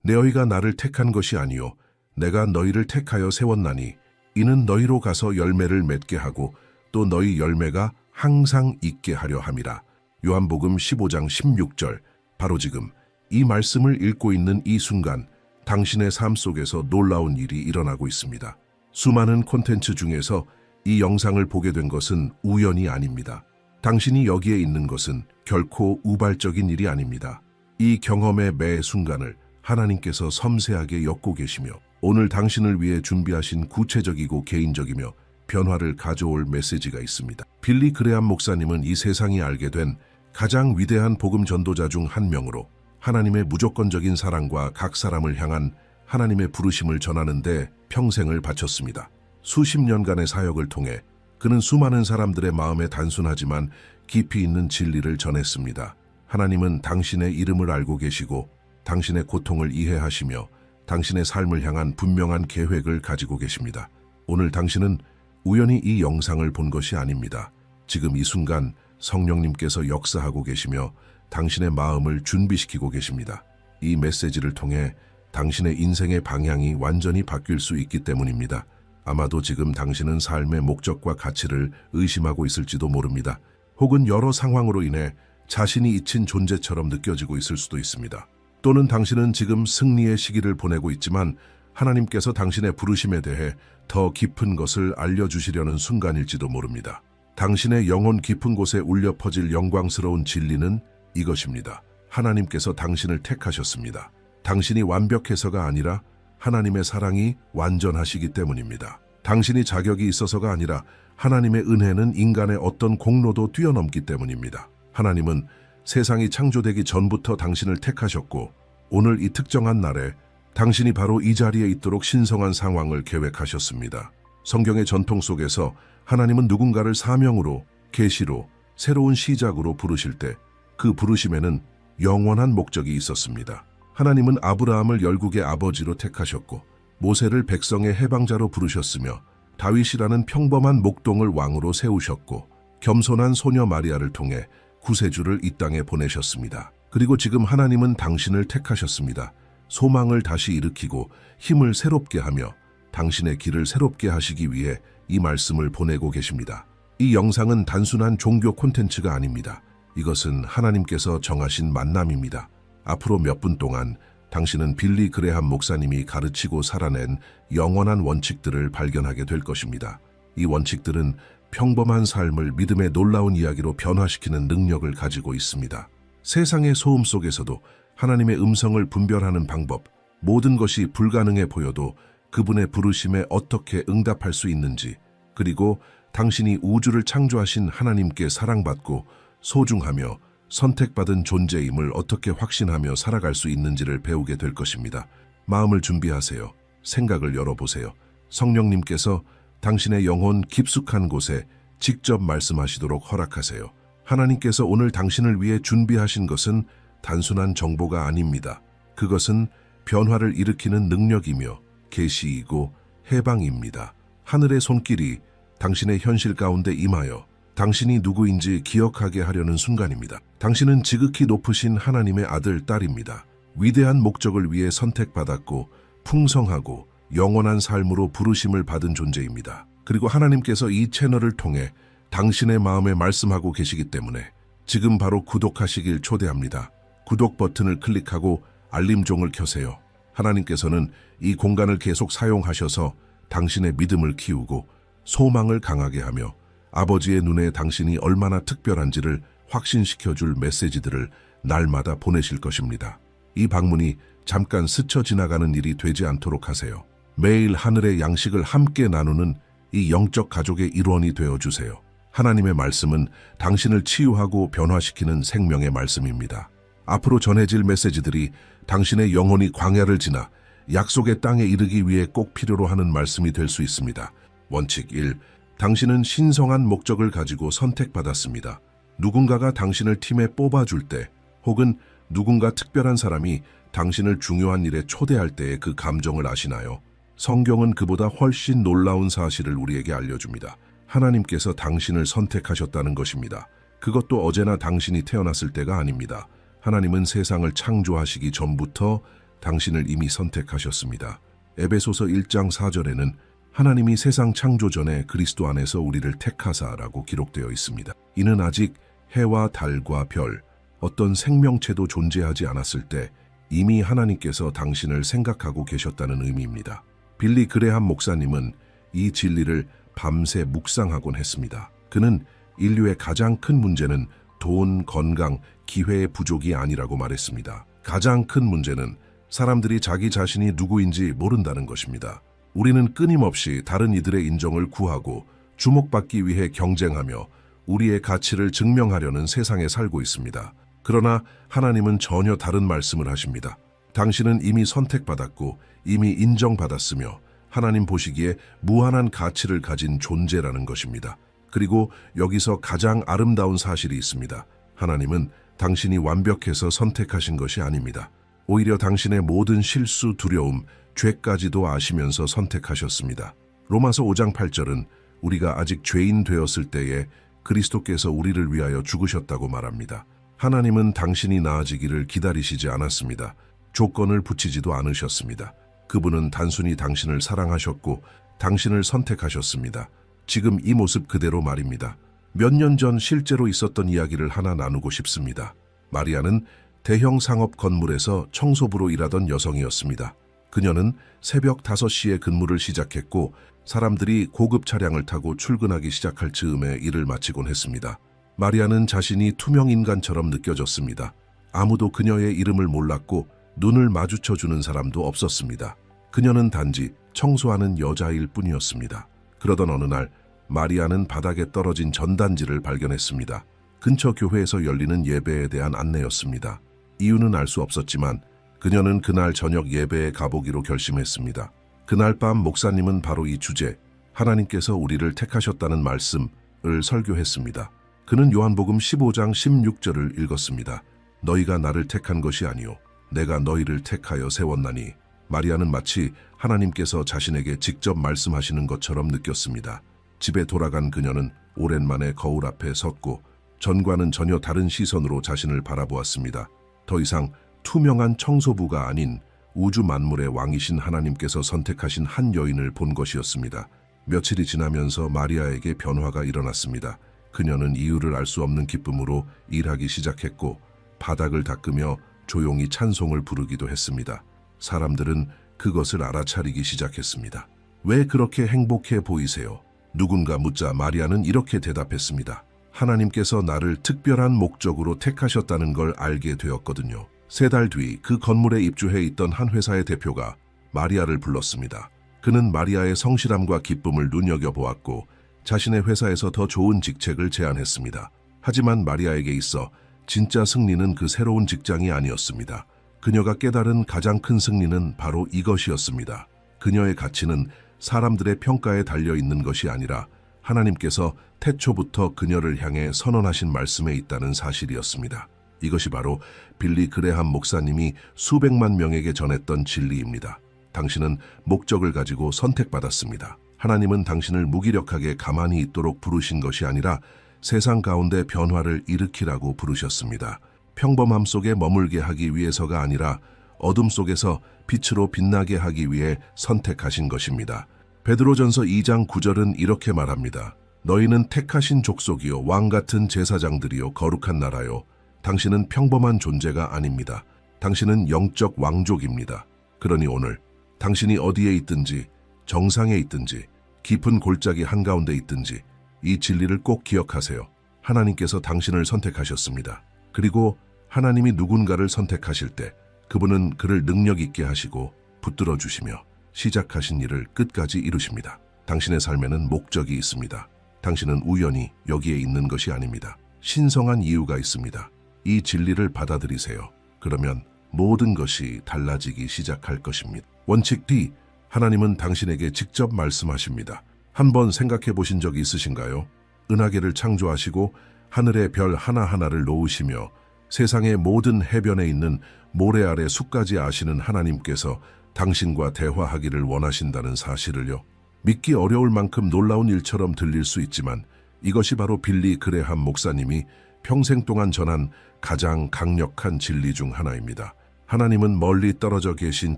너희가 나를 택한 것이 아니요 내가 너희를 택하여 세웠나니 이는 너희로 가서 열매를 맺게 하고 또 너희 열매가 항상 있게 하려 함이라. 요한복음 15장 16절. 바로 지금 이 말씀을 읽고 있는 이 순간 당신의 삶 속에서 놀라운 일이 일어나고 있습니다. 수많은 콘텐츠 중에서 이 영상을 보게 된 것은 우연이 아닙니다. 당신이 여기에 있는 것은 결코 우발적인 일이 아닙니다. 이 경험의 매 순간을 하나님께서 섬세하게 엮고 계시며 오늘 당신을 위해 준비하신 구체적이고 개인적이며 변화를 가져올 메시지가 있습니다. 빌리 그레함 목사님은 이 세상이 알게 된 가장 위대한 복음 전도자 중 한 명으로 하나님의 무조건적인 사랑과 각 사람을 향한 하나님의 부르심을 전하는 데 평생을 바쳤습니다. 수십 년간의 사역을 통해 그는 수많은 사람들의 마음에 단순하지만 깊이 있는 진리를 전했습니다. 하나님은 당신의 이름을 알고 계시고 당신의 고통을 이해하시며 당신의 삶을 향한 분명한 계획을 가지고 계십니다. 오늘 당신은 우연히 이 영상을 본 것이 아닙니다. 지금 이 순간 성령님께서 역사하고 계시며 당신의 마음을 준비시키고 계십니다. 이 메시지를 통해 당신의 인생의 방향이 완전히 바뀔 수 있기 때문입니다. 아마도 지금 당신은 삶의 목적과 가치를 의심하고 있을지도 모릅니다. 혹은 여러 상황으로 인해 자신이 잊힌 존재처럼 느껴지고 있을 수도 있습니다. 또는 당신은 지금 승리의 시기를 보내고 있지만 하나님께서 당신의 부르심에 대해 더 깊은 것을 알려주시려는 순간일지도 모릅니다. 당신의 영혼 깊은 곳에 울려 퍼질 영광스러운 진리는 이것입니다. 하나님께서 당신을 택하셨습니다. 당신이 완벽해서가 아니라 하나님의 사랑이 완전하시기 때문입니다. 당신이 자격이 있어서가 아니라 하나님의 은혜는 인간의 어떤 공로도 뛰어넘기 때문입니다. 하나님은 세상이 창조되기 전부터 당신을 택하셨고 오늘 이 특정한 날에 당신이 바로 이 자리에 있도록 신성한 상황을 계획하셨습니다. 성경의 전통 속에서 하나님은 누군가를 사명으로, 계시로, 새로운 시작으로 부르실 때 그 부르심에는 영원한 목적이 있었습니다. 하나님은 아브라함을 열국의 아버지로 택하셨고 모세를 백성의 해방자로 부르셨으며 다윗이라는 평범한 목동을 왕으로 세우셨고 겸손한 소녀 마리아를 통해 구세주를 이 땅에 보내셨습니다. 그리고 지금 하나님은 당신을 택하셨습니다. 소망을 다시 일으키고 힘을 새롭게 하며 당신의 길을 새롭게 하시기 위해 이 말씀을 보내고 계십니다. 이 영상은 단순한 종교 콘텐츠가 아닙니다. 이것은 하나님께서 정하신 만남입니다. 앞으로 몇 분 동안 당신은 빌리 그레함 목사님이 가르치고 살아낸 영원한 원칙들을 발견하게 될 것입니다. 이 원칙들은 평범한 삶을 믿음의 놀라운 이야기로 변화시키는 능력을 가지고 있습니다. 세상의 소음 속에서도 하나님의 음성을 분별하는 방법, 모든 것이 불가능해 보여도 그분의 부르심에 어떻게 응답할 수 있는지, 그리고 당신이 우주를 창조하신 하나님께 사랑받고 소중하며 선택받은 존재임을 어떻게 확신하며 살아갈 수 있는지를 배우게 될 것입니다. 마음을 준비하세요. 생각을 열어보세요. 성령님께서 당신의 영혼 깊숙한 곳에 직접 말씀하시도록 허락하세요. 하나님께서 오늘 당신을 위해 준비하신 것은 단순한 정보가 아닙니다. 그것은 변화를 일으키는 능력이며 계시이고 해방입니다. 하늘의 손길이 당신의 현실 가운데 임하여 당신이 누구인지 기억하게 하려는 순간입니다. 당신은 지극히 높으신 하나님의 아들, 딸입니다. 위대한 목적을 위해 선택받았고 풍성하고 영원한 삶으로 부르심을 받은 존재입니다. 그리고 하나님께서 이 채널을 통해 당신의 마음에 말씀하고 계시기 때문에 지금 바로 구독하시길 초대합니다. 구독 버튼을 클릭하고 알림종을 켜세요. 하나님께서는 이 공간을 계속 사용하셔서 당신의 믿음을 키우고 소망을 강하게 하며 아버지의 눈에 당신이 얼마나 특별한지를 확신시켜줄 메시지들을 날마다 보내실 것입니다. 이 방문이 잠깐 스쳐 지나가는 일이 되지 않도록 하세요. 매일 하늘의 양식을 함께 나누는 이 영적 가족의 일원이 되어주세요. 하나님의 말씀은 당신을 치유하고 변화시키는 생명의 말씀입니다. 앞으로 전해질 메시지들이 당신의 영혼이 광야를 지나 약속의 땅에 이르기 위해 꼭 필요로 하는 말씀이 될 수 있습니다. 원칙 1. 당신은 신성한 목적을 가지고 선택받았습니다. 누군가가 당신을 팀에 뽑아줄 때 혹은 누군가 특별한 사람이 당신을 중요한 일에 초대할 때의 그 감정을 아시나요? 성경은 그보다 훨씬 놀라운 사실을 우리에게 알려줍니다. 하나님께서 당신을 선택하셨다는 것입니다. 그것도 어제나 당신이 태어났을 때가 아닙니다. 하나님은 세상을 창조하시기 전부터 당신을 이미 선택하셨습니다. 에베소서 1장 4절에는 하나님이 세상 창조 전에 그리스도 안에서 우리를 택하사라고 기록되어 있습니다. 이는 아직 해와 달과 별, 어떤 생명체도 존재하지 않았을 때 이미 하나님께서 당신을 생각하고 계셨다는 의미입니다. 빌리 그레함 목사님은 이 진리를 밤새 묵상하곤 했습니다. 그는 인류의 가장 큰 문제는 돈, 건강, 기회의 부족이 아니라고 말했습니다. 가장 큰 문제는 사람들이 자기 자신이 누구인지 모른다는 것입니다. 우리는 끊임없이 다른 이들의 인정을 구하고 주목받기 위해 경쟁하며 우리의 가치를 증명하려는 세상에 살고 있습니다. 그러나 하나님은 전혀 다른 말씀을 하십니다. 당신은 이미 선택받았고 이미 인정받았으며 하나님 보시기에 무한한 가치를 가진 존재라는 것입니다. 그리고 여기서 가장 아름다운 사실이 있습니다. 하나님은 당신이 완벽해서 선택하신 것이 아닙니다. 오히려 당신의 모든 실수, 두려움, 죄까지도 아시면서 선택하셨습니다. 로마서 5장 8절은 우리가 아직 죄인 되었을 때에 그리스도께서 우리를 위하여 죽으셨다고 말합니다. 하나님은 당신이 나아지기를 기다리시지 않았습니다. 조건을 붙이지도 않으셨습니다. 그분은 단순히 당신을 사랑하셨고 당신을 선택하셨습니다. 지금 이 모습 그대로 말입니다. 몇 년 전 실제로 있었던 이야기를 하나 나누고 싶습니다. 마리아는 대형 상업 건물에서 청소부로 일하던 여성이었습니다. 그녀는 새벽 5시에 근무를 시작했고 사람들이 고급 차량을 타고 출근하기 시작할 즈음에 일을 마치곤 했습니다. 마리아는 자신이 투명 인간처럼 느껴졌습니다. 아무도 그녀의 이름을 몰랐고 눈을 마주쳐주는 사람도 없었습니다. 그녀는 단지 청소하는 여자일 뿐이었습니다. 그러던 어느 날 마리아는 바닥에 떨어진 전단지를 발견했습니다. 근처 교회에서 열리는 예배에 대한 안내였습니다. 이유는 알 수 없었지만 그녀는 그날 저녁 예배에 가보기로 결심했습니다. 그날 밤 목사님은 바로 이 주제, 하나님께서 우리를 택하셨다는 말씀을 설교했습니다. 그는 요한복음 15장 16절을 읽었습니다. 너희가 나를 택한 것이 아니요 내가 너희를 택하여 세웠나니. 마리아는 마치 하나님께서 자신에게 직접 말씀하시는 것처럼 느꼈습니다. 집에 돌아간 그녀는 오랜만에 거울 앞에 섰고 전과는 전혀 다른 시선으로 자신을 바라보았습니다. 더 이상 투명한 청소부가 아닌 우주 만물의 왕이신 하나님께서 선택하신 한 여인을 본 것이었습니다. 며칠이 지나면서 마리아에게 변화가 일어났습니다. 그녀는 이유를 알 수 없는 기쁨으로 일하기 시작했고 바닥을 닦으며 조용히 찬송을 부르기도 했습니다. 사람들은 그것을 알아차리기 시작했습니다. 왜 그렇게 행복해 보이세요? 누군가 묻자 마리아는 이렇게 대답했습니다. 하나님께서 나를 특별한 목적으로 택하셨다는 걸 알게 되었거든요. 3달 뒤 그 건물에 입주해 있던 한 회사의 대표가 마리아를 불렀습니다. 그는 마리아의 성실함과 기쁨을 눈여겨보았고 자신의 회사에서 더 좋은 직책을 제안했습니다. 하지만 마리아에게 있어 진짜 승리는 그 새로운 직장이 아니었습니다. 그녀가 깨달은 가장 큰 승리는 바로 이것이었습니다. 그녀의 가치는 사람들의 평가에 달려있는 것이 아니라 하나님께서 태초부터 그녀를 향해 선언하신 말씀에 있다는 사실이었습니다. 이것이 바로 빌리 그레함 목사님이 수백만 명에게 전했던 진리입니다. 당신은 목적을 가지고 선택받았습니다. 하나님은 당신을 무기력하게 가만히 있도록 부르신 것이 아니라 세상 가운데 변화를 일으키라고 부르셨습니다. 평범함 속에 머물게 하기 위해서가 아니라 어둠 속에서 빛으로 빛나게 하기 위해 선택하신 것입니다. 베드로전서 2장 9절은 이렇게 말합니다. 너희는 택하신 족속이요 왕 같은 제사장들이요 거룩한 나라요. 당신은 평범한 존재가 아닙니다. 당신은 영적 왕족입니다. 그러니 오늘 당신이 어디에 있든지 정상에 있든지 깊은 골짜기 한가운데 있든지 이 진리를 꼭 기억하세요. 하나님께서 당신을 선택하셨습니다. 그리고 하나님이 누군가를 선택하실 때 그분은 그를 능력 있게 하시고 붙들어 주시며 시작하신 일을 끝까지 이루십니다. 당신의 삶에는 목적이 있습니다. 당신은 우연히 여기에 있는 것이 아닙니다. 신성한 이유가 있습니다. 이 진리를 받아들이세요. 그러면 모든 것이 달라지기 시작할 것입니다. 원칙 D. 하나님은 당신에게 직접 말씀하십니다. 한번 생각해 보신 적이 있으신가요? 은하계를 창조하시고 하늘의 별 하나하나를 놓으시며 세상의 모든 해변에 있는 모래 아래 숲까지 아시는 하나님께서 당신과 대화하기를 원하신다는 사실을요. 믿기 어려울 만큼 놀라운 일처럼 들릴 수 있지만 이것이 바로 빌리 그레함 목사님이 평생 동안 전한 가장 강력한 진리 중 하나입니다. 하나님은 멀리 떨어져 계신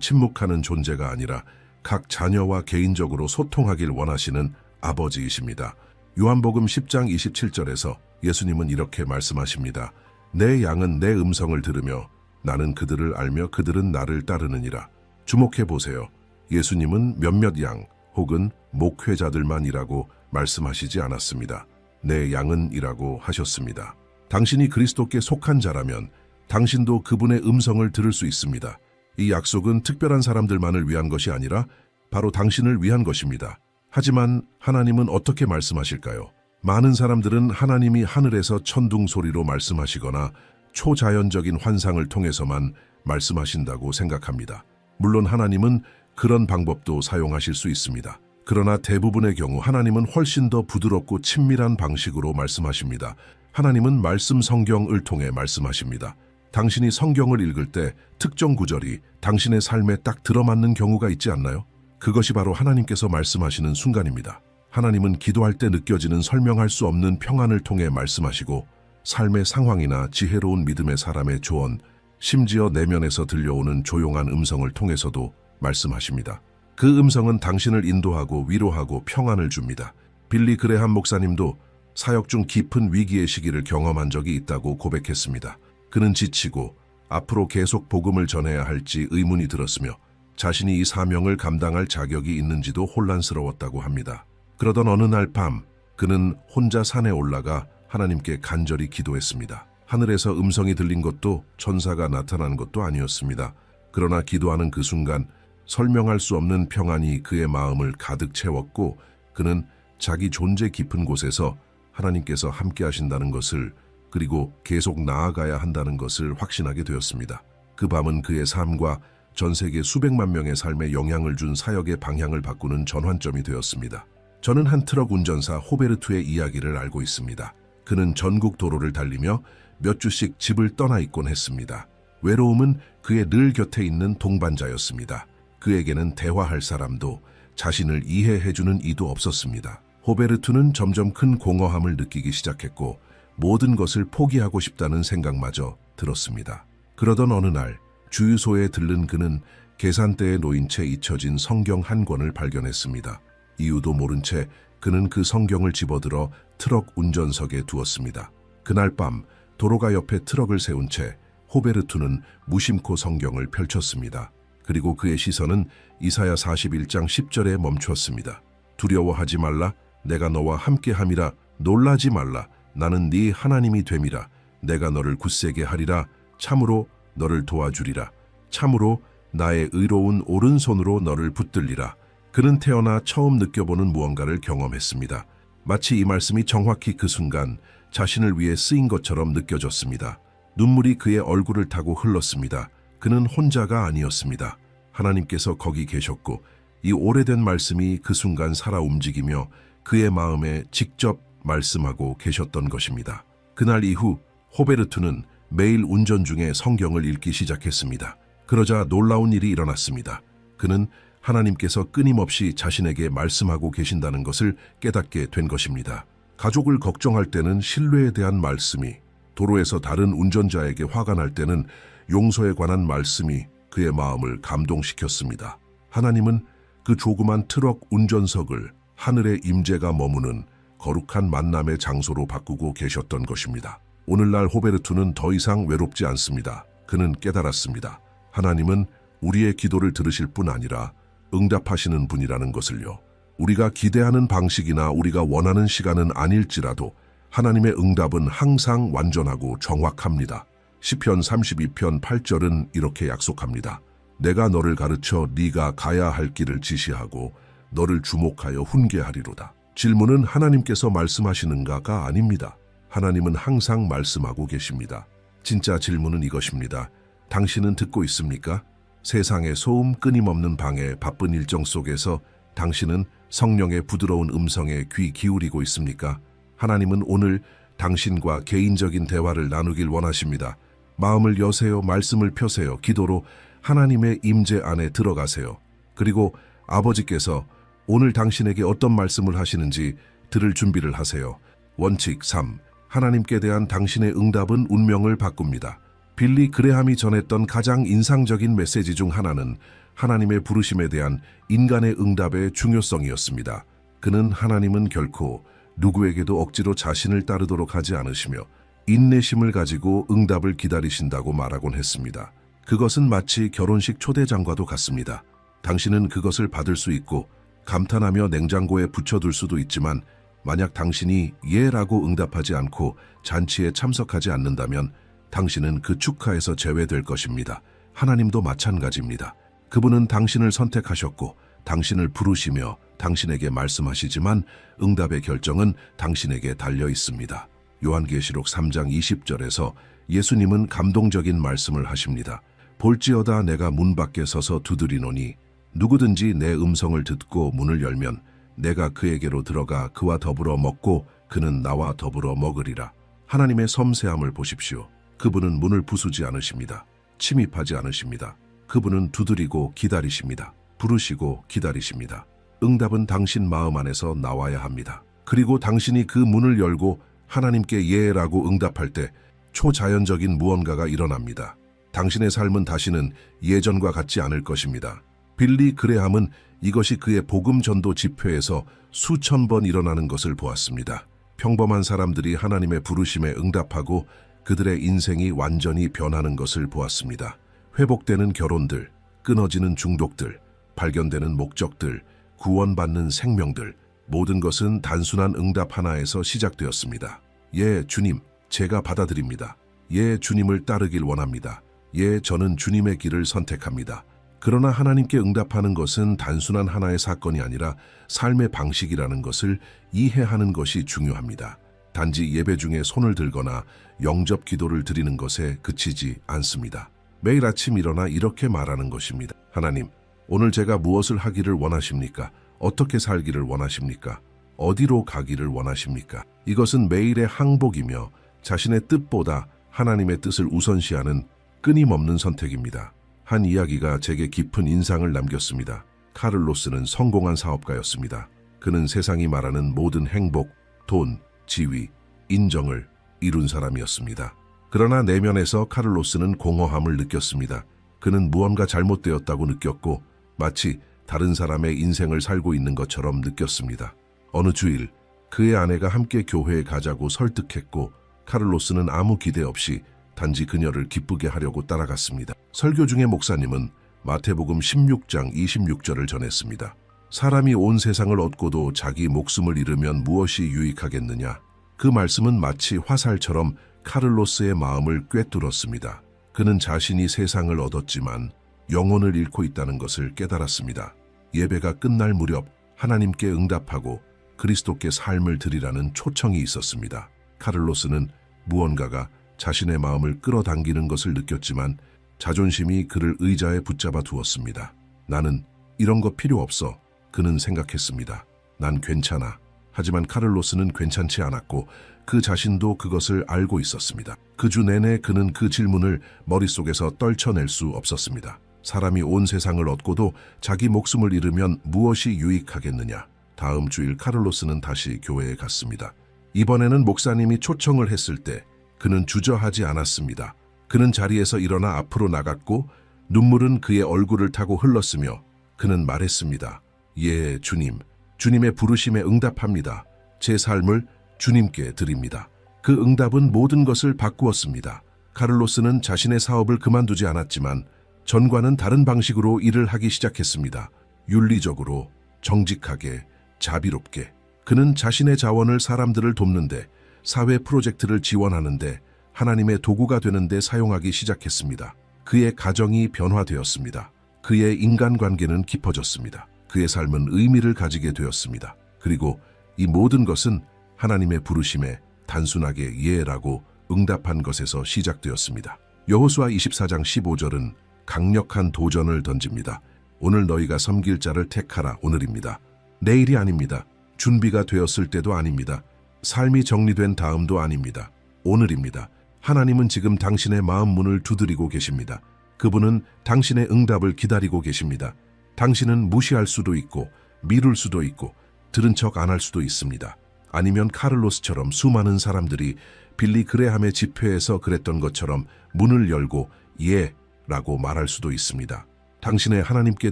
침묵하는 존재가 아니라 각 자녀와 개인적으로 소통하길 원하시는 아버지이십니다. 요한복음 10장 27절에서 예수님은 이렇게 말씀하십니다. 내 양은 내 음성을 들으며 나는 그들을 알며 그들은 나를 따르느니라. 주목해 보세요. 예수님은 몇몇 양 혹은 목회자들만이라고 말씀하시지 않았습니다. 내 양은이라고 하셨습니다. 당신이 그리스도께 속한 자라면 당신도 그분의 음성을 들을 수 있습니다. 이 약속은 특별한 사람들만을 위한 것이 아니라 바로 당신을 위한 것입니다. 하지만 하나님은 어떻게 말씀하실까요? 많은 사람들은 하나님이 하늘에서 천둥 소리로 말씀하시거나 초자연적인 환상을 통해서만 말씀하신다고 생각합니다. 물론 하나님은 그런 방법도 사용하실 수 있습니다. 그러나 대부분의 경우 하나님은 훨씬 더 부드럽고 친밀한 방식으로 말씀하십니다. 하나님은 말씀 성경을 통해 말씀하십니다. 당신이 성경을 읽을 때 특정 구절이 당신의 삶에 딱 들어맞는 경우가 있지 않나요? 그것이 바로 하나님께서 말씀하시는 순간입니다. 하나님은 기도할 때 느껴지는 설명할 수 없는 평안을 통해 말씀하시고 삶의 상황이나 지혜로운 믿음의 사람의 조언, 심지어 내면에서 들려오는 조용한 음성을 통해서도 말씀하십니다. 그 음성은 당신을 인도하고 위로하고 평안을 줍니다. 빌리 그레함 목사님도 사역 중 깊은 위기의 시기를 경험한 적이 있다고 고백했습니다. 그는 지치고 앞으로 계속 복음을 전해야 할지 의문이 들었으며 자신이 이 사명을 감당할 자격이 있는지도 혼란스러웠다고 합니다. 그러던 어느 날 밤 그는 혼자 산에 올라가 하나님께 간절히 기도했습니다. 하늘에서 음성이 들린 것도 천사가 나타난 것도 아니었습니다. 그러나 기도하는 그 순간 설명할 수 없는 평안이 그의 마음을 가득 채웠고 그는 자기 존재 깊은 곳에서 하나님께서 함께 하신다는 것을 그리고 계속 나아가야 한다는 것을 확신하게 되었습니다. 그 밤은 그의 삶과 전 세계 수백만 명의 삶에 영향을 준 사역의 방향을 바꾸는 전환점이 되었습니다. 저는 한 트럭 운전사 호베르투의 이야기를 알고 있습니다. 그는 전국 도로를 달리며 몇 주씩 집을 떠나 있곤 했습니다. 외로움은 그의 늘 곁에 있는 동반자였습니다. 그에게는 대화할 사람도 자신을 이해해주는 이도 없었습니다. 호베르투는 점점 큰 공허함을 느끼기 시작했고 모든 것을 포기하고 싶다는 생각마저 들었습니다. 그러던 어느 날 주유소에 들른 그는 계산대에 놓인 채 잊혀진 성경 한 권을 발견했습니다. 이유도 모른 채 그는 그 성경을 집어들어 트럭 운전석에 두었습니다. 그날 밤 도로가 옆에 트럭을 세운 채 호베르투는 무심코 성경을 펼쳤습니다. 그리고 그의 시선은 이사야 41장 10절에 멈추었습니다. 두려워하지 말라. 내가 너와 함께함이라. 놀라지 말라. 나는 네 하나님이 됨이라. 내가 너를 굳세게 하리라. 참으로 너를 도와주리라. 참으로 나의 의로운 오른손으로 너를 붙들리라. 그는 태어나 처음 느껴보는 무언가를 경험했습니다. 마치 이 말씀이 정확히 그 순간 자신을 위해 쓰인 것처럼 느껴졌습니다. 눈물이 그의 얼굴을 타고 흘렀습니다. 그는 혼자가 아니었습니다. 하나님께서 거기 계셨고 이 오래된 말씀이 그 순간 살아 움직이며 그의 마음에 직접 말씀하고 계셨던 것입니다. 그날 이후 호베르투는 매일 운전 중에 성경을 읽기 시작했습니다. 그러자 놀라운 일이 일어났습니다. 그는 하나님께서 끊임없이 자신에게 말씀하고 계신다는 것을 깨닫게 된 것입니다. 가족을 걱정할 때는 신뢰에 대한 말씀이, 도로에서 다른 운전자에게 화가 날 때는 용서에 관한 말씀이 그의 마음을 감동시켰습니다. 하나님은 그 조그만 트럭 운전석을 하늘의 임재가 머무는 거룩한 만남의 장소로 바꾸고 계셨던 것입니다. 오늘날 호베르투는 더 이상 외롭지 않습니다. 그는 깨달았습니다. 하나님은 우리의 기도를 들으실 뿐 아니라 응답하시는 분이라는 것을요. 우리가 기대하는 방식이나 우리가 원하는 시간은 아닐지라도 하나님의 응답은 항상 완전하고 정확합니다. 시편 32편 8절은 이렇게 약속합니다. 내가 너를 가르쳐 네가 가야 할 길을 지시하고 너를 주목하여 훈계하리로다. 질문은 하나님께서 말씀하시는가가 아닙니다. 하나님은 항상 말씀하고 계십니다. 진짜 질문은 이것입니다. 당신은 듣고 있습니까? 세상의 소음 끊임없는 방해 바쁜 일정 속에서 당신은 성령의 부드러운 음성에 귀 기울이고 있습니까? 하나님은 오늘 당신과 개인적인 대화를 나누길 원하십니다. 마음을 여세요. 말씀을 펴세요. 기도로 하나님의 임재 안에 들어가세요. 그리고 아버지께서 오늘 당신에게 어떤 말씀을 하시는지 들을 준비를 하세요. 원칙 3. 하나님께 대한 당신의 응답은 운명을 바꿉니다. 빌리 그레함이 전했던 가장 인상적인 메시지 중 하나는 하나님의 부르심에 대한 인간의 응답의 중요성이었습니다. 그는 하나님은 결코 누구에게도 억지로 자신을 따르도록 하지 않으시며 인내심을 가지고 응답을 기다리신다고 말하곤 했습니다. 그것은 마치 결혼식 초대장과도 같습니다. 당신은 그것을 받을 수 있고 감탄하며 냉장고에 붙여둘 수도 있지만 만약 당신이 예라고 응답하지 않고 잔치에 참석하지 않는다면 당신은 그 축하에서 제외될 것입니다. 하나님도 마찬가지입니다. 그분은 당신을 선택하셨고 당신을 부르시며 당신에게 말씀하시지만 응답의 결정은 당신에게 달려 있습니다. 요한계시록 3장 20절에서 예수님은 감동적인 말씀을 하십니다. 볼지어다 내가 문 밖에 서서 두드리노니 누구든지 내 음성을 듣고 문을 열면 내가 그에게로 들어가 그와 더불어 먹고 그는 나와 더불어 먹으리라. 하나님의 섬세함을 보십시오. 그분은 문을 부수지 않으십니다. 침입하지 않으십니다. 그분은 두드리고 기다리십니다. 부르시고 기다리십니다. 응답은 당신 마음 안에서 나와야 합니다. 그리고 당신이 그 문을 열고 하나님께 예라고 응답할 때 초자연적인 무언가가 일어납니다. 당신의 삶은 다시는 예전과 같지 않을 것입니다. 빌리 그레함은 이것이 그의 복음 전도 집회에서 수천 번 일어나는 것을 보았습니다. 평범한 사람들이 하나님의 부르심에 응답하고 그들의 인생이 완전히 변하는 것을 보았습니다. 회복되는 결혼들, 끊어지는 중독들, 발견되는 목적들, 구원받는 생명들, 모든 것은 단순한 응답 하나에서 시작되었습니다. 예, 주님, 제가 받아들입니다. 예, 주님을 따르길 원합니다. 예, 저는 주님의 길을 선택합니다. 그러나 하나님께 응답하는 것은 단순한 하나의 사건이 아니라 삶의 방식이라는 것을 이해하는 것이 중요합니다. 단지 예배 중에 손을 들거나 영접 기도를 드리는 것에 그치지 않습니다. 매일 아침 일어나 이렇게 말하는 것입니다. 하나님, 오늘 제가 무엇을 하기를 원하십니까? 어떻게 살기를 원하십니까? 어디로 가기를 원하십니까? 이것은 매일의 항복이며 자신의 뜻보다 하나님의 뜻을 우선시하는 끊임없는 선택입니다. 한 이야기가 제게 깊은 인상을 남겼습니다. 카를로스는 성공한 사업가였습니다. 그는 세상이 말하는 모든 행복, 돈, 지위, 인정을 이룬 사람이었습니다. 그러나 내면에서 카를로스는 공허함을 느꼈습니다. 그는 무언가 잘못되었다고 느꼈고 마치 다른 사람의 인생을 살고 있는 것처럼 느꼈습니다. 어느 주일 그의 아내가 함께 교회에 가자고 설득했고 카를로스는 아무 기대 없이 단지 그녀를 기쁘게 하려고 따라갔습니다. 설교 중에 목사님은 마태복음 16장 26절을 전했습니다. 사람이 온 세상을 얻고도 자기 목숨을 잃으면 무엇이 유익하겠느냐? 그 말씀은 마치 화살처럼 카를로스의 마음을 꿰뚫었습니다. 그는 자신이 세상을 얻었지만 영혼을 잃고 있다는 것을 깨달았습니다. 예배가 끝날 무렵 하나님께 응답하고 그리스도께 삶을 드리라는 초청이 있었습니다. 카를로스는 무언가가 자신의 마음을 끌어당기는 것을 느꼈지만 자존심이 그를 의자에 붙잡아 두었습니다. 나는 이런 거 필요 없어. 그는 생각했습니다. 난 괜찮아. 하지만 카를로스는 괜찮지 않았고 그 자신도 그것을 알고 있었습니다. 그 주 내내 그는 그 질문을 머릿속에서 떨쳐낼 수 없었습니다. 사람이 온 세상을 얻고도 자기 목숨을 잃으면 무엇이 유익하겠느냐? 다음 주일 카를로스는 다시 교회에 갔습니다. 이번에는 목사님이 초청을 했을 때 그는 주저하지 않았습니다. 그는 자리에서 일어나 앞으로 나갔고 눈물은 그의 얼굴을 타고 흘렀으며 그는 말했습니다. 예, 주님. 주님의 부르심에 응답합니다. 제 삶을 주님께 드립니다. 그 응답은 모든 것을 바꾸었습니다. 카를로스는 자신의 사업을 그만두지 않았지만 전과는 다른 방식으로 일을 하기 시작했습니다. 윤리적으로, 정직하게, 자비롭게. 그는 자신의 자원을 사람들을 돕는데, 사회 프로젝트를 지원하는데, 하나님의 도구가 되는데 사용하기 시작했습니다. 그의 가정이 변화되었습니다. 그의 인간관계는 깊어졌습니다. 그의 삶은 의미를 가지게 되었습니다. 그리고 이 모든 것은 하나님의 부르심에 단순하게 예라고 응답한 것에서 시작되었습니다. 여호수아 24장 15절은 강력한 도전을 던집니다. 오늘 너희가 섬길 자를 택하라. 오늘입니다. 내일이 아닙니다. 준비가 되었을 때도 아닙니다. 삶이 정리된 다음도 아닙니다. 오늘입니다. 하나님은 지금 당신의 마음 문을 두드리고 계십니다. 그분은 당신의 응답을 기다리고 계십니다. 당신은 무시할 수도 있고 미룰 수도 있고 들은 척 안 할 수도 있습니다. 아니면 카를로스처럼 수많은 사람들이 빌리 그레함의 집회에서 그랬던 것처럼 문을 열고 예 라고 말할 수도 있습니다. 당신의 하나님께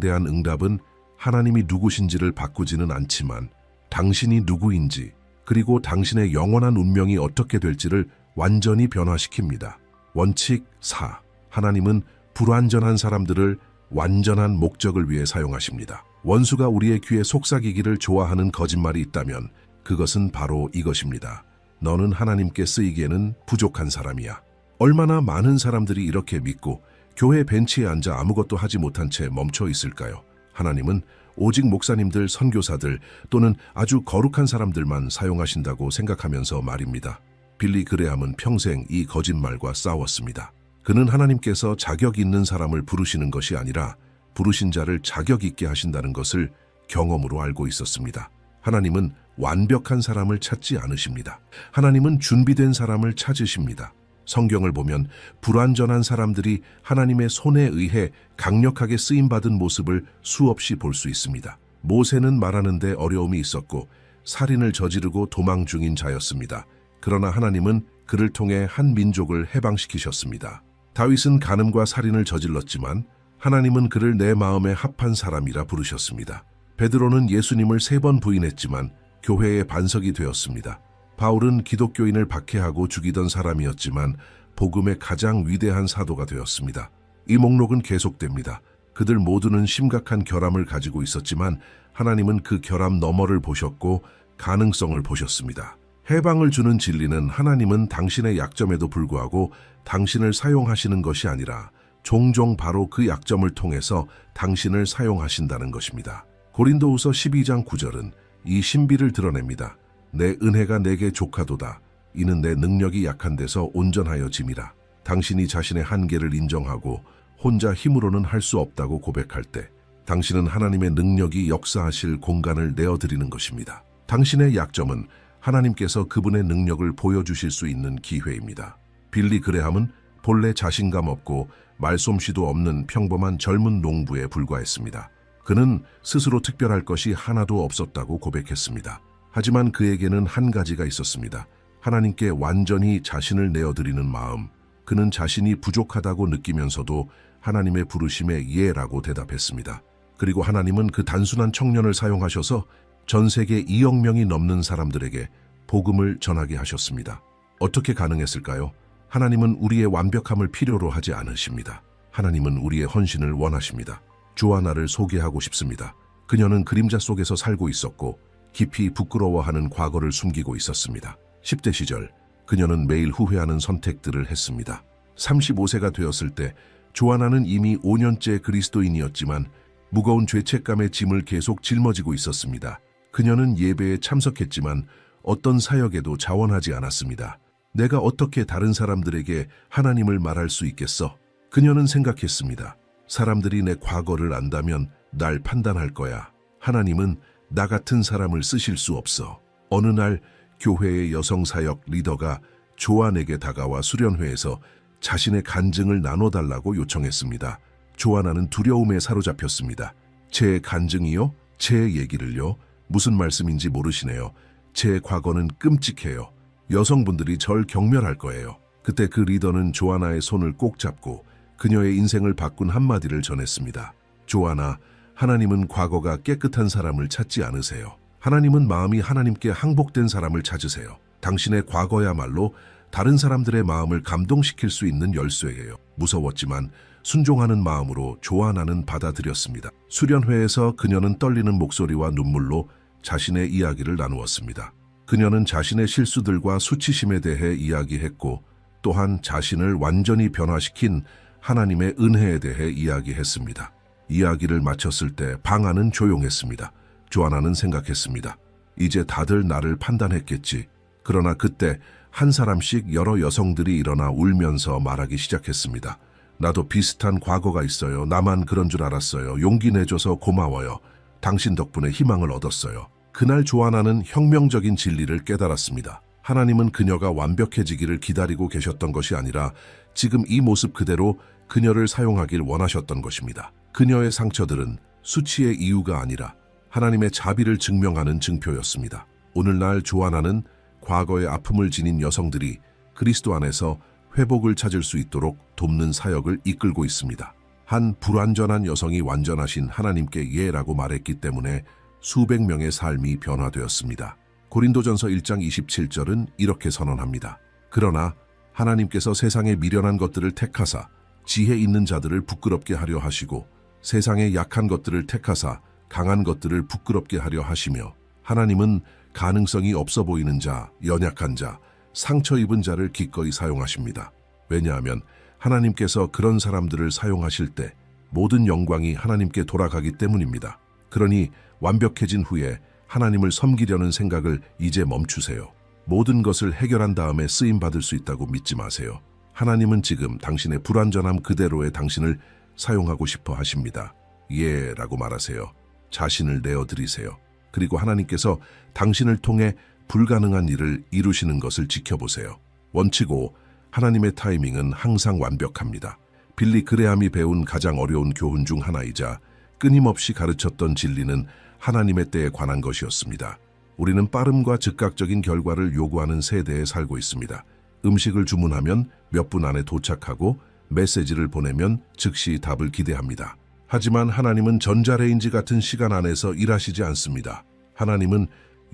대한 응답은 하나님이 누구신지를 바꾸지는 않지만 당신이 누구인지 그리고 당신의 영원한 운명이 어떻게 될지를 완전히 변화시킵니다. 원칙 4. 하나님은 불완전한 사람들을 완전한 목적을 위해 사용하십니다. 원수가 우리의 귀에 속삭이기를 좋아하는 거짓말이 있다면 그것은 바로 이것입니다. 너는 하나님께 쓰이기에는 부족한 사람이야. 얼마나 많은 사람들이 이렇게 믿고 교회 벤치에 앉아 아무것도 하지 못한 채 멈춰 있을까요? 하나님은 오직 목사님들, 선교사들 또는 아주 거룩한 사람들만 사용하신다고 생각하면서 말입니다. 빌리 그레함은 평생 이 거짓말과 싸웠습니다. 그는 하나님께서 자격 있는 사람을 부르시는 것이 아니라 부르신 자를 자격 있게 하신다는 것을 경험으로 알고 있었습니다. 하나님은 완벽한 사람을 찾지 않으십니다. 하나님은 준비된 사람을 찾으십니다. 성경을 보면 불완전한 사람들이 하나님의 손에 의해 강력하게 쓰임받은 모습을 수없이 볼 수 있습니다. 모세는 말하는데 어려움이 있었고 살인을 저지르고 도망 중인 자였습니다. 그러나 하나님은 그를 통해 한 민족을 해방시키셨습니다. 다윗은 간음과 살인을 저질렀지만 하나님은 그를 내 마음에 합한 사람이라 부르셨습니다. 베드로는 예수님을 3번 부인했지만 교회의 반석이 되었습니다. 바울은 기독교인을 박해하고 죽이던 사람이었지만 복음의 가장 위대한 사도가 되었습니다. 이 목록은 계속됩니다. 그들 모두는 심각한 결함을 가지고 있었지만 하나님은 그 결함 너머를 보셨고 가능성을 보셨습니다. 해방을 주는 진리는 하나님은 당신의 약점에도 불구하고 당신을 사용하시는 것이 아니라 종종 바로 그 약점을 통해서 당신을 사용하신다는 것입니다. 고린도후서 12장 9절은 이 신비를 드러냅니다. 내 은혜가 내게 족하도다. 이는 내 능력이 약한 데서 온전하여 짐이라. 당신이 자신의 한계를 인정하고 혼자 힘으로는 할 수 없다고 고백할 때 당신은 하나님의 능력이 역사하실 공간을 내어드리는 것입니다. 당신의 약점은 하나님께서 그분의 능력을 보여주실 수 있는 기회입니다. 빌리 그레함은 본래 자신감 없고 말솜씨도 없는 평범한 젊은 농부에 불과했습니다. 그는 스스로 특별할 것이 하나도 없었다고 고백했습니다. 하지만 그에게는 한 가지가 있었습니다. 하나님께 완전히 자신을 내어드리는 마음. 그는 자신이 부족하다고 느끼면서도 하나님의 부르심에 예라고 대답했습니다. 그리고 하나님은 그 단순한 청년을 사용하셔서 전 세계 2억 명이 넘는 사람들에게 복음을 전하게 하셨습니다. 어떻게 가능했을까요? 하나님은 우리의 완벽함을 필요로 하지 않으십니다. 하나님은 우리의 헌신을 원하십니다. 조아나를 소개하고 싶습니다. 그녀는 그림자 속에서 살고 있었고 깊이 부끄러워하는 과거를 숨기고 있었습니다. 10대 시절 그녀는 매일 후회하는 선택들을 했습니다. 35세가 되었을 때 조아나는 이미 5년째 그리스도인이었지만 무거운 죄책감의 짐을 계속 짊어지고 있었습니다. 그녀는 예배에 참석했지만 어떤 사역에도 자원하지 않았습니다. 내가 어떻게 다른 사람들에게 하나님을 말할 수 있겠어? 그녀는 생각했습니다. 사람들이 내 과거를 안다면 날 판단할 거야. 하나님은 나 같은 사람을 쓰실 수 없어. 어느 날 교회의 여성사역 리더가 조안에게 다가와 수련회에서 자신의 간증을 나눠달라고 요청했습니다. 조아나는 두려움에 사로잡혔습니다. 제 간증이요? 제 얘기를요? 무슨 말씀인지 모르시네요. 제 과거는 끔찍해요. 여성분들이 절 경멸할 거예요. 그때 그 리더는 조아나의 손을 꼭 잡고 그녀의 인생을 바꾼 한마디를 전했습니다. 조아나, 하나님은 과거가 깨끗한 사람을 찾지 않으세요. 하나님은 마음이 하나님께 항복된 사람을 찾으세요. 당신의 과거야말로 다른 사람들의 마음을 감동시킬 수 있는 열쇠예요. 무서웠지만 순종하는 마음으로 조아나는 받아들였습니다. 수련회에서 그녀는 떨리는 목소리와 눈물로 자신의 이야기를 나누었습니다. 그녀는 자신의 실수들과 수치심에 대해 이야기했고 또한 자신을 완전히 변화시킨 하나님의 은혜에 대해 이야기했습니다. 이야기를 마쳤을 때 방 안은 조용했습니다. 조아나는 생각했습니다. 이제 다들 나를 판단했겠지. 그러나 그때 한 사람씩 여러 여성들이 일어나 울면서 말하기 시작했습니다. 나도 비슷한 과거가 있어요. 나만 그런 줄 알았어요. 용기 내줘서 고마워요. 당신 덕분에 희망을 얻었어요. 그날 조아나는 혁명적인 진리를 깨달았습니다. 하나님은 그녀가 완벽해지기를 기다리고 계셨던 것이 아니라 지금 이 모습 그대로 그녀를 사용하길 원하셨던 것입니다. 그녀의 상처들은 수치의 이유가 아니라 하나님의 자비를 증명하는 증표였습니다. 오늘날 조아나는 과거의 아픔을 지닌 여성들이 그리스도 안에서 회복을 찾을 수 있도록 돕는 사역을 이끌고 있습니다. 한 불완전한 여성이 완전하신 하나님께 예라고 말했기 때문에 수백 명의 삶이 변화되었습니다. 고린도전서 1장 27절은 이렇게 선언합니다. 그러나 하나님께서 세상의 미련한 것들을 택하사 지혜 있는 자들을 부끄럽게 하려 하시고 세상의 약한 것들을 택하사 강한 것들을 부끄럽게 하려 하시며 하나님은 가능성이 없어 보이는 자, 연약한 자, 상처 입은 자를 기꺼이 사용하십니다. 왜냐하면 하나님께서 그런 사람들을 사용하실 때 모든 영광이 하나님께 돌아가기 때문입니다. 그러니 완벽해진 후에 하나님을 섬기려는 생각을 이제 멈추세요. 모든 것을 해결한 다음에 쓰임받을 수 있다고 믿지 마세요. 하나님은 지금 당신의 불완전함 그대로의 당신을 사용하고 싶어 하십니다. 예 라고 말하세요. 자신을 내어드리세요. 그리고 하나님께서 당신을 통해 불가능한 일을 이루시는 것을 지켜보세요. 원치고 하나님의 타이밍은 항상 완벽합니다. 빌리 그레함이 배운 가장 어려운 교훈 중 하나이자 끊임없이 가르쳤던 진리는 하나님의 때에 관한 것이었습니다. 우리는 빠름과 즉각적인 결과를 요구하는 세대에 살고 있습니다. 음식을 주문하면 몇 분 안에 도착하고 메시지를 보내면 즉시 답을 기대합니다. 하지만 하나님은 전자레인지 같은 시간 안에서 일하시지 않습니다. 하나님은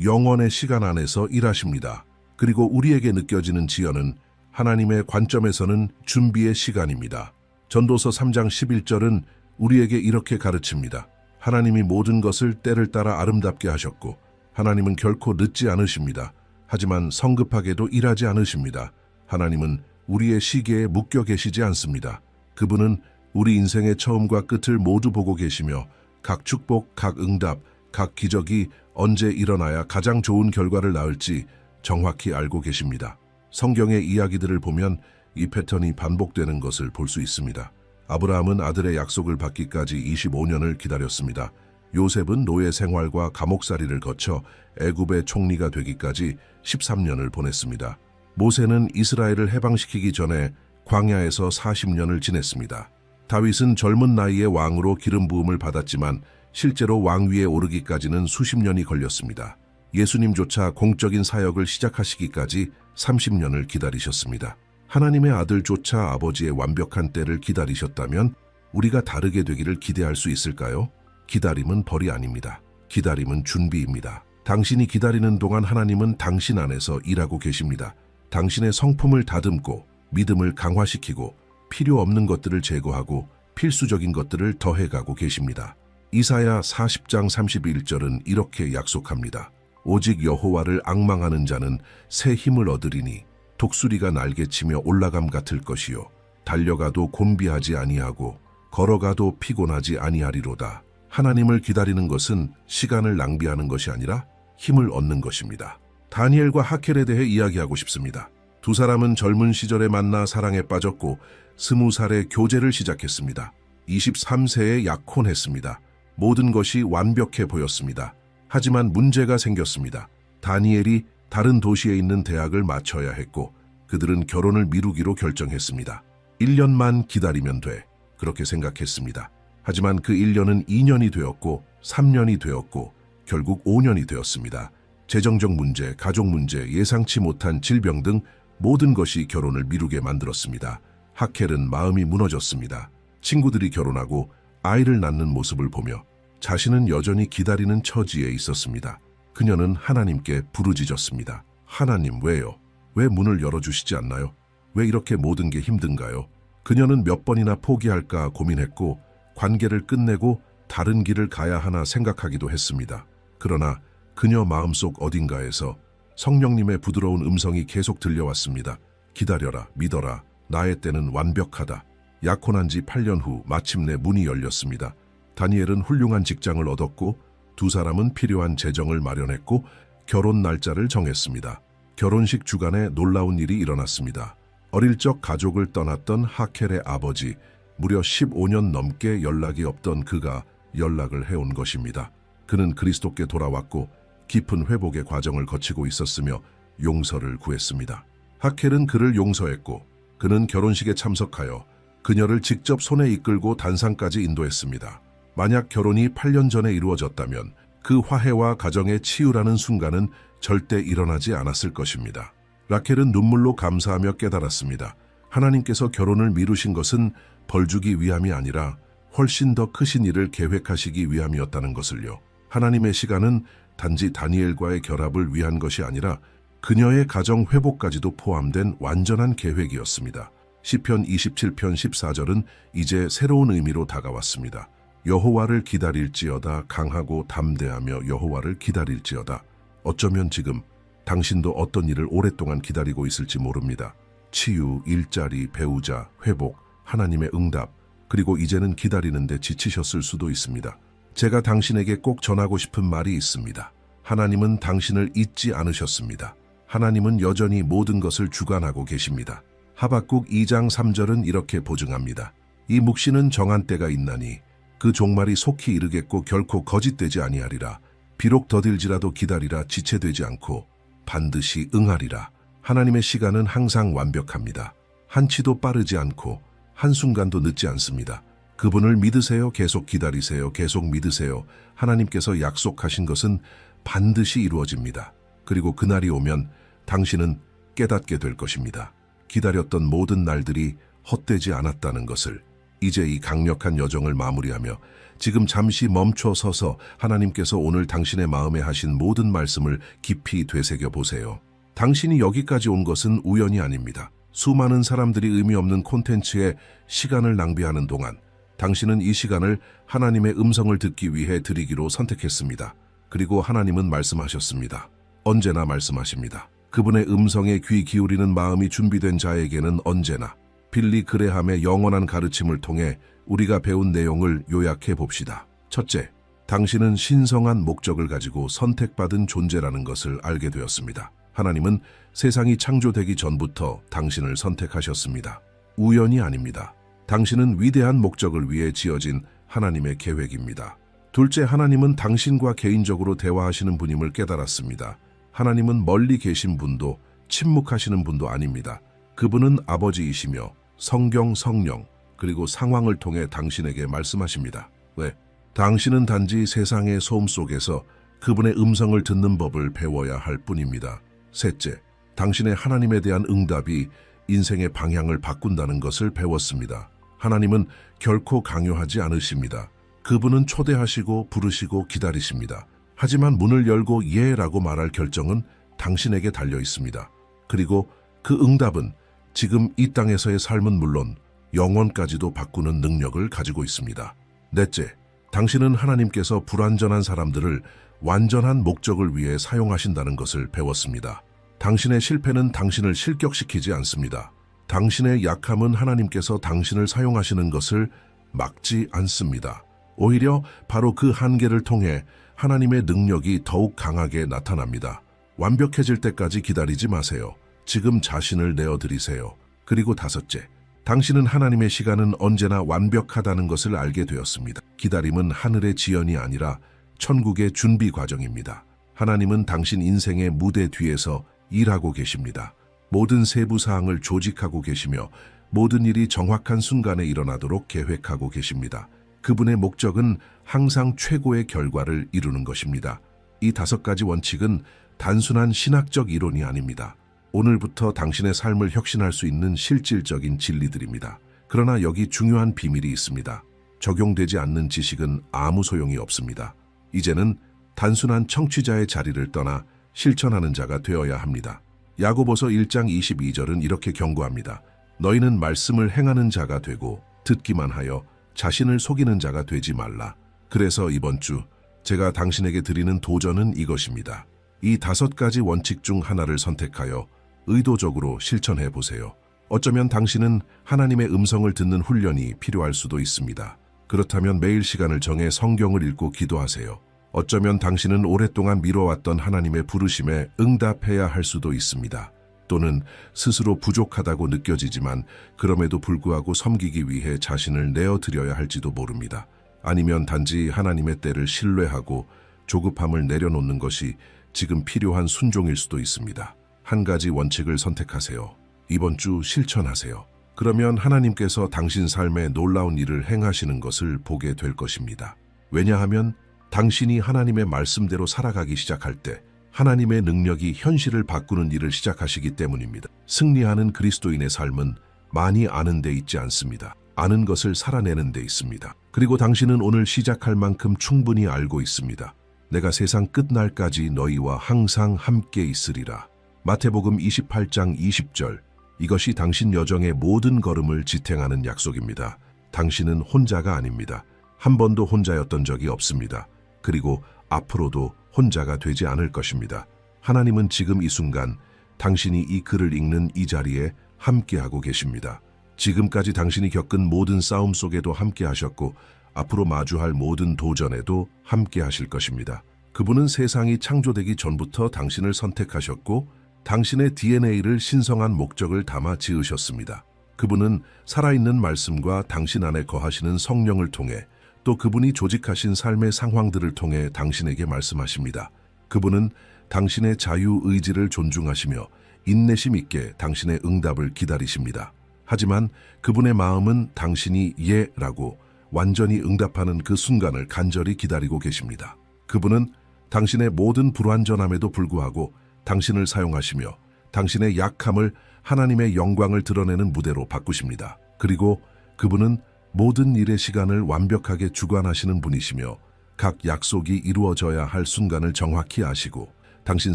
영원의 시간 안에서 일하십니다. 그리고 우리에게 느껴지는 지연은 하나님의 관점에서는 준비의 시간입니다. 전도서 3장 11절은 우리에게 이렇게 가르칩니다. 하나님이 모든 것을 때를 따라 아름답게 하셨고 하나님은 결코 늦지 않으십니다. 하지만 성급하게도 일하지 않으십니다. 하나님은 우리의 시계에 묶여 계시지 않습니다. 그분은 우리 인생의 처음과 끝을 모두 보고 계시며 각 축복, 각 응답, 각 기적이 언제 일어나야 가장 좋은 결과를 낳을지 정확히 알고 계십니다. 성경의 이야기들을 보면 이 패턴이 반복되는 것을 볼 수 있습니다. 아브라함은 아들의 약속을 받기까지 25년을 기다렸습니다. 요셉은 노예 생활과 감옥살이를 거쳐 애굽의 총리가 되기까지 13년을 보냈습니다. 모세는 이스라엘을 해방시키기 전에 광야에서 40년을 지냈습니다. 다윗은 젊은 나이에 왕으로 기름 부음을 받았지만 실제로 왕위에 오르기까지는 수십 년이 걸렸습니다. 예수님조차 공적인 사역을 시작하시기까지 30년을 기다리셨습니다. 하나님의 아들조차 아버지의 완벽한 때를 기다리셨다면 우리가 다르게 되기를 기대할 수 있을까요? 기다림은 벌이 아닙니다. 기다림은 준비입니다. 당신이 기다리는 동안 하나님은 당신 안에서 일하고 계십니다. 당신의 성품을 다듬고 믿음을 강화시키고 필요 없는 것들을 제거하고 필수적인 것들을 더해가고 계십니다. 이사야 40장 31절은 이렇게 약속합니다. 오직 여호와를 앙망하는 자는 새 힘을 얻으리니 독수리가 날개치며 올라감 같을 것이요 달려가도 곤비하지 아니하고 걸어가도 피곤하지 아니하리로다. 하나님을 기다리는 것은 시간을 낭비하는 것이 아니라 힘을 얻는 것입니다. 다니엘과 하켈에 대해 이야기하고 싶습니다. 두 사람은 젊은 시절에 만나 사랑에 빠졌고 20살에 교제를 시작했습니다. 23세에 약혼했습니다. 모든 것이 완벽해 보였습니다. 하지만 문제가 생겼습니다. 다니엘이 다른 도시에 있는 대학을 마쳐야 했고 그들은 결혼을 미루기로 결정했습니다. 1년만 기다리면 돼. 그렇게 생각했습니다. 하지만 그 1년은 2년이 되었고 3년이 되었고 결국 5년이 되었습니다. 재정적 문제, 가족 문제, 예상치 못한 질병 등 모든 것이 결혼을 미루게 만들었습니다. 하켈은 마음이 무너졌습니다. 친구들이 결혼하고 아이를 낳는 모습을 보며 자신은 여전히 기다리는 처지에 있었습니다. 그녀는 하나님께 부르짖었습니다. 하나님 왜요? 왜 문을 열어주시지 않나요? 왜 이렇게 모든 게 힘든가요? 그녀는 몇 번이나 포기할까 고민했고 관계를 끝내고 다른 길을 가야 하나 생각하기도 했습니다. 그러나 그녀 마음속 어딘가에서 성령님의 부드러운 음성이 계속 들려왔습니다. 기다려라, 믿어라, 나의 때는 완벽하다. 약혼한 지 8년 후 마침내 문이 열렸습니다. 다니엘은 훌륭한 직장을 얻었고 두 사람은 필요한 재정을 마련했고 결혼 날짜를 정했습니다. 결혼식 주간에 놀라운 일이 일어났습니다. 어릴 적 가족을 떠났던 하켈의 아버지, 무려 15년 넘게 연락이 없던 그가 연락을 해온 것입니다. 그는 그리스도께 돌아왔고 깊은 회복의 과정을 거치고 있었으며 용서를 구했습니다. 하켈은 그를 용서했고 그는 결혼식에 참석하여 그녀를 직접 손에 이끌고 단상까지 인도했습니다. 만약 결혼이 8년 전에 이루어졌다면 그 화해와 가정의 치유라는 순간은 절대 일어나지 않았을 것입니다. 라켈은 눈물로 감사하며 깨달았습니다. 하나님께서 결혼을 미루신 것은 벌 주기 위함이 아니라 훨씬 더 크신 일을 계획하시기 위함이었다는 것을요. 하나님의 시간은 단지 다니엘과의 결합을 위한 것이 아니라 그녀의 가정 회복까지도 포함된 완전한 계획이었습니다. 시편 27편 14절은 이제 새로운 의미로 다가왔습니다. 여호와를 기다릴지어다. 강하고 담대하며 여호와를 기다릴지어다. 어쩌면 지금 당신도 어떤 일을 오랫동안 기다리고 있을지 모릅니다. 치유, 일자리, 배우자, 회복, 하나님의 응답, 그리고 이제는 기다리는데 지치셨을 수도 있습니다. 제가 당신에게 꼭 전하고 싶은 말이 있습니다. 하나님은 당신을 잊지 않으셨습니다. 하나님은 여전히 모든 것을 주관하고 계십니다. 하박국 2장 3절은 이렇게 보증합니다. 이 묵시는 정한 때가 있나니 그 종말이 속히 이르겠고 결코 거짓되지 아니하리라. 비록 더딜지라도 기다리라. 지체되지 않고 반드시 응하리라. 하나님의 시간은 항상 완벽합니다. 한치도 빠르지 않고 한순간도 늦지 않습니다. 그분을 믿으세요. 계속 기다리세요. 계속 믿으세요. 하나님께서 약속하신 것은 반드시 이루어집니다. 그리고 그날이 오면 당신은 깨닫게 될 것입니다. 기다렸던 모든 날들이 헛되지 않았다는 것을. 이제 이 강력한 여정을 마무리하며 지금 잠시 멈춰 서서 하나님께서 오늘 당신의 마음에 하신 모든 말씀을 깊이 되새겨 보세요. 당신이 여기까지 온 것은 우연이 아닙니다. 수많은 사람들이 의미 없는 콘텐츠에 시간을 낭비하는 동안 당신은 이 시간을 하나님의 음성을 듣기 위해 드리기로 선택했습니다. 그리고 하나님은 말씀하셨습니다. 언제나 말씀하십니다. 그분의 음성에 귀 기울이는 마음이 준비된 자에게는 언제나. 빌리 그레함의 영원한 가르침을 통해 우리가 배운 내용을 요약해 봅시다. 첫째, 당신은 신성한 목적을 가지고 선택받은 존재라는 것을 알게 되었습니다. 하나님은 세상이 창조되기 전부터 당신을 선택하셨습니다. 우연이 아닙니다. 당신은 위대한 목적을 위해 지어진 하나님의 계획입니다. 둘째, 하나님은 당신과 개인적으로 대화하시는 분임을 깨달았습니다. 하나님은 멀리 계신 분도 침묵하시는 분도 아닙니다. 그분은 아버지이시며 성경, 성령, 그리고 상황을 통해 당신에게 말씀하십니다. 왜? 당신은 단지 세상의 소음 속에서 그분의 음성을 듣는 법을 배워야 할 뿐입니다. 셋째, 당신의 하나님에 대한 응답이 인생의 방향을 바꾼다는 것을 배웠습니다. 하나님은 결코 강요하지 않으십니다. 그분은 초대하시고 부르시고 기다리십니다. 하지만 문을 열고 예라고 말할 결정은 당신에게 달려 있습니다. 그리고 그 응답은 지금 이 땅에서의 삶은 물론 영원까지도 바꾸는 능력을 가지고 있습니다. 넷째, 당신은 하나님께서 불완전한 사람들을 완전한 목적을 위해 사용하신다는 것을 배웠습니다. 당신의 실패는 당신을 실격시키지 않습니다. 당신의 약함은 하나님께서 당신을 사용하시는 것을 막지 않습니다. 오히려 바로 그 한계를 통해 하나님의 능력이 더욱 강하게 나타납니다. 완벽해질 때까지 기다리지 마세요. 지금 자신을 내어드리세요. 그리고 다섯째, 당신은 하나님의 시간은 언제나 완벽하다는 것을 알게 되었습니다. 기다림은 하늘의 지연이 아니라 천국의 준비 과정입니다. 하나님은 당신 인생의 무대 뒤에서 일하고 계십니다. 모든 세부 사항을 조직하고 계시며 모든 일이 정확한 순간에 일어나도록 계획하고 계십니다. 그분의 목적은 항상 최고의 결과를 이루는 것입니다. 이 5가지 원칙은 단순한 신학적 이론이 아닙니다. 오늘부터 당신의 삶을 혁신할 수 있는 실질적인 진리들입니다. 그러나 여기 중요한 비밀이 있습니다. 적용되지 않는 지식은 아무 소용이 없습니다. 이제는 단순한 청취자의 자리를 떠나 실천하는 자가 되어야 합니다. 야고보서 1장 22절은 이렇게 경고합니다. 너희는 말씀을 행하는 자가 되고 듣기만 하여 자신을 속이는 자가 되지 말라. 그래서 이번 주 제가 당신에게 드리는 도전은 이것입니다. 이 5가지 원칙 중 하나를 선택하여 의도적으로 실천해 보세요. 어쩌면 당신은 하나님의 음성을 듣는 훈련이 필요할 수도 있습니다. 그렇다면 매일 시간을 정해 성경을 읽고 기도하세요. 어쩌면 당신은 오랫동안 미뤄왔던 하나님의 부르심에 응답해야 할 수도 있습니다. 또는 스스로 부족하다고 느껴지지만 그럼에도 불구하고 섬기기 위해 자신을 내어드려야 할지도 모릅니다. 아니면 단지 하나님의 때를 신뢰하고 조급함을 내려놓는 것이 지금 필요한 순종일 수도 있습니다. 한 가지 원칙을 선택하세요. 이번 주 실천하세요. 그러면 하나님께서 당신 삶에 놀라운 일을 행하시는 것을 보게 될 것입니다. 왜냐하면 당신이 하나님의 말씀대로 살아가기 시작할 때 하나님의 능력이 현실을 바꾸는 일을 시작하시기 때문입니다. 승리하는 그리스도인의 삶은 많이 아는 데 있지 않습니다. 아는 것을 살아내는 데 있습니다. 그리고 당신은 오늘 시작할 만큼 충분히 알고 있습니다. 내가 세상 끝날까지 너희와 항상 함께 있으리라. 마태복음 28장 20절. 이것이 당신 여정의 모든 걸음을 지탱하는 약속입니다. 당신은 혼자가 아닙니다. 한 번도 혼자였던 적이 없습니다. 그리고 앞으로도 혼자가 되지 않을 것입니다. 하나님은 지금 이 순간 당신이 이 글을 읽는 이 자리에 함께하고 계십니다. 지금까지 당신이 겪은 모든 싸움 속에도 함께하셨고 앞으로 마주할 모든 도전에도 함께하실 것입니다. 그분은 세상이 창조되기 전부터 당신을 선택하셨고 당신의 DNA를 신성한 목적을 담아 지으셨습니다. 그분은 살아있는 말씀과 당신 안에 거하시는 성령을 통해 또 그분이 조직하신 삶의 상황들을 통해 당신에게 말씀하십니다. 그분은 당신의 자유의지를 존중하시며 인내심 있게 당신의 응답을 기다리십니다. 하지만 그분의 마음은 당신이 예라고 완전히 응답하는 그 순간을 간절히 기다리고 계십니다. 그분은 당신의 모든 불완전함에도 불구하고 당신을 사용하시며 당신의 약함을 하나님의 영광을 드러내는 무대로 바꾸십니다. 그리고 그분은 모든 일의 시간을 완벽하게 주관하시는 분이시며 각 약속이 이루어져야 할 순간을 정확히 아시고 당신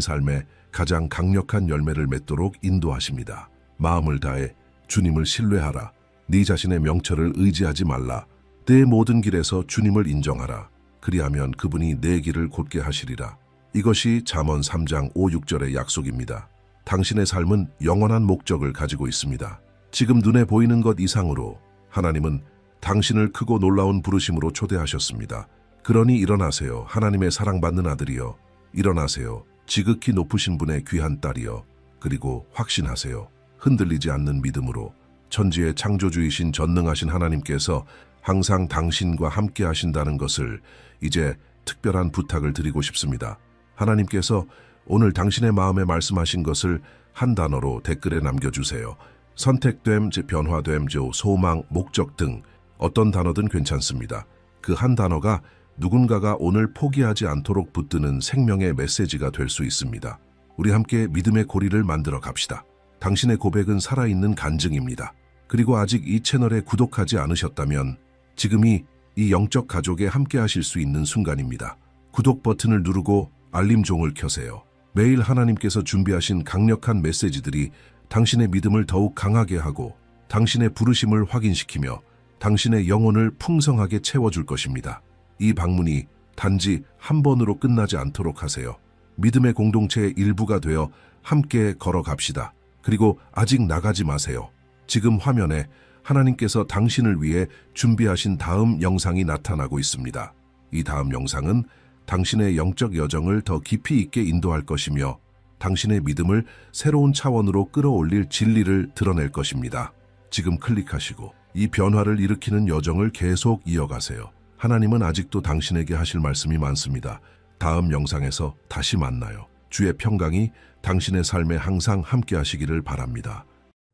삶에 가장 강력한 열매를 맺도록 인도하십니다. 마음을 다해 주님을 신뢰하라. 네 자신의 명철을 의지하지 말라. 내 모든 길에서 주님을 인정하라. 그리하면 그분이 내 길을 곧게 하시리라. 이것이 잠언 3장 5, 6절의 약속입니다. 당신의 삶은 영원한 목적을 가지고 있습니다. 지금 눈에 보이는 것 이상으로 하나님은 당신을 크고 놀라운 부르심으로 초대하셨습니다. 그러니 일어나세요. 하나님의 사랑받는 아들이여. 일어나세요. 지극히 높으신 분의 귀한 딸이여. 그리고 확신하세요. 흔들리지 않는 믿음으로 천지의 창조주이신 전능하신 하나님께서 항상 당신과 함께 하신다는 것을 이제 특별한 부탁을 드리고 싶습니다. 하나님께서 오늘 당신의 마음에 말씀하신 것을 한 단어로 댓글에 남겨주세요. 선택됨, 변화됨, 소망, 목적 등 어떤 단어든 괜찮습니다. 그 한 단어가 누군가가 오늘 포기하지 않도록 붙드는 생명의 메시지가 될 수 있습니다. 우리 함께 믿음의 고리를 만들어 갑시다. 당신의 고백은 살아있는 간증입니다. 그리고 아직 이 채널에 구독하지 않으셨다면 지금이 이 영적 가족에 함께 하실 수 있는 순간입니다. 구독 버튼을 누르고 알림 종을 켜세요. 매일 하나님께서 준비하신 강력한 메시지들이 당신의 믿음을 더욱 강하게 하고 당신의 부르심을 확인시키며 당신의 영혼을 풍성하게 채워줄 것입니다. 이 방문이 단지 한 번으로 끝나지 않도록 하세요. 믿음의 공동체의 일부가 되어 함께 걸어갑시다. 그리고 아직 나가지 마세요. 지금 화면에 하나님께서 당신을 위해 준비하신 다음 영상이 나타나고 있습니다. 이 다음 영상은 당신의 영적 여정을 더 깊이 있게 인도할 것이며 당신의 믿음을 새로운 차원으로 끌어올릴 진리를 드러낼 것입니다. 지금 클릭하시고 이 변화를 일으키는 여정을 계속 이어가세요. 하나님은 아직도 당신에게 하실 말씀이 많습니다. 다음 영상에서 다시 만나요. 주의 평강이 당신의 삶에 항상 함께 하시기를 바랍니다.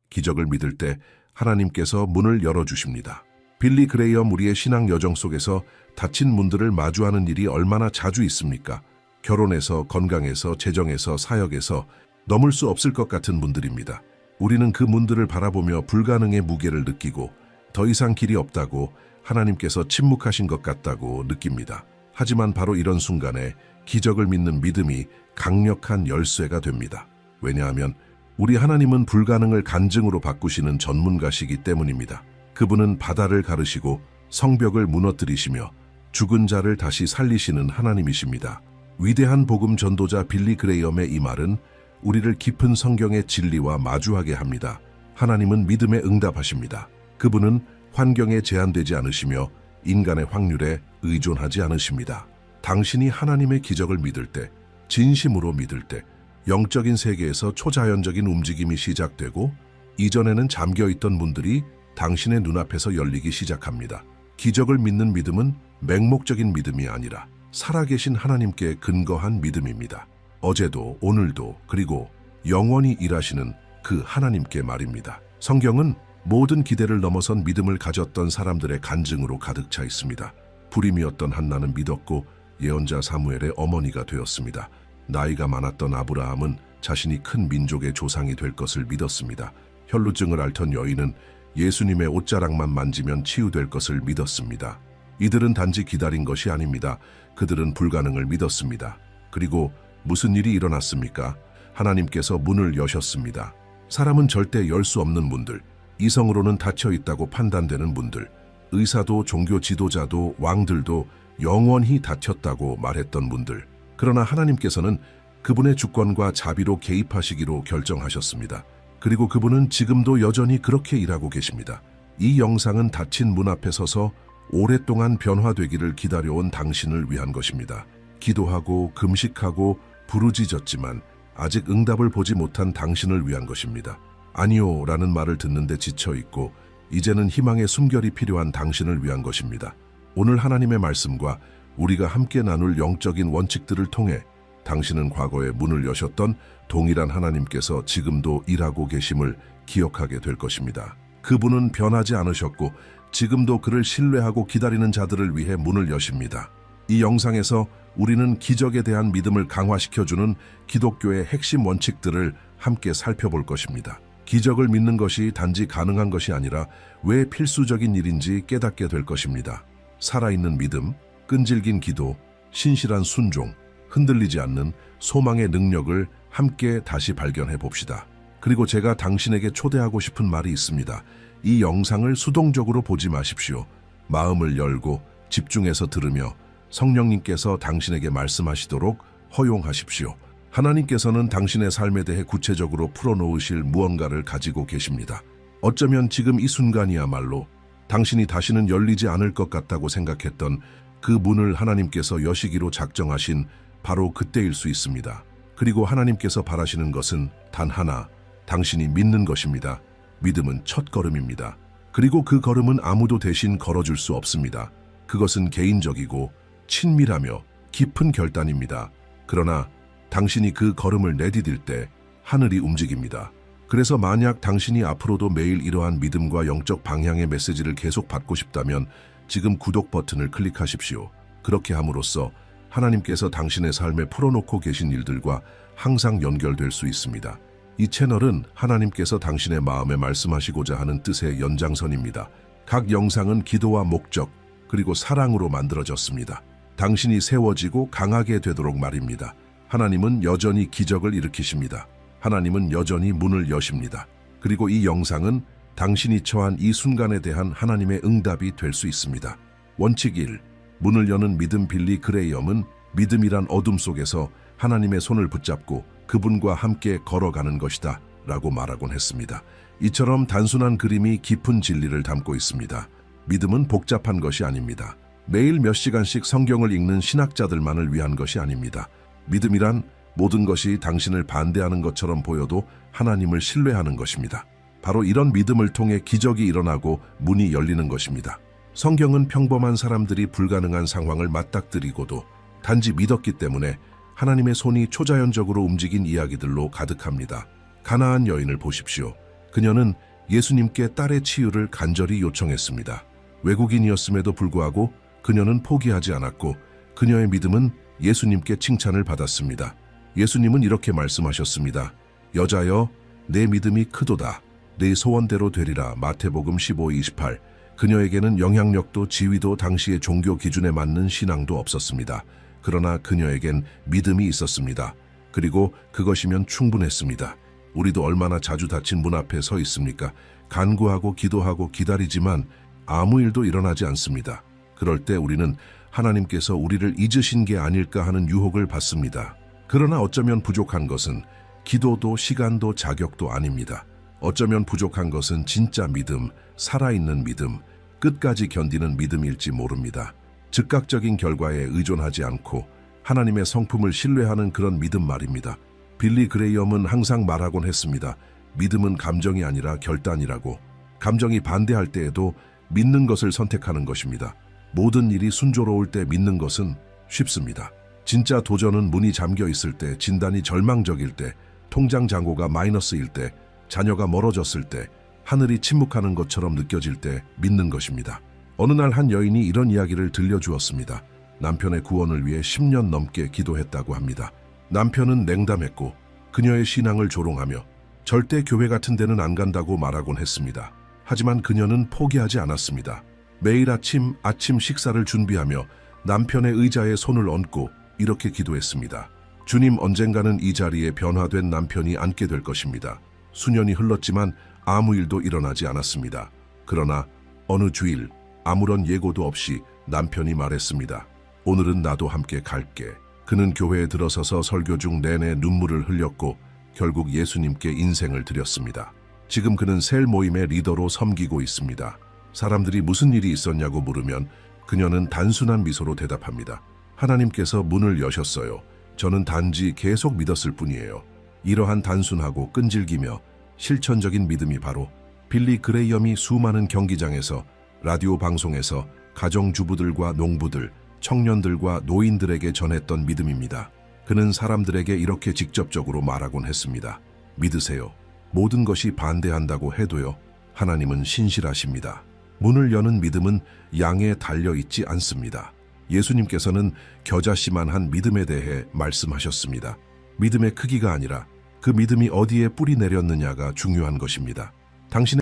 기적을 믿을 때 하나님께서 문을 열어주십니다. 빌리 그레이엄 우리의 신앙 여정 속에서 닫힌 문들을 마주하는 일이 얼마나 자주 있습니까? 결혼에서, 건강에서, 재정에서, 사역에서 넘을 수 없을 것 같은 문들입니다. 우리는 그 문들을 바라보며 불가능의 무게를 느끼고 더 이상 길이 없다고 하나님께서 침묵하신 것 같다고 느낍니다. 하지만 바로 이런 순간에 기적을 믿는 믿음이 강력한 열쇠가 됩니다. 왜냐하면 우리 하나님은 불가능을 간증으로 바꾸시는 전문가시기 때문입니다. 그분은 바다를 가르시고 성벽을 무너뜨리시며 죽은 자를 다시 살리시는 하나님이십니다. 위대한 복음 전도자 빌리 그레이엄의 이 말은 우리를 깊은 성경의 진리와 마주하게 합니다. 하나님은 믿음에 응답하십니다. 그분은 환경에 제한되지 않으시며 인간의 확률에 의존하지 않으십니다. 당신이 하나님의 기적을 믿을 때, 진심으로 믿을 때 영적인 세계에서 초자연적인 움직임이 시작되고 이전에는 잠겨있던 문들이 당신의 눈앞에서 열리기 시작합니다. 기적을 믿는 믿음은 맹목적인 믿음이 아니라 살아계신 하나님께 근거한 믿음입니다. 어제도 오늘도 그리고 영원히 일하시는 그 하나님께 말입니다. 성경은 모든 기대를 넘어선 믿음을 가졌던 사람들의 간증으로 가득 차 있습니다. 불임이었던 한나는 믿었고 예언자 사무엘의 어머니가 되었습니다. 나이가 많았던 아브라함은 자신이 큰 민족의 조상이 될 것을 믿었습니다. 혈루증을 앓던 여인은 예수님의 옷자락만 만지면 치유될 것을 믿었습니다. 이들은 단지 기다린 것이 아닙니다. 그들은 불가능을 믿었습니다. 그리고 무슨 일이 일어났습니까? 하나님께서 문을 여셨습니다. 사람은 절대 열 수 없는 문들, 이성으로는 닫혀 있다고 판단되는 문들, 의사도 종교 지도자도 왕들도 영원히 닫혔다고 말했던 문들. 그러나 하나님께서는 그분의 주권과 자비로 개입하시기로 결정하셨습니다. 그리고 그분은 지금도 여전히 그렇게 일하고 계십니다. 이 영상은 닫힌 문 앞에 서서 오랫동안 변화되기를 기다려온 당신을 위한 것입니다. 기도하고 금식하고 부르짖었지만 아직 응답을 보지 못한 당신을 위한 것입니다. 아니요 라는 말을 듣는데 지쳐있고 이제는 희망의 숨결이 필요한 당신을 위한 것입니다. 오늘 하나님의 말씀과 우리가 함께 나눌 영적인 원칙들을 통해 당신은 과거에 문을 여셨던 동일한 하나님께서 지금도 일하고 계심을 기억하게 될 것입니다. 그분은 변하지 않으셨고 지금도 그를 신뢰하고 기다리는 자들을 위해 문을 여십니다. 이 영상에서 우리는 기적에 대한 믿음을 강화시켜주는 기독교의 핵심 원칙들을 함께 살펴볼 것입니다. 기적을 믿는 것이 단지 가능한 것이 아니라 왜 필수적인 일인지 깨닫게 될 것입니다. 살아있는 믿음, 끈질긴 기도, 신실한 순종, 흔들리지 않는 소망의 능력을 함께 다시 발견해 봅시다. 그리고 제가 당신에게 초대하고 싶은 말이 있습니다. 이 영상을 수동적으로 보지 마십시오. 마음을 열고 집중해서 들으며 성령님께서 당신에게 말씀하시도록 허용하십시오. 하나님께서는 당신의 삶에 대해 구체적으로 풀어놓으실 무언가를 가지고 계십니다. 어쩌면 지금 이 순간이야말로 당신이 다시는 열리지 않을 것 같다고 생각했던 그 문을 하나님께서 여시기로 작정하신 바로 그때일 수 있습니다. 그리고 하나님께서 바라시는 것은 단 하나, 당신이 믿는 것입니다. 믿음은 첫 걸음입니다. 그리고 그 걸음은 아무도 대신 걸어줄 수 없습니다. 그것은 개인적이고 친밀하며 깊은 결단입니다. 그러나 당신이 그 걸음을 내디딜 때 하늘이 움직입니다. 그래서 만약 당신이 앞으로도 매일 이러한 믿음과 영적 방향의 메시지를 계속 받고 싶다면 지금 구독 버튼을 클릭하십시오. 그렇게 함으로써 하나님께서 당신의 삶에 풀어놓고 계신 일들과 항상 연결될 수 있습니다. 이 채널은 하나님께서 당신의 마음에 말씀하시고자 하는 뜻의 연장선입니다. 각 영상은 기도와 목적, 그리고 사랑으로 만들어졌습니다. 당신이 세워지고 강하게 되도록 말입니다. 하나님은 여전히 기적을 일으키십니다. 하나님은 여전히 문을 여십니다. 그리고 이 영상은 당신이 처한 이 순간에 대한 하나님의 응답이 될 수 있습니다. 원칙 1. 문을 여는 믿음. 빌리 그레이엄은 믿음이란 어둠 속에서 하나님의 손을 붙잡고 그분과 함께 걸어가는 것이다 라고 말하곤 했습니다. 이처럼 단순한 그림이 깊은 진리를 담고 있습니다. 믿음은 복잡한 것이 아닙니다. 매일 몇 시간씩 성경을 읽는 신학자들만을 위한 것이 아닙니다. 믿음이란 모든 것이 당신을 반대하는 것처럼 보여도 하나님을 신뢰하는 것입니다. 바로 이런 믿음을 통해 기적이 일어나고 문이 열리는 것입니다. 성경은 평범한 사람들이 불가능한 상황을 맞닥뜨리고도 단지 믿었기 때문에 하나님의 손이 초자연적으로 움직인 이야기들로 가득합니다. 가나안 여인을 보십시오. 그녀는 예수님께 딸의 치유를 간절히 요청했습니다. 외국인이었음에도 불구하고 그녀는 포기하지 않았고 그녀의 믿음은 예수님께 칭찬을 받았습니다. 예수님은 이렇게 말씀하셨습니다. 여자여, 내 믿음이 크도다. 내 소원대로 되리라. 마태복음 15:28. 그녀에게는 영향력도 지위도 당시의 종교 기준에 맞는 신앙도 없었습니다. 그러나 그녀에겐 믿음이 있었습니다. 그리고 그것이면 충분했습니다. 우리도 얼마나 자주 닫힌 문 앞에 서 있습니까? 간구하고 기도하고 기다리지만 아무 일도 일어나지 않습니다. 그럴 때 우리는 하나님께서 우리를 잊으신 게 아닐까 하는 유혹을 받습니다. 그러나 어쩌면 부족한 것은 기도도 시간도 자격도 아닙니다. 어쩌면 부족한 것은 진짜 믿음, 살아있는 믿음, 끝까지 견디는 믿음일지 모릅니다. 즉각적인 결과에 의존하지 않고 하나님의 성품을 신뢰하는 그런 믿음 말입니다. 빌리 그레이엄은 항상 말하곤 했습니다. 믿음은 감정이 아니라 결단이라고. 감정이 반대할 때에도 믿는 것을 선택하는 것입니다. 모든 일이 순조로울 때 믿는 것은 쉽습니다. 진짜 도전은 문이 잠겨 있을 때, 진단이 절망적일 때, 통장 잔고가 마이너스일 때, 자녀가 멀어졌을 때, 하늘이 침묵하는 것처럼 느껴질 때 믿는 것입니다. 어느 날 한 여인이 이런 이야기를 들려주었습니다. 남편의 구원을 위해 10년 넘게 기도했다고 합니다. 남편은 냉담했고 그녀의 신앙을 조롱하며 절대 교회 같은 데는 안 간다고 말하곤 했습니다. 하지만 그녀는 포기하지 않았습니다. 매일 아침 식사를 준비하며 남편의 의자에 손을 얹고 이렇게 기도했습니다. 주님, 언젠가는 이 자리에 변화된 남편이 앉게 될 것입니다. 수년이 흘렀지만 아무 일도 일어나지 않았습니다. 그러나 어느 주일 아무런 예고도 없이 남편이 말했습니다. 오늘은 나도 함께 갈게. 그는 교회에 들어서서 설교 중 내내 눈물을 흘렸고 결국 예수님께 인생을 드렸습니다. 지금 그는 셀 모임의 리더로 섬기고 있습니다. 사람들이 무슨 일이 있었냐고 물으면 그녀는 단순한 미소로 대답합니다. 하나님께서 문을 여셨어요. 저는 단지 계속 믿었을 뿐이에요. 이러한 단순하고 끈질기며 실천적인 믿음이 바로 빌리 그레이엄이 수많은 경기장에서, 라디오 방송에서 가정주부들과 농부들, 청년들과 노인들에게 전했던 믿음입니다. 그는 사람들에게 이렇게 직접적으로 말하곤 했습니다. 믿으세요. 모든 것이 반대한다고 해도요. 하나님은 신실하십니다. 문을 여는 믿음은 양에 달려있지 않습니다. 예수님께서는 겨자씨만한 믿음에 대해 말씀하셨습니다. 믿음의 크기가 아니라 그 믿음이 어디에 뿌리 내렸느냐가 중요한 것입니다. 당신의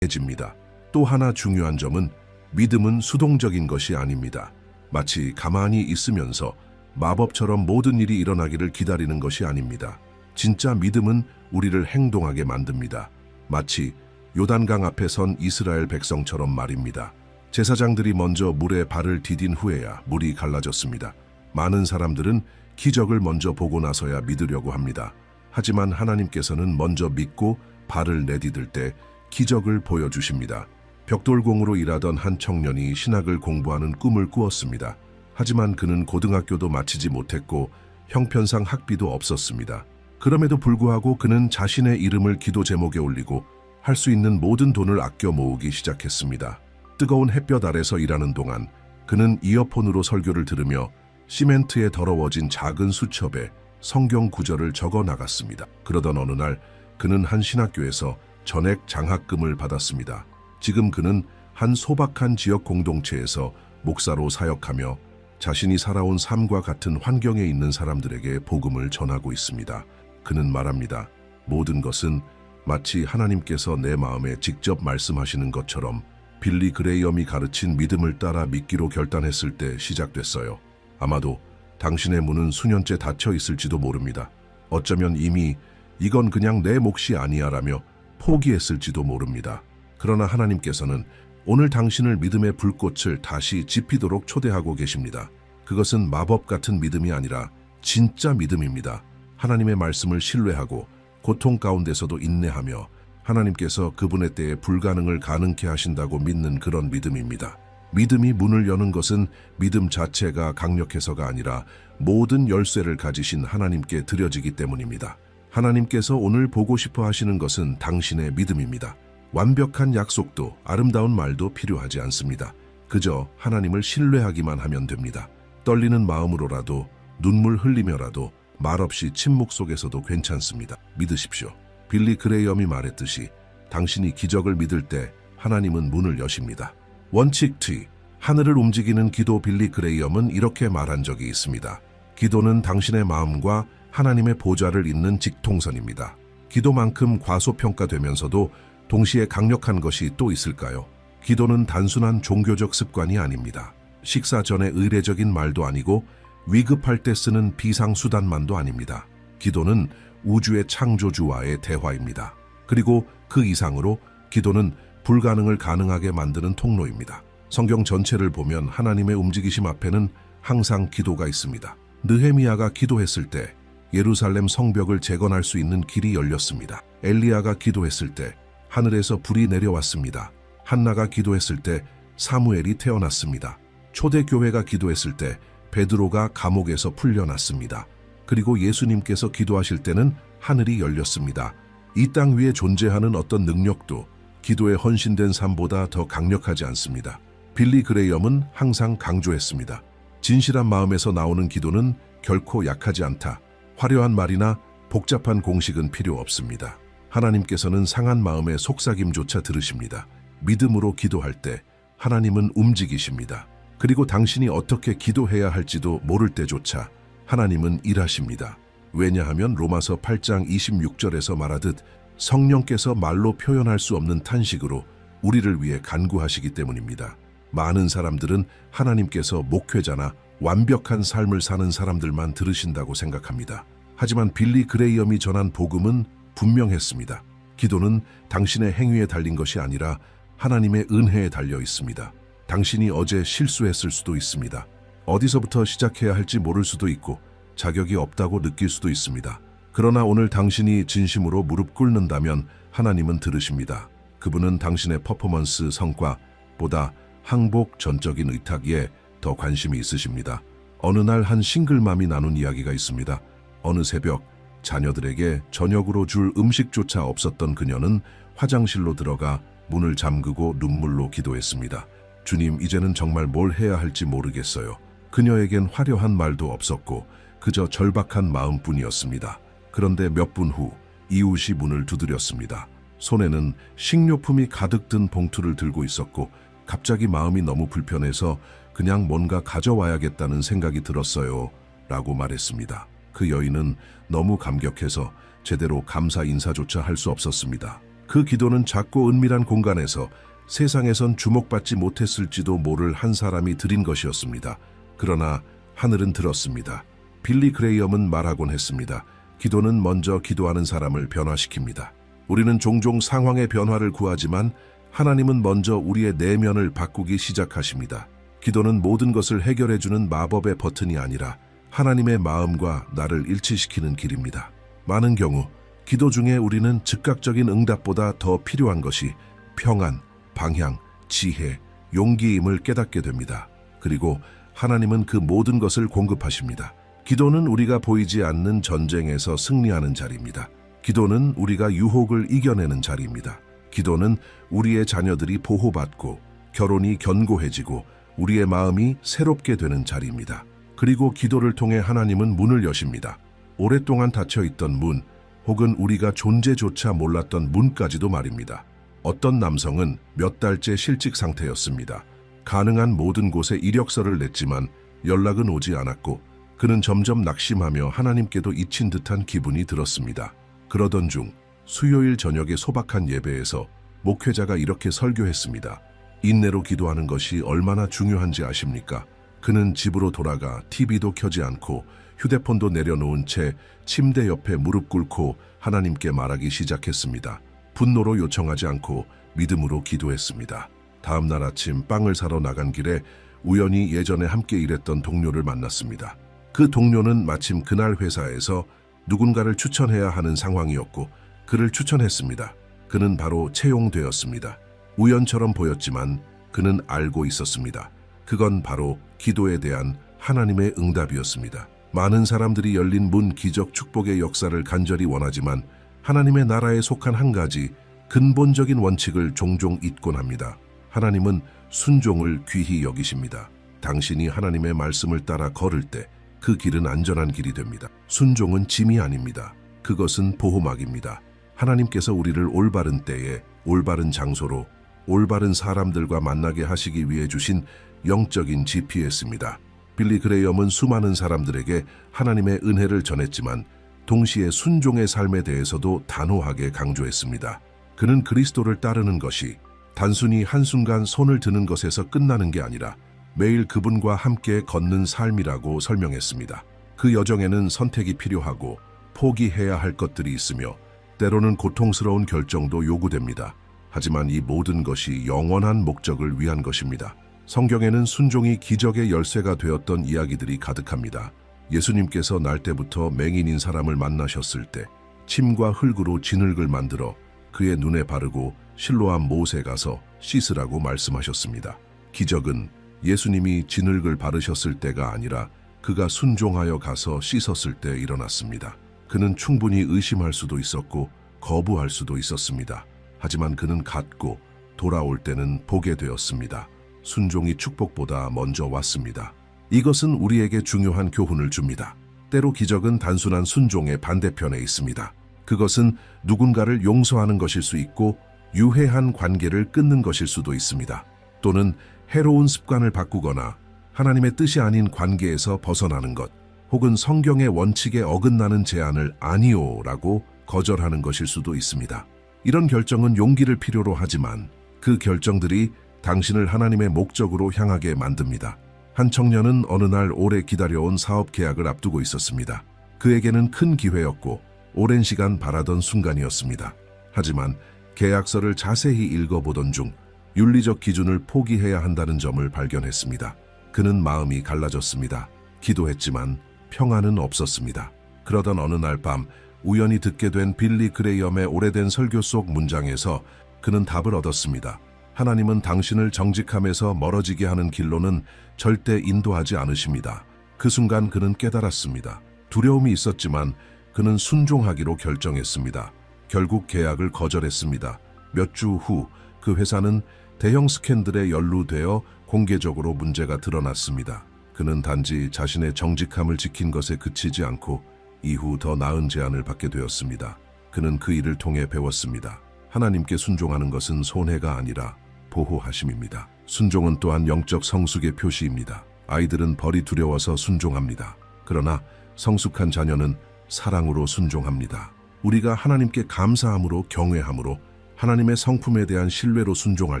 해집니다. 또 하나 중요한 점은 믿음은 수동적인 것이 아닙니다. 마치 가만히 있으면서 마법처럼 모든 일이 일어나기를 기다리는 것이 아닙니다. 진짜 믿음은 우리를 행동하게 만듭니다. 마치 요단강 앞에 선 이스라엘 백성처럼 말입니다. 제사장들이 먼저 물에 발을 디딘 후에야 물이 갈라졌습니다. 많은 사람들은 기적을 먼저 보고 나서야 믿으려고 합니다. 하지만 하나님께서는 먼저 믿고 발을 내디딜 때 기적을 보여주십니다. 벽돌공으로 일하던 한 청년이 신학을 공부하는 꿈을 꾸었습니다. 하지만 그는 고등학교도 마치지 못했고 형편상 학비도 없었습니다. 그럼에도 불구하고 그는 자신의 이름을 기도 제목에 올리고 할 수 있는 모든 돈을 아껴 모으기 시작했습니다. 뜨거운 햇볕 아래서 일하는 동안 그는 이어폰으로 설교를 들으며 시멘트에 더러워진 작은 수첩에 성경 구절을 적어 나갔습니다. 그러던 어느 날 그는 한 신학교에서 전액 장학금을 받았습니다. 지금 그는 한 소박한 지역 공동체에서 목사로 사역하며 자신이 살아온 삶과 같은 환경에 있는 사람들에게 복음을 전하고 있습니다. 그는 말합니다. 모든 것은 마치 하나님께서 내 마음에 직접 말씀하시는 것처럼 빌리 그레이엄이 가르친 믿음을 따라 믿기로 결단했을 때 시작됐어요. 아마도 당신의 문은 수년째 닫혀 있을지도 모릅니다. 어쩌면 이미 이건 그냥 내 몫이 아니야라며 포기했을지도 모릅니다. 그러나 하나님께서는 오늘 당신을 믿음의 불꽃을 다시 지피도록 초대하고 계십니다. 그것은 마법 같은 믿음이 아니라 진짜 믿음입니다. 하나님의 말씀을 신뢰하고 고통 가운데서도 인내하며 하나님께서 그분의 때에 불가능을 가능케 하신다고 믿는 그런 믿음입니다. 믿음이 문을 여는 것은 믿음 자체가 강력해서가 아니라 모든 열쇠를 가지신 하나님께 드려지기 때문입니다. 하나님께서 오늘 보고 싶어 하시는 것은 당신의 믿음입니다. 완벽한 약속도 아름다운 말도 필요하지 않습니다. 그저 하나님을 신뢰하기만 하면 됩니다. 떨리는 마음으로라도 눈물 흘리며라도 말없이 침묵 속에서도 괜찮습니다. 믿으십시오. 빌리 그레이엄이 말했듯이 당신이 기적을 믿을 때 하나님은 문을 여십니다. 원칙 T. 하늘을 움직이는 기도. 빌리 그레이엄은 이렇게 말한 적이 있습니다. 기도는 당신의 마음과 하나님의 보좌를 잇는 직통선입니다. 기도만큼 과소평가되면서도 동시에 강력한 것이 또 있을까요? 기도는 단순한 종교적 습관이 아닙니다. 식사 전에 의례적인 말도 아니고 위급할 때 쓰는 비상수단만도 아닙니다. 기도는 우주의 창조주와의 대화입니다. 그리고 그 이상으로 기도는 불가능을 가능하게 만드는 통로입니다. 성경 전체를 보면 하나님의 움직이심 앞에는 항상 기도가 있습니다. 느헤미야가 기도했을 때 예루살렘 성벽을 재건할 수 있는 길이 열렸습니다. 엘리야가 기도했을 때 하늘에서 불이 내려왔습니다. 한나가 기도했을 때 사무엘이 태어났습니다. 초대교회가 기도했을 때 베드로가 감옥에서 풀려났습니다. 그리고 예수님께서 기도하실 때는 하늘이 열렸습니다. 이 땅 위에 존재하는 어떤 능력도 기도에 헌신된 삶보다 더 강력하지 않습니다. 빌리 그레이엄은 항상 강조했습니다. 진실한 마음에서 나오는 기도는 결코 약하지 않다. 화려한 말이나 복잡한 공식은 필요 없습니다. 하나님께서는 상한 마음의 속삭임조차 들으십니다. 믿음으로 기도할 때 하나님은 움직이십니다. 그리고 당신이 어떻게 기도해야 할지도 모를 때조차 하나님은 일하십니다. 왜냐하면 로마서 8장 26절에서 말하듯 성령께서 말로 표현할 수 없는 탄식으로 우리를 위해 간구하시기 때문입니다. 많은 사람들은 하나님께서 목회자나 완벽한 삶을 사는 사람들만 들으신다고 생각합니다. 하지만 빌리 그레이엄이 전한 복음은 분명했습니다. 기도는 당신의 행위에 달린 것이 아니라 하나님의 은혜에 달려 있습니다. 당신이 어제 실수했을 수도 있습니다. 어디서부터 시작해야 할지 모를 수도 있고 자격이 없다고 느낄 수도 있습니다. 그러나 오늘 당신이 진심으로 무릎 꿇는다면 하나님은 들으십니다. 그분은 당신의 퍼포먼스 성과보다 항복 전적인 의탁에 더 관심이 있으십니다. 어느 날 한 싱글맘이 나눈 이야기가 있습니다. 어느 새벽 자녀들에게 저녁으로 줄 음식조차 없었던 그녀는 화장실로 들어가 문을 잠그고 눈물로 기도했습니다. 주님, 이제는 정말 뭘 해야 할지 모르겠어요. 그녀에겐 화려한 말도 없었고 그저 절박한 마음뿐이었습니다. 그런데 몇 분 후 이웃이 문을 두드렸습니다. 손에는 식료품이 가득 든 봉투를 들고 있었고 갑자기 마음이 너무 불편해서 그냥 뭔가 가져와야겠다는 생각이 들었어요 라고 말했습니다. 그 여인은 너무 감격해서 제대로 감사 인사조차 할 수 없었습니다. 그 기도는 작고 은밀한 공간에서 세상에선 주목받지 못했을지도 모를 한 사람이 드린 것이었습니다. 그러나 하늘은 들었습니다. 빌리 그레이엄은 말하곤 했습니다. 기도는 먼저 기도하는 사람을 변화시킵니다. 우리는 종종 상황의 변화를 구하지만 하나님은 먼저 우리의 내면을 바꾸기 시작하십니다. 기도는 모든 것을 해결해주는 마법의 버튼이 아니라 하나님의 마음과 나를 일치시키는 길입니다. 많은 경우 기도 중에 우리는 즉각적인 응답보다 더 필요한 것이 평안, 방향, 지혜, 용기임을 깨닫게 됩니다. 그리고 하나님은 그 모든 것을 공급하십니다. 기도는 우리가 보이지 않는 전쟁에서 승리하는 자리입니다. 기도는 우리가 유혹을 이겨내는 자리입니다. 기도는 우리의 자녀들이 보호받고 결혼이 견고해지고 우리의 마음이 새롭게 되는 자리입니다. 그리고 기도를 통해 하나님은 문을 여십니다. 오랫동안 닫혀있던 문, 혹은 우리가 존재조차 몰랐던 문까지도 말입니다. 어떤 남성은 몇 달째 실직 상태였습니다. 가능한 모든 곳에 이력서를 냈지만 연락은 오지 않았고 그는 점점 낙심하며 하나님께도 잊힌 듯한 기분이 들었습니다. 그러던 중 수요일 저녁의 소박한 예배에서 목회자가 이렇게 설교했습니다. 인내로 기도하는 것이 얼마나 중요한지 아십니까? 그는 집으로 돌아가 TV도 켜지 않고 휴대폰도 내려놓은 채 침대 옆에 무릎 꿇고 하나님께 말하기 시작했습니다. 분노로 요청하지 않고 믿음으로 기도했습니다. 다음 날 아침 빵을 사러 나간 길에 우연히 예전에 함께 일했던 동료를 만났습니다. 그 동료는 마침 그날 회사에서 누군가를 추천해야 하는 상황이었고 그를 추천했습니다. 그는 바로 채용되었습니다. 우연처럼 보였지만 그는 알고 있었습니다. 그건 바로 기도에 대한 하나님의 응답이었습니다. 많은 사람들이 열린 문 기적 축복의 역사를 간절히 원하지만 하나님의 나라에 속한 한 가지 근본적인 원칙을 종종 잊곤 합니다. 하나님은 순종을 귀히 여기십니다. 당신이 하나님의 말씀을 따라 걸을 때 그 길은 안전한 길이 됩니다. 순종은 짐이 아닙니다. 그것은 보호막입니다. 하나님께서 우리를 올바른 때에 올바른 장소로 올바른 사람들과 만나게 하시기 위해 주신 영적인 GPS입니다. 빌리 그레이엄은 수많은 사람들에게 하나님의 은혜를 전했지만 동시에 순종의 삶에 대해서도 단호하게 강조했습니다. 그는 그리스도를 따르는 것이 단순히 한순간 손을 드는 것에서 끝나는 게 아니라 매일 그분과 함께 걷는 삶이라고 설명했습니다. 그 여정에는 선택이 필요하고 포기해야 할 것들이 있으며 때로는 고통스러운 결정도 요구됩니다. 하지만 이 모든 것이 영원한 목적을 위한 것입니다. 성경에는 순종이 기적의 열쇠가 되었던 이야기들이 가득합니다. 예수님께서 날 때부터 맹인인 사람을 만나셨을 때 침과 흙으로 진흙을 만들어 그의 눈에 바르고 실로암 못에 가서 씻으라고 말씀하셨습니다. 기적은 예수님이 진흙을 바르셨을 때가 아니라 그가 순종하여 가서 씻었을 때 일어났습니다. 그는 충분히 의심할 수도 있었고 거부할 수도 있었습니다. 하지만 그는 갔고 돌아올 때는 보게 되었습니다. 순종이 축복보다 먼저 왔습니다. 이것은 우리에게 중요한 교훈을 줍니다. 때로 기적은 단순한 순종의 반대편에 있습니다. 그것은 누군가를 용서하는 것일 수 있고 유해한 관계를 끊는 것일 수도 있습니다. 또는 해로운 습관을 바꾸거나 하나님의 뜻이 아닌 관계에서 벗어나는 것. 혹은 성경의 원칙에 어긋나는 제안을 아니오라고 거절하는 것일 수도 있습니다. 이런 결정은 용기를 필요로 하지만 그 결정들이 당신을 하나님의 목적으로 향하게 만듭니다. 한 청년은 어느 날 오래 기다려온 사업 계약을 앞두고 있었습니다. 그에게는 큰 기회였고 오랜 시간 바라던 순간이었습니다. 하지만 계약서를 자세히 읽어보던 중 윤리적 기준을 포기해야 한다는 점을 발견했습니다. 그는 마음이 갈라졌습니다. 기도했지만 평안은 없었습니다. 그러던 어느 날 밤 우연히 듣게 된 빌리 그레이엄의 오래된 설교 속 문장에서 그는 답을 얻었습니다. 하나님은 당신을 정직함에서 멀어지게 하는 길로는 절대 인도하지 않으십니다. 그 순간 그는 깨달았습니다. 두려움이 있었지만 그는 순종하기로 결정했습니다. 결국 계약을 거절했습니다. 몇 주 후 그 회사는 대형 스캔들에 연루되어 공개적으로 문제가 드러났습니다. 그는 단지 자신의 정직함을 지킨 것에 그치지 않고 이후 더 나은 제안을 받게 되었습니다. 그는 그 일을 통해 배웠습니다. 하나님께 순종하는 것은 손해가 아니라 보호하심입니다. 순종은 또한 영적 성숙의 표시입니다. 아이들은 벌이 두려워서 순종합니다. 그러나 성숙한 자녀는 사랑으로 순종합니다. 우리가 하나님께 감사함으로 경외함으로 하나님의 성품에 대한 신뢰로 순종할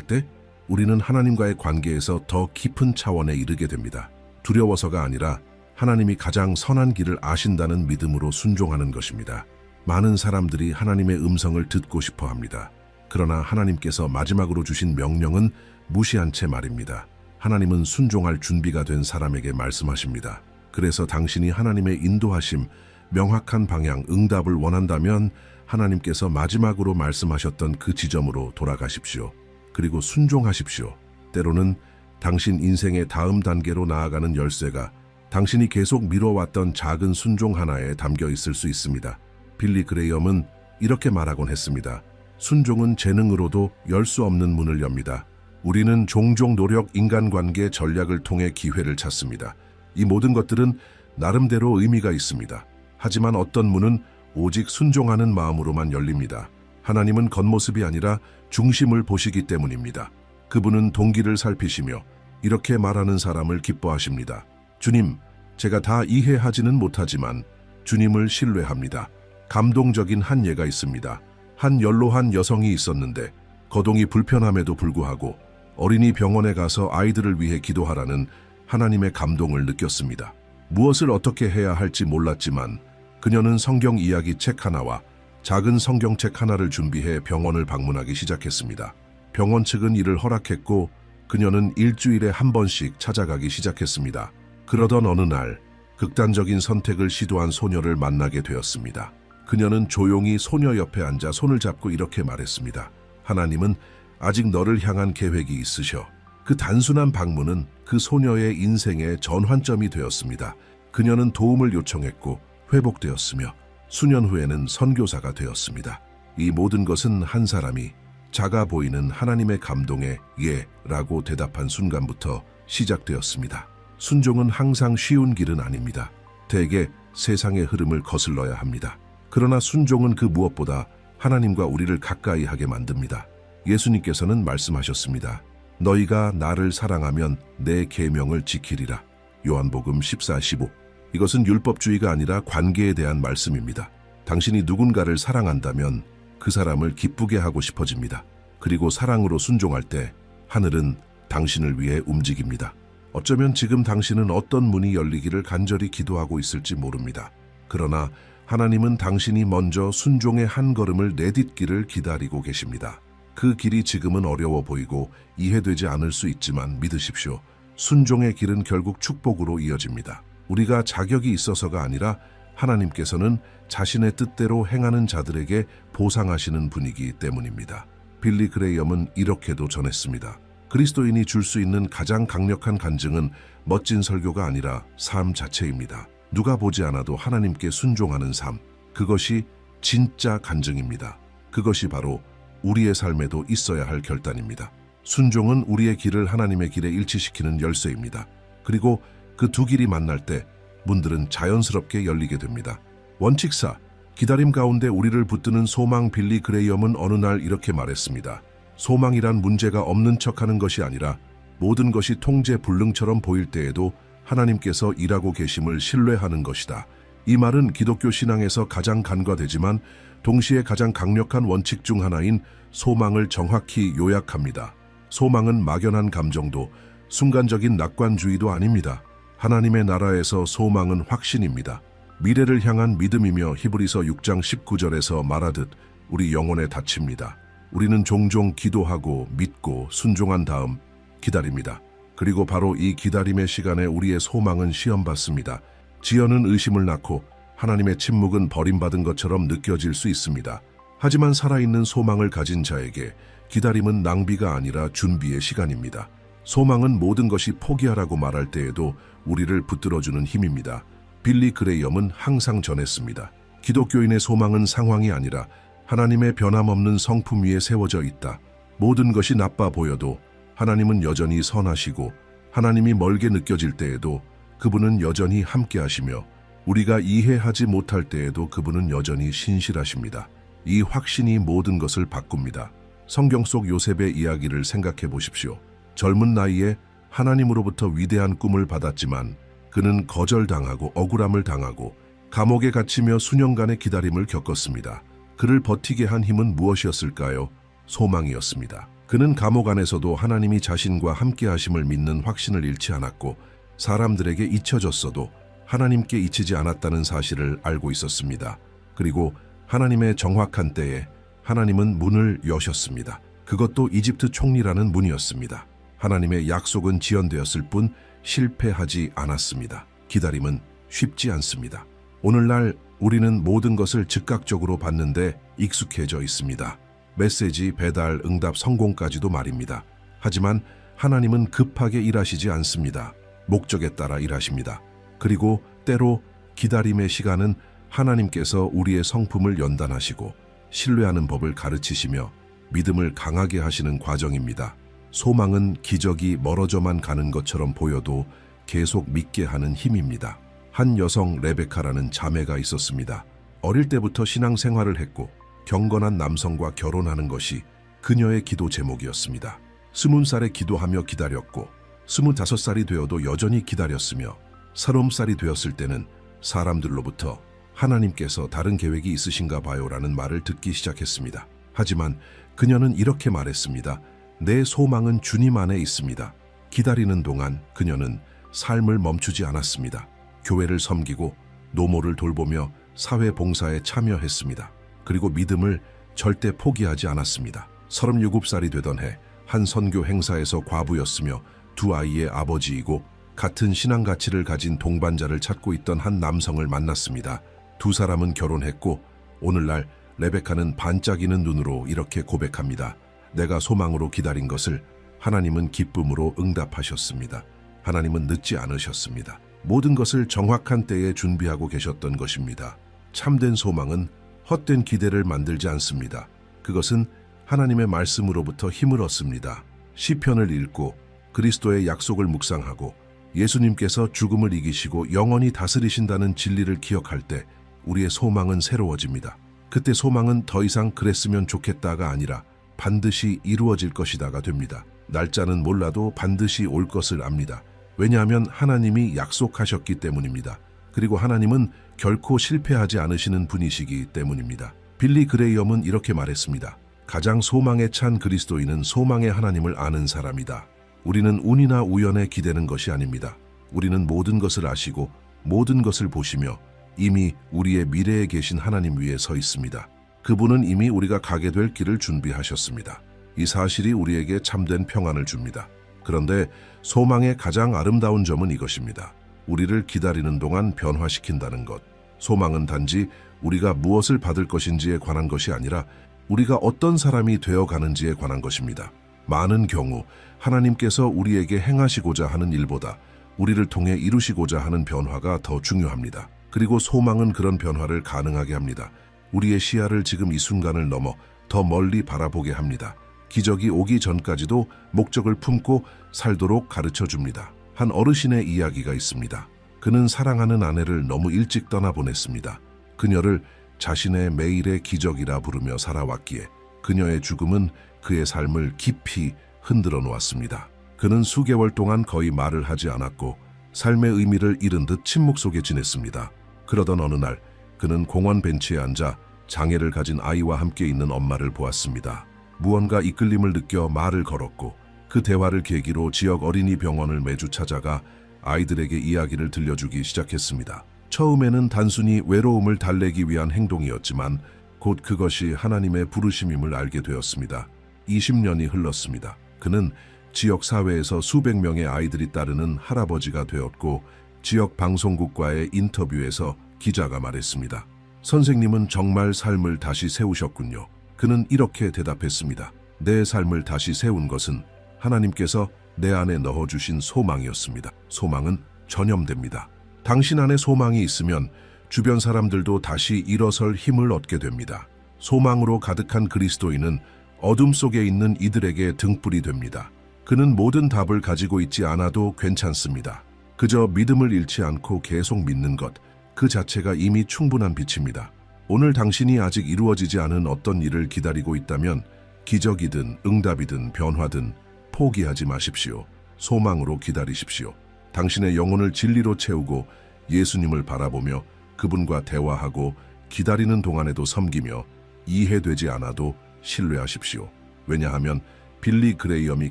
때 우리는 하나님과의 관계에서 더 깊은 차원에 이르게 됩니다. 두려워서가 아니라 하나님이 가장 선한 길을 아신다는 믿음으로 순종하는 것입니다. 많은 사람들이 하나님의 음성을 듣고 싶어 합니다. 그러나 하나님께서 마지막으로 주신 명령은 무시한 채 말입니다. 하나님은 순종할 준비가 된 사람에게 말씀하십니다. 그래서 당신이 하나님의 인도하심, 명확한 방향, 응답을 원한다면 하나님께서 마지막으로 말씀하셨던 그 지점으로 돌아가십시오. 그리고 순종하십시오. 때로는 당신 인생의 다음 단계로 나아가는 열쇠가 당신이 계속 미뤄왔던 작은 순종 하나에 담겨 있을 수 있습니다. 빌리 그레이엄은 이렇게 말하곤 했습니다. 순종은 재능으로도 열 수 없는 문을 엽니다. 우리는 종종 노력, 인간관계, 전략을 통해 기회를 찾습니다. 이 모든 것들은 나름대로 의미가 있습니다. 하지만 어떤 문은 오직 순종하는 마음으로만 열립니다. 하나님은 겉모습이 아니라 중심을 보시기 때문입니다. 그분은 동기를 살피시며 이렇게 말하는 사람을 기뻐하십니다. 주님, 제가 다 이해하지는 못하지만 주님을 신뢰합니다. 감동적인 한 예가 있습니다. 한 연로한 여성이 있었는데 거동이 불편함에도 불구하고 어린이 병원에 가서 아이들을 위해 기도하라는 하나님의 감동을 느꼈습니다. 무엇을 어떻게 해야 할지 몰랐지만 그녀는 성경 이야기 책 하나와 작은 성경책 하나를 준비해 병원을 방문하기 시작했습니다. 병원 측은 이를 허락했고 그녀는 일주일에 한 번씩 찾아가기 시작했습니다. 그러던 어느 날 극단적인 선택을 시도한 소녀를 만나게 되었습니다. 그녀는 조용히 소녀 옆에 앉아 손을 잡고 이렇게 말했습니다. 하나님은 아직 너를 향한 계획이 있으셔. 그 단순한 방문은 그 소녀의 인생의 전환점이 되었습니다. 그녀는 도움을 요청했고 회복되었으며 수년 후에는 선교사가 되었습니다. 이 모든 것은 한 사람이 작아 보이는 하나님의 감동에 예라고 대답한 순간부터 시작되었습니다. 순종은 항상 쉬운 길은 아닙니다. 대개 세상의 흐름을 거슬러야 합니다. 그러나 순종은 그 무엇보다 하나님과 우리를 가까이 하게 만듭니다. 예수님께서는 말씀하셨습니다. 너희가 나를 사랑하면 내 계명을 지키리라. 요한복음 14:15. 이것은 율법주의가 아니라 관계에 대한 말씀입니다. 당신이 누군가를 사랑한다면 그 사람을 기쁘게 하고 싶어집니다. 그리고 사랑으로 순종할 때 하늘은 당신을 위해 움직입니다. 어쩌면 지금 당신은 어떤 문이 열리기를 간절히 기도하고 있을지 모릅니다. 그러나 하나님은 당신이 먼저 순종의 한 걸음을 내딛기를 기다리고 계십니다. 그 길이 지금은 어려워 보이고 이해되지 않을 수 있지만 믿으십시오. 순종의 길은 결국 축복으로 이어집니다. 우리가 자격이 있어서가 아니라 하나님께서는 자신의 뜻대로 행하는 자들에게 보상하시는 분이기 때문입니다. 빌리 그레이엄은 이렇게도 전했습니다. 그리스도인이 줄 수 있는 가장 강력한 간증은 멋진 설교가 아니라 삶 자체입니다. 누가 보지 않아도 하나님께 순종하는 삶, 그것이 진짜 간증입니다. 그것이 바로 우리의 삶에도 있어야 할 결단입니다. 순종은 우리의 길을 하나님의 길에 일치시키는 열쇠입니다. 그리고 그 두 길이 만날 때 문들은 자연스럽게 열리게 됩니다. 원칙사, 기다림 가운데 우리를 붙드는 소망. 빌리 그레이엄은 어느 날 이렇게 말했습니다. 소망이란 문제가 없는 척하는 것이 아니라 모든 것이 통제 불능처럼 보일 때에도 하나님께서 일하고 계심을 신뢰하는 것이다. 이 말은 기독교 신앙에서 가장 간과되지만 동시에 가장 강력한 원칙 중 하나인 소망을 정확히 요약합니다. 소망은 막연한 감정도 순간적인 낙관주의도 아닙니다. 하나님의 나라에서 소망은 확신입니다. 미래를 향한 믿음이며 히브리서 6장 19절에서 말하듯 우리 영혼에 닫힙니다. 우리는 종종 기도하고 믿고 순종한 다음 기다립니다. 그리고 바로 이 기다림의 시간에 우리의 소망은 시험받습니다. 지연은 의심을 낳고 하나님의 침묵은 버림받은 것처럼 느껴질 수 있습니다. 하지만 살아있는 소망을 가진 자에게 기다림은 낭비가 아니라 준비의 시간입니다. 소망은 모든 것이 포기하라고 말할 때에도 우리를 붙들어주는 힘입니다. 빌리 그레이엄은 항상 전했습니다. 기독교인의 소망은 상황이 아니라 하나님의 변함없는 성품 위에 세워져 있다. 모든 것이 나빠 보여도 하나님은 여전히 선하시고 하나님이 멀게 느껴질 때에도 그분은 여전히 함께 하시며 우리가 이해하지 못할 때에도 그분은 여전히 신실하십니다. 이 확신이 모든 것을 바꿉니다. 성경 속 요셉의 이야기를 생각해 보십시오. 젊은 나이에 하나님으로부터 위대한 꿈을 받았지만 그는 거절당하고 억울함을 당하고 감옥에 갇히며 수년간의 기다림을 겪었습니다. 그를 버티게 한 힘은 무엇이었을까요? 소망이었습니다. 그는 감옥 안에서도 하나님이 자신과 함께 하심을 믿는 확신을 잃지 않았고 사람들에게 잊혀졌어도 하나님께 잊히지 않았다는 사실을 알고 있었습니다. 그리고 하나님의 정확한 때에 하나님은 문을 여셨습니다. 그것도 이집트 총리라는 문이었습니다. 하나님의 약속은 지연되었을 뿐 실패하지 않았습니다. 기다림은 쉽지 않습니다. 오늘날 우리는 모든 것을 즉각적으로 받는데 익숙해져 있습니다. 메시지, 배달, 응답, 성공까지도 말입니다. 하지만 하나님은 급하게 일하시지 않습니다. 목적에 따라 일하십니다. 그리고 때로 기다림의 시간은 하나님께서 우리의 성품을 연단하시고 신뢰하는 법을 가르치시며 믿음을 강하게 하시는 과정입니다. 소망은 기적이 멀어져만 가는 것처럼 보여도 계속 믿게 하는 힘입니다. 한 여성 레베카라는 자매가 있었습니다. 어릴 때부터 신앙생활을 했고 경건한 남성과 결혼하는 것이 그녀의 기도 제목이었습니다. 20살에 기도하며 기다렸고 25살이 되어도 여전히 기다렸으며 30살이 되었을 때는 사람들로부터 하나님께서 다른 계획이 있으신가 봐요라는 말을 듣기 시작했습니다. 하지만 그녀는 이렇게 말했습니다. 내 소망은 주님 안에 있습니다. 기다리는 동안 그녀는 삶을 멈추지 않았습니다. 교회를 섬기고 노모를 돌보며 사회 봉사에 참여했습니다. 그리고 믿음을 절대 포기하지 않았습니다. 37살이 되던 해 한 선교 행사에서 과부였으며 두 아이의 아버지이고 같은 신앙 가치를 가진 동반자를 찾고 있던 한 남성을 만났습니다. 두 사람은 결혼했고 오늘날 레베카는 반짝이는 눈으로 이렇게 고백합니다. 내가 소망으로 기다린 것을 하나님은 기쁨으로 응답하셨습니다. 하나님은 늦지 않으셨습니다. 모든 것을 정확한 때에 준비하고 계셨던 것입니다. 참된 소망은 헛된 기대를 만들지 않습니다. 그것은 하나님의 말씀으로부터 힘을 얻습니다. 시편을 읽고 그리스도의 약속을 묵상하고 예수님께서 죽음을 이기시고 영원히 다스리신다는 진리를 기억할 때 우리의 소망은 새로워집니다. 그때 소망은 더 이상 그랬으면 좋겠다가 아니라 반드시 이루어질 것이다가 됩니다. 날짜는 몰라도 반드시 올 것을 압니다. 왜냐하면 하나님이 약속하셨기 때문입니다. 그리고 하나님은 결코 실패하지 않으시는 분이시기 때문입니다. 빌리 그레이엄은 이렇게 말했습니다. 가장 소망에 찬 그리스도인은 소망의 하나님을 아는 사람이다. 우리는 운이나 우연에 기대는 것이 아닙니다. 우리는 모든 것을 아시고 모든 것을 보시며 이미 우리의 미래에 계신 하나님 위에 서 있습니다. 그분은 이미 우리가 가게 될 길을 준비하셨습니다. 이 사실이 우리에게 참된 평안을 줍니다. 그런데 소망의 가장 아름다운 점은 이것입니다. 우리를 기다리는 동안 변화시킨다는 것. 소망은 단지 우리가 무엇을 받을 것인지에 관한 것이 아니라 우리가 어떤 사람이 되어가는지에 관한 것입니다. 많은 경우 하나님께서 우리에게 행하시고자 하는 일보다 우리를 통해 이루시고자 하는 변화가 더 중요합니다. 그리고 소망은 그런 변화를 가능하게 합니다. 우리의 시야를 지금 이 순간을 넘어 더 멀리 바라보게 합니다. 기적이 오기 전까지도 목적을 품고 살도록 가르쳐줍니다. 한 어르신의 이야기가 있습니다. 그는 사랑하는 아내를 너무 일찍 떠나보냈습니다. 그녀를 자신의 매일의 기적이라 부르며 살아왔기에 그녀의 죽음은 그의 삶을 깊이 흔들어 놓았습니다. 그는 수개월 동안 거의 말을 하지 않았고 삶의 의미를 잃은 듯 침묵 속에 지냈습니다. 그러던 어느 날 그는 공원 벤치에 앉아 장애를 가진 아이와 함께 있는 엄마를 보았습니다. 무언가 이끌림을 느껴 말을 걸었고 그 대화를 계기로 지역 어린이 병원을 매주 찾아가 아이들에게 이야기를 들려주기 시작했습니다. 처음에는 단순히 외로움을 달래기 위한 행동이었지만 곧 그것이 하나님의 부르심임을 알게 되었습니다. 20년이 흘렀습니다. 그는 지역 사회에서 수백 명의 아이들이 따르는 할아버지가 되었고 지역 방송국과의 인터뷰에서 기자가 말했습니다. 선생님은 정말 삶을 다시 세우셨군요. 그는 이렇게 대답했습니다. 내 삶을 다시 세운 것은 하나님께서 내 안에 넣어주신 소망이었습니다. 소망은 전염됩니다. 당신 안에 소망이 있으면 주변 사람들도 다시 일어설 힘을 얻게 됩니다. 소망으로 가득한 그리스도인은 어둠 속에 있는 이들에게 등불이 됩니다. 그는 모든 답을 가지고 있지 않아도 괜찮습니다. 그저 믿음을 잃지 않고 계속 믿는 것, 그 자체가 이미 충분한 빛입니다. 오늘 당신이 아직 이루어지지 않은 어떤 일을 기다리고 있다면 기적이든 응답이든 변화든 포기하지 마십시오. 소망으로 기다리십시오. 당신의 영혼을 진리로 채우고 예수님을 바라보며 그분과 대화하고 기다리는 동안에도 섬기며 이해되지 않아도 신뢰하십시오. 왜냐하면 빌리 그레이엄이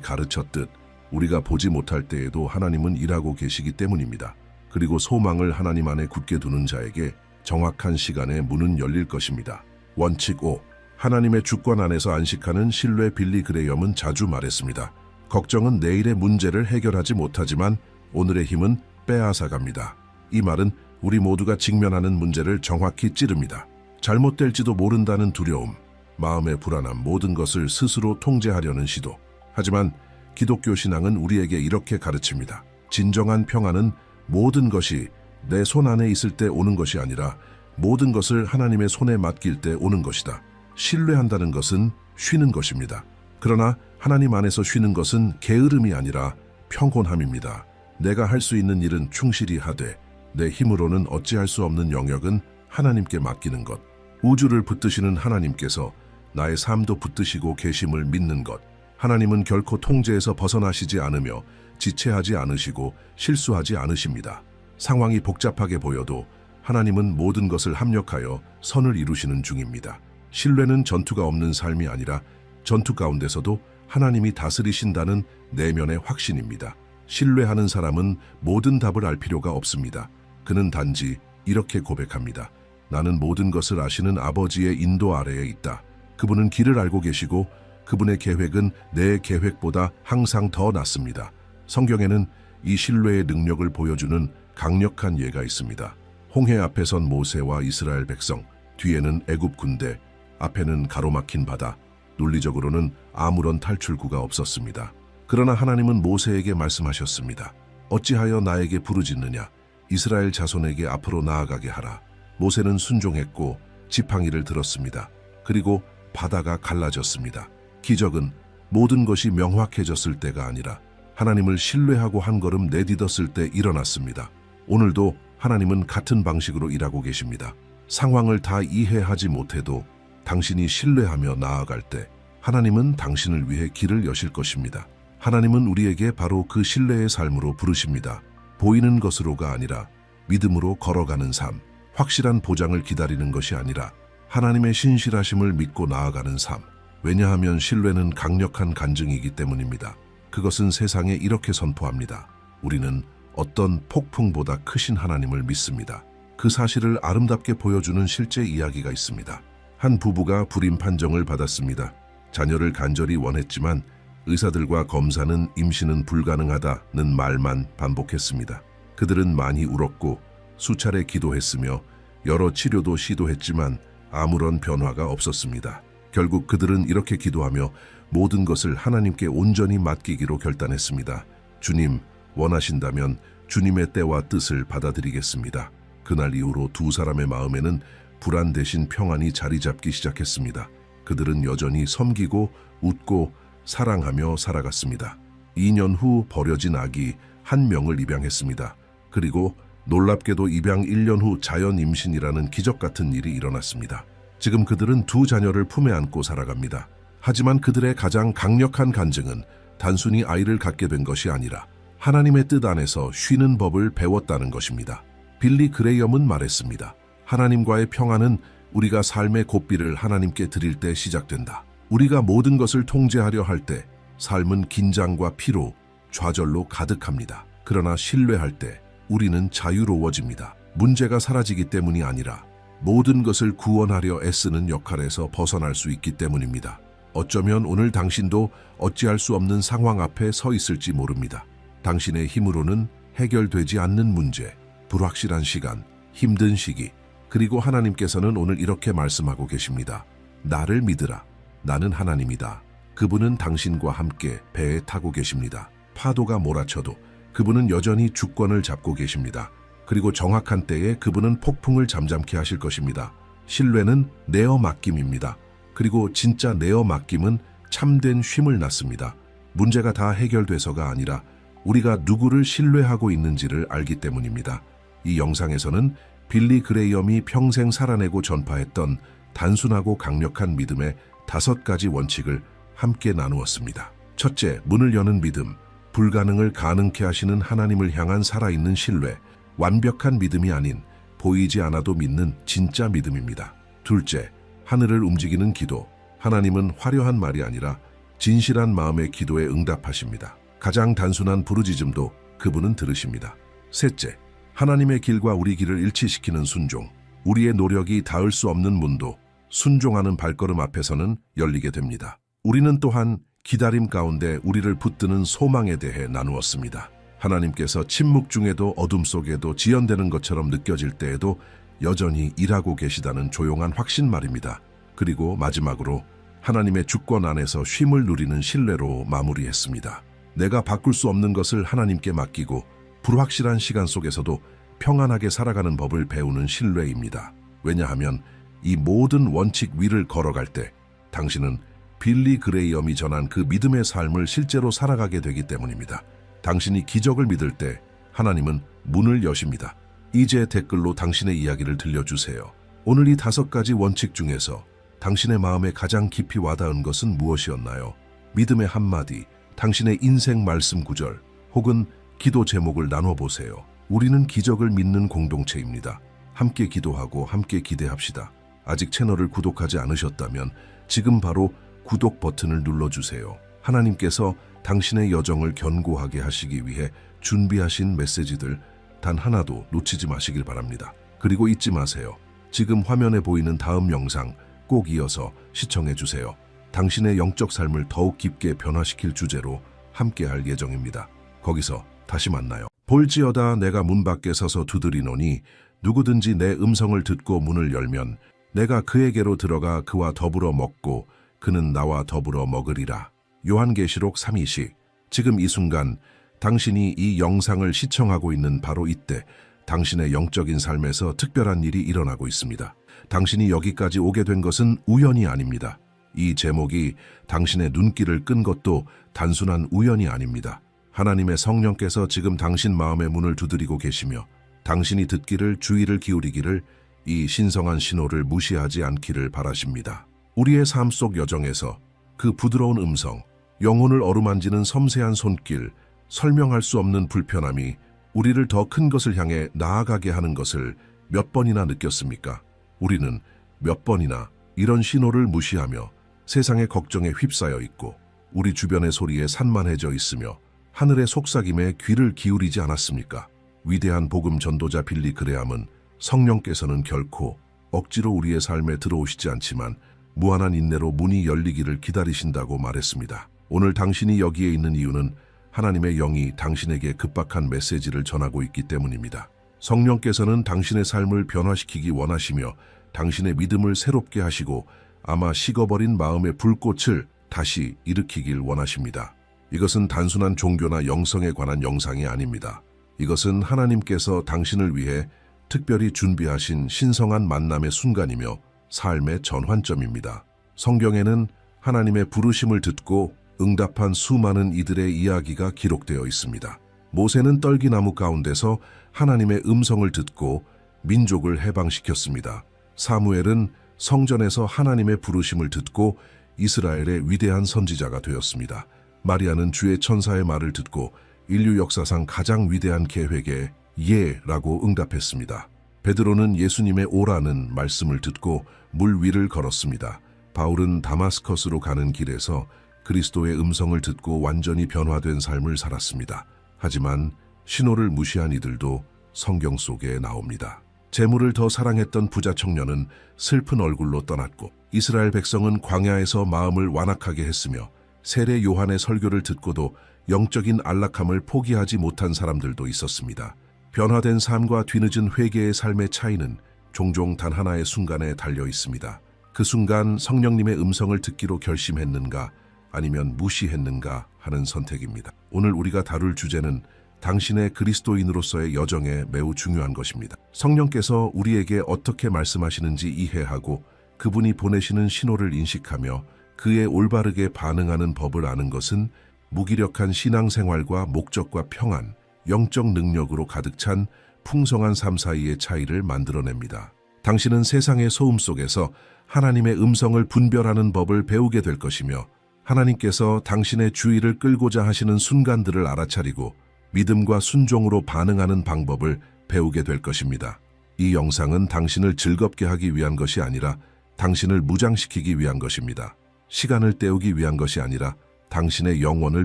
가르쳤듯 우리가 보지 못할 때에도 하나님은 일하고 계시기 때문입니다. 그리고 소망을 하나님 안에 굳게 두는 자에게 정확한 시간에 문은 열릴 것입니다. 원칙 5. 하나님의 주권 안에서 안식하는 신뢰. 빌리 그레이엄은 자주 말했습니다. 걱정은 내일의 문제를 해결하지 못하지만 오늘의 힘은 빼앗아갑니다. 이 말은 우리 모두가 직면하는 문제를 정확히 찌릅니다. 잘못될지도 모른다는 두려움, 마음의 불안함, 모든 것을 스스로 통제하려는 시도. 하지만 기독교 신앙은 우리에게 이렇게 가르칩니다. 진정한 평안은 모든 것이 내 손 안에 있을 때 오는 것이 아니라 모든 것을 하나님의 손에 맡길 때 오는 것이다. 신뢰한다는 것은 쉬는 것입니다. 그러나 하나님 안에서 쉬는 것은 게으름이 아니라 평온함입니다. 내가 할 수 있는 일은 충실히 하되 내 힘으로는 어찌할 수 없는 영역은 하나님께 맡기는 것. 우주를 붙드시는 하나님께서 나의 삶도 붙드시고 계심을 믿는 것. 하나님은 결코 통제에서 벗어나시지 않으며 지체하지 않으시고 실수하지 않으십니다. 상황이 복잡하게 보여도 하나님은 모든 것을 합력하여 선을 이루시는 중입니다. 신뢰는 전투가 없는 삶이 아니라 전투 가운데서도 하나님이 다스리신다는 내면의 확신입니다. 신뢰하는 사람은 모든 답을 알 필요가 없습니다. 그는 단지 이렇게 고백합니다. 나는 모든 것을 아시는 아버지의 인도 아래에 있다. 그분은 길을 알고 계시고 그분의 계획은 내 계획보다 항상 더 낫습니다. 성경에는 이 신뢰의 능력을 보여주는 강력한 예가 있습니다. 홍해 앞에 선 모세와 이스라엘 백성, 뒤에는 애굽 군대, 앞에는 가로막힌 바다, 논리적으로는 아무런 탈출구가 없었습니다. 그러나 하나님은 모세에게 말씀하셨습니다. 어찌하여 나에게 부르짖느냐? 이스라엘 자손에게 앞으로 나아가게 하라. 모세는 순종했고 지팡이를 들었습니다. 그리고 바다가 갈라졌습니다. 기적은 모든 것이 명확해졌을 때가 아니라 하나님을 신뢰하고 한 걸음 내딛었을 때 일어났습니다. 오늘도 하나님은 같은 방식으로 일하고 계십니다. 상황을 다 이해하지 못해도 당신이 신뢰하며 나아갈 때 하나님은 당신을 위해 길을 여실 것입니다. 하나님은 우리에게 바로 그 신뢰의 삶으로 부르십니다. 보이는 것으로가 아니라 믿음으로 걸어가는 삶, 확실한 보장을 기다리는 것이 아니라 하나님의 신실하심을 믿고 나아가는 삶. 왜냐하면 신뢰는 강력한 간증이기 때문입니다. 그것은 세상에 이렇게 선포합니다. 우리는 어떤 폭풍보다 크신 하나님을 믿습니다. 그 사실을 아름답게 보여주는 실제 이야기가 있습니다. 한 부부가 불임 판정을 받았습니다. 자녀를 간절히 원했지만 의사들과 검사는 임신은 불가능하다는 말만 반복했습니다. 그들은 많이 울었고 수차례 기도했으며 여러 치료도 시도했지만 아무런 변화가 없었습니다. 결국 그들은 이렇게 기도하며 모든 것을 하나님께 온전히 맡기기로 결단했습니다. 주님, 원하신다면 주님의 때와 뜻을 받아들이겠습니다. 그날 이후로 두 사람의 마음에는 불안 대신 평안이 자리 잡기 시작했습니다. 그들은 여전히 섬기고 웃고 사랑하며 살아갔습니다. 2년 후 버려진 아기 한 명을 입양했습니다. 그리고 놀랍게도 입양 1년 후 자연 임신이라는 기적 같은 일이 일어났습니다. 지금 그들은 두 자녀를 품에 안고 살아갑니다. 하지만 그들의 가장 강력한 간증은 단순히 아이를 갖게 된 것이 아니라 하나님의 뜻 안에서 쉬는 법을 배웠다는 것입니다. 빌리 그레이엄은 말했습니다. 하나님과의 평안은 우리가 삶의 고삐를 하나님께 드릴 때 시작된다. 우리가 모든 것을 통제하려 할 때 삶은 긴장과 피로, 좌절로 가득합니다. 그러나 신뢰할 때 우리는 자유로워집니다. 문제가 사라지기 때문이 아니라 모든 것을 구원하려 애쓰는 역할에서 벗어날 수 있기 때문입니다. 어쩌면 오늘 당신도 어찌할 수 없는 상황 앞에 서 있을지 모릅니다. 당신의 힘으로는 해결되지 않는 문제, 불확실한 시간, 힘든 시기, 그리고 하나님께서는 오늘 이렇게 말씀하고 계십니다. 나를 믿으라. 나는 하나님이다. 그분은 당신과 함께 배에 타고 계십니다. 파도가 몰아쳐도 그분은 여전히 주권을 잡고 계십니다. 그리고 정확한 때에 그분은 폭풍을 잠잠케 하실 것입니다. 신뢰는 내어 맡김입니다. 그리고 진짜 내어 맡김은 참된 쉼을 낳습니다. 문제가 다 해결돼서가 아니라 우리가 누구를 신뢰하고 있는지를 알기 때문입니다. 이 영상에서는 빌리 그레이엄이 평생 살아내고 전파했던 단순하고 강력한 믿음의 5가지 원칙을 함께 나누었습니다. 첫째, 문을 여는 믿음, 불가능을 가능케 하시는 하나님을 향한 살아있는 신뢰, 완벽한 믿음이 아닌 보이지 않아도 믿는 진짜 믿음입니다. 둘째, 하늘을 움직이는 기도, 하나님은 화려한 말이 아니라 진실한 마음의 기도에 응답하십니다. 가장 단순한 부르짖음도 그분은 들으십니다. 셋째, 하나님의 길과 우리 길을 일치시키는 순종, 우리의 노력이 닿을 수 없는 문도 순종하는 발걸음 앞에서는 열리게 됩니다. 우리는 또한 기다림 가운데 우리를 붙드는 소망에 대해 나누었습니다. 하나님께서 침묵 중에도 어둠 속에도 지연되는 것처럼 느껴질 때에도 여전히 일하고 계시다는 조용한 확신 말입니다. 그리고 마지막으로 하나님의 주권 안에서 쉼을 누리는 신뢰로 마무리했습니다. 내가 바꿀 수 없는 것을 하나님께 맡기고 불확실한 시간 속에서도 평안하게 살아가는 법을 배우는 신뢰입니다. 왜냐하면 이 모든 원칙 위를 걸어갈 때 당신은 빌리 그레이엄이 전한 그 믿음의 삶을 실제로 살아가게 되기 때문입니다. 당신이 기적을 믿을 때 하나님은 문을 여십니다. 이제 댓글로 당신의 이야기를 들려주세요. 오늘 이 5가지 원칙 중에서 당신의 마음에 가장 깊이 와닿은 것은 무엇이었나요? 믿음의 한마디, 당신의 인생 말씀 구절, 혹은 기도 제목을 나눠보세요. 우리는 기적을 믿는 공동체입니다. 함께 기도하고 함께 기대합시다. 아직 채널을 구독하지 않으셨다면 지금 바로 구독 버튼을 눌러주세요. 하나님께서 당신의 여정을 견고하게 하시기 위해 준비하신 메시지들 단 하나도 놓치지 마시길 바랍니다. 그리고 잊지 마세요. 지금 화면에 보이는 다음 영상 꼭 이어서 시청해 주세요. 당신의 영적 삶을 더욱 깊게 변화시킬 주제로 함께할 예정입니다. 거기서 다시 만나요. 볼지어다 내가 문 밖에 서서 두드리노니 누구든지 내 음성을 듣고 문을 열면 내가 그에게로 들어가 그와 더불어 먹고 그는 나와 더불어 먹으리라. 요한계시록 3:20. 지금 이 순간 당신이 이 영상을 시청하고 있는 바로 이때 당신의 영적인 삶에서 특별한 일이 일어나고 있습니다. 당신이 여기까지 오게 된 것은 우연이 아닙니다. 이 제목이 당신의 눈길을 끈 것도 단순한 우연이 아닙니다. 하나님의 성령께서 지금 당신 마음의 문을 두드리고 계시며 당신이 듣기를 주의를 기울이기를 이 신성한 신호를 무시하지 않기를 바라십니다. 우리의 삶 속 여정에서 그 부드러운 음성, 영혼을 어루만지는 섬세한 손길, 설명할 수 없는 불편함이 우리를 더 큰 것을 향해 나아가게 하는 것을 몇 번이나 느꼈습니까? 우리는 몇 번이나 이런 신호를 무시하며 세상의 걱정에 휩싸여 있고 우리 주변의 소리에 산만해져 있으며 하늘의 속삭임에 귀를 기울이지 않았습니까? 위대한 복음 전도자 빌리 그레이엄은 성령께서는 결코 억지로 우리의 삶에 들어오시지 않지만 무한한 인내로 문이 열리기를 기다리신다고 말했습니다. 오늘 당신이 여기에 있는 이유는 하나님의 영이 당신에게 급박한 메시지를 전하고 있기 때문입니다. 성령께서는 당신의 삶을 변화시키기 원하시며 당신의 믿음을 새롭게 하시고 아마 식어버린 마음의 불꽃을 다시 일으키길 원하십니다. 이것은 단순한 종교나 영성에 관한 영상이 아닙니다. 이것은 하나님께서 당신을 위해 특별히 준비하신 신성한 만남의 순간이며 삶의 전환점입니다. 성경에는 하나님의 부르심을 듣고 응답한 수많은 이들의 이야기가 기록되어 있습니다. 모세는 떨기나무 가운데서 하나님의 음성을 듣고 민족을 해방시켰습니다. 사무엘은 성전에서 하나님의 부르심을 듣고 이스라엘의 위대한 선지자가 되었습니다. 마리아는 주의 천사의 말을 듣고 인류 역사상 가장 위대한 계획에 예라고 응답했습니다. 베드로는 예수님의 오라는 말씀을 듣고 물 위를 걸었습니다. 바울은 다마스커스로 가는 길에서 그리스도의 음성을 듣고 완전히 변화된 삶을 살았습니다. 하지만 신호를 무시한 이들도 성경 속에 나옵니다. 재물을 더 사랑했던 부자 청년은 슬픈 얼굴로 떠났고, 이스라엘 백성은 광야에서 마음을 완악하게 했으며, 세례 요한의 설교를 듣고도 영적인 안락함을 포기하지 못한 사람들도 있었습니다. 변화된 삶과 뒤늦은 회개의 삶의 차이는 종종 단 하나의 순간에 달려 있습니다. 그 순간 성령님의 음성을 듣기로 결심했는가, 아니면 무시했는가 하는 선택입니다. 오늘 우리가 다룰 주제는 당신의 그리스도인으로서의 여정에 매우 중요한 것입니다. 성령께서 우리에게 어떻게 말씀하시는지 이해하고 그분이 보내시는 신호를 인식하며 그에 올바르게 반응하는 법을 아는 것은 무기력한 신앙생활과 목적과 평안, 영적 능력으로 가득 찬 풍성한 삶 사이의 차이를 만들어냅니다. 당신은 세상의 소음 속에서 하나님의 음성을 분별하는 법을 배우게 될 것이며, 하나님께서 당신의 주의를 끌고자 하시는 순간들을 알아차리고 믿음과 순종으로 반응하는 방법을 배우게 될 것입니다. 이 영상은 당신을 즐겁게 하기 위한 것이 아니라 당신을 무장시키기 위한 것입니다. 시간을 때우기 위한 것이 아니라 당신의 영혼을